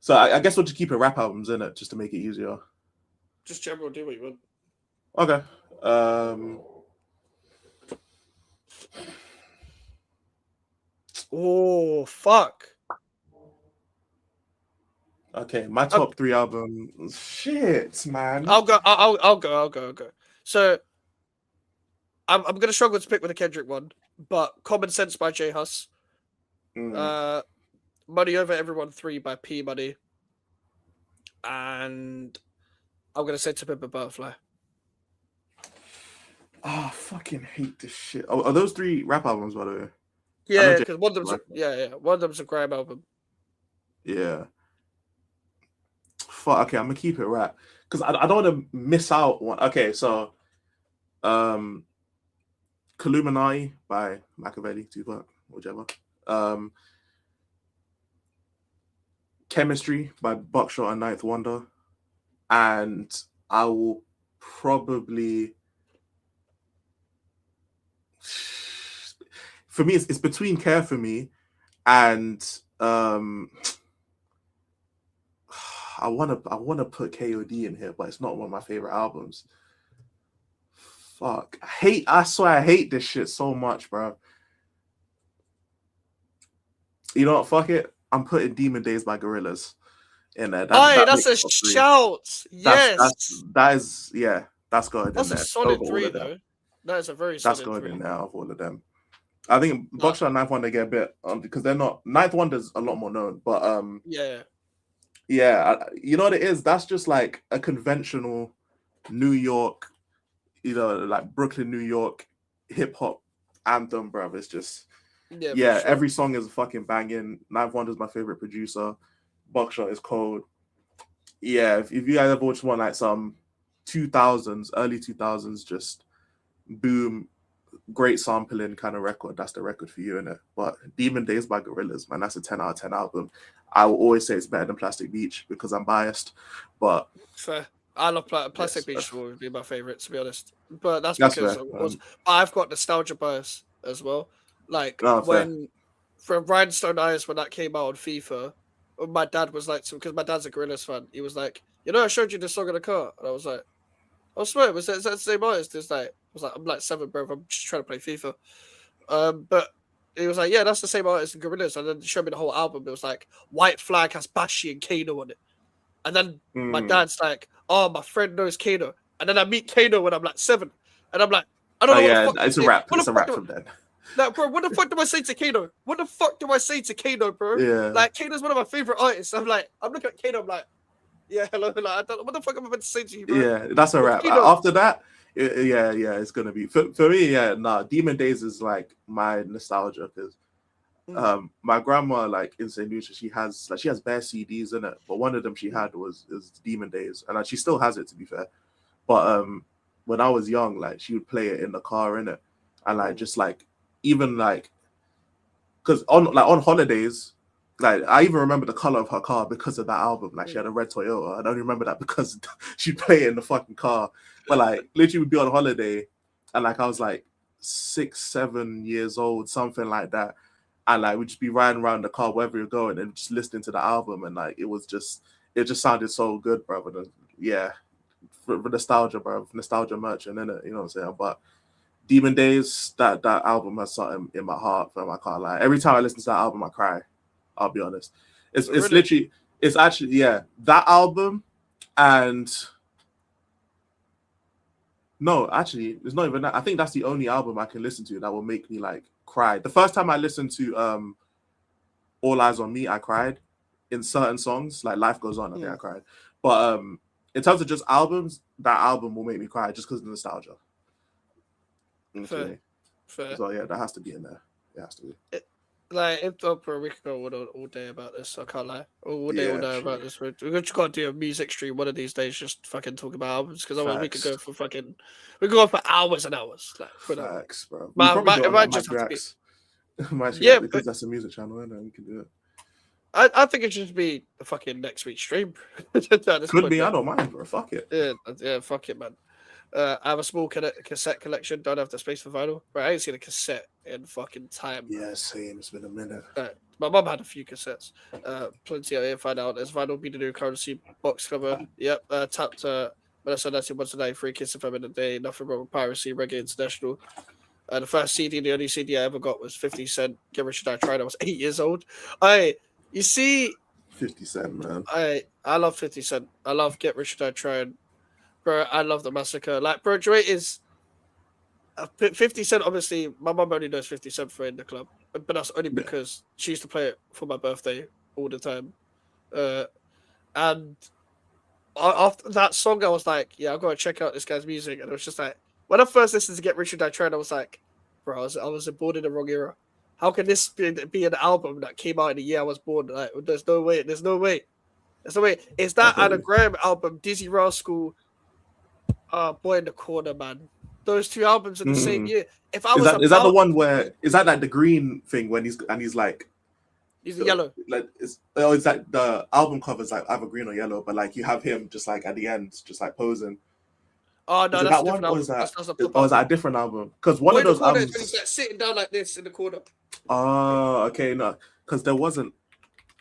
so I guess we'll just keep it rap albums in it just to make it easier. Just general, do what you want. Okay. Oh fuck. Okay, my top 3 albums. Shit, man. I'll go. So I'm gonna struggle to pick with a Kendrick one, but Common Sense by J Hus. Money Over Everyone 3 by P Money. And I'm gonna say To Pimp a Butterfly. I fucking hate this shit. Oh, are those 3 rap albums, by the way? Yeah, because one of them's a grime album. Yeah. Fuck. Okay, I'm gonna keep it rap because I don't want to miss out one. Okay, so, Illuminati by Machiavelli, Tupac, whichever. Chemistry by Buckshot and Ninth Wonder, and I will probably For me, it's between Care for Me and I wanna put KOD in here, but it's not one of my favorite albums. Fuck. I swear I hate this shit so much, bro. You know what? Fuck it. I'm putting Demon Days by Gorillaz in there. That's a makes top three. shout. Yes. That's good. That's in a there. solid Over all 3, of them. though. That is a very That's solid good 3. in there of all of them. I think Buckshot and Ninth Wonder get a bit because they're not. Ninth Wonder's a lot more known, but you know what it is? That's just like a conventional New York, like Brooklyn, New York hip hop anthem, bro. It's just sure. Every song is fucking banging. Ninth Wonder's my favorite producer. Buckshot is cold. Yeah, if you guys ever just want like some 2000s, early 2000s, just boom, great sampling kind of record, that's the record for you, innit? But Demon Days by Gorillaz, man, that's a 10 out of 10 album. I will always say it's better than Plastic Beach because I'm biased, but fair. I love Plastic Beach will be my favorite, to be honest. But that's because fair. I've got nostalgia bias as well. Like when from Rhinestone Eyes, when that came out on FIFA, my dad was like, because my dad's a Gorillaz fan, he was like, I showed you this song in the car, and I was like, I swear, is that the same artist? It's like, I was like, I'm like 7, bro. I'm just trying to play FIFA. But he was like, yeah, that's the same artist in Gorillaz. And then he showed me the whole album. It was like, White Flag has Bashi and Kano on it. And then my dad's like, oh, my friend knows Kano. And then I meet Kano when I'm like 7. And I'm like, I don't know what the fuck. It's a rap. It's a rap from then. Like, bro, what the fuck do I say to Kano? What the fuck do I say to Kano, bro? Yeah. Like, Kano's one of my favorite artists. I'm looking at Kano, I'm like, yeah, hello. Like, I don't know what the fuck am I meant to say to you, bro? Yeah, that's a rap. After that, it's gonna be for me. Demon Days is like my nostalgia because my grandma, like in St. Lucia, she has bare CDs in it, but one of them she had was Demon Days, and she still has it, to be fair. But when I was young, like she would play it in the car, in it, and like just like even like because on holidays. Like I even remember the color of her car because of that album. Like she had a red Toyota. I don't remember that because she'd play it in the fucking car. But like literally we'd be on holiday and like I was like 6, 7 years old, something like that. And like we'd just be riding around the car wherever you're going and just listening to the album and like it just sounded so good, bro. But for nostalgia, bro. Nostalgia merchant, innit? You know what I'm saying? But Demon Days, that album has something in my heart, fam. I can't lie. Every time I listen to that album, I cry. I'll be honest. It's literally, it's actually, that album and no, actually, it's not even that. I think that's the only album I can listen to that will make me like cry. The first time I listened to All Eyes on Me, I cried in certain songs, like Life Goes On, I think I cried. But in terms of just albums, that album will make me cry just because of the nostalgia. Fair. So yeah, that has to be in there. It has to be. Like, if we could go all day about this, I can't lie. All day about this. We're just got to do a music stream one of these days, just fucking talk about albums, because we could go for we could go for hours and hours. Like, facts, bro. Because that's a music channel, and we can do it. I think it should be a fucking next week's stream. Could be, I don't mind, bro. Fuck it. Yeah, fuck it, man. I have a small cassette collection. Don't have the space for vinyl. But I ain't seen a cassette in fucking time. Yeah, same. It's been a minute. My mum had a few cassettes. Plenty out here. Find out. There's Vinyl Be the New Currency box cover. Yep. Tapped Vanessa Nancy once a day. Free Kiss of in a Day. Nothing Wrong with Piracy. Reggae International. The first CD, the only CD I ever got was 50 Cent. Get Rich or Die Trying. I was 8 years old. You see, 50 Cent, man. I love 50 Cent. I love Get Rich or Die Trying. Bro, I love the Massacre. Like, bro, Dre is 50 Cent. Obviously, my mum only knows 50 Cent for In the Club, but that's only because she used to play it for my birthday all the time. And after that song, I was like, yeah, I've got to check out this guy's music. And it was just like, when I first listened to Get Rich or Die Trying, I was like, bro, I was born in the wrong era. How can this be an album that came out in the year I was born? Like, there's no way. There's no way. It's that Anna Graham album, Dizzy Rascal. Boy in the Corner, man. Those two albums in the same year. If I was is that the one where is that like the green thing when he's like yellow? Like it's like the album covers like either green or yellow, but like you have him just like at the end, just like posing. Oh no, Is it that's that a different one, or album. is that, That's a pop or is that a album. different album? Because one Boy of in the those corner is when albums. he's like sitting down like this in the corner. Oh, okay, no, because there wasn't.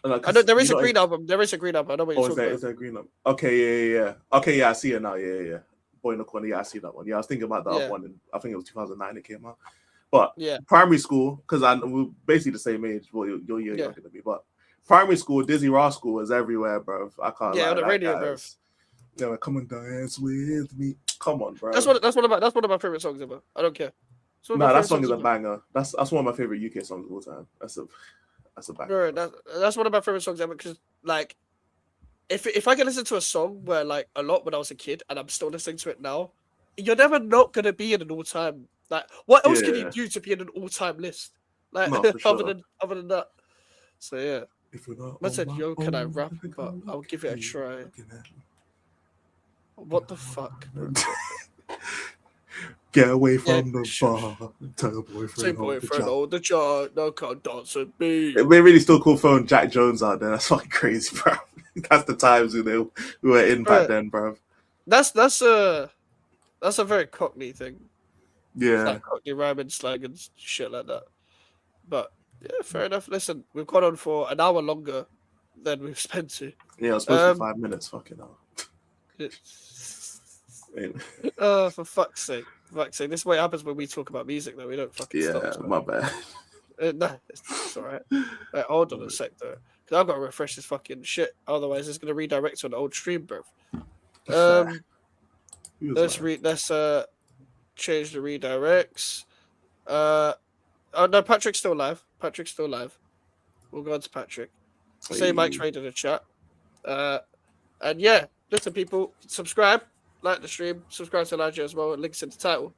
I know there You is a know, green album. There is a green album. I know what or you're is talking there about. a green album? Okay, yeah. Okay, yeah, I see it now. Yeah. Boy in the corner. Yeah, I see that one. Yeah, I was thinking about the other Yeah. one. I think it was 2009 it came out. But Yeah. primary school, because we're basically the same age. Well, you're Yeah. younger than me, but primary school, Dizzy Rascal was everywhere, bro. I can't lie. Yeah, on the like, radio, bro. guys, yeah, like, come and dance with me. Come on, bro. That's one of my favorite songs ever. I don't care. No, that song is a banger. That's one of my favorite UK songs of all time. That's a banger. Bro, that's one of my favorite songs ever because like if I can listen to a song where like a lot when I was a kid and I'm still listening to it now, you're never not gonna be in an all-time. Like, what else can you Yeah. do to be in an all-time list? Like, No, for sure. other than that. So yeah, If you're not I on said, my "Yo, can I own, rap?" think But I'm I'll give it a looking try. at me. What the fuck? Get away from the sure. bar. Tell your boyfriend. Say boyfriend, hold the jar. No, can't dance with me. It really still cool throwing Jack Jones out there. That's fucking crazy, bro. That's the times we were in back then, bro. That's a very Cockney thing. Yeah. Like Cockney rhyming, slang, and shit like that. But yeah, fair enough. Listen, we've gone on for an hour longer than we've spent to. Yeah, it was supposed to be 5 minutes. Fucking hell. For fuck's sake. This is what happens when we talk about music, though. We don't fucking stop. Yeah, my bad. No, it's all right. Wait, hold on a sec, though. Because I've got to refresh this fucking shit. Otherwise, it's going to redirect to an old stream, bro. Let's change the redirects. Oh no, Patrick's still live. We'll go on to Patrick. Say Mike's raid in the chat. And yeah, listen, people, subscribe, like the stream, subscribe to Elijah as well. Links in the title.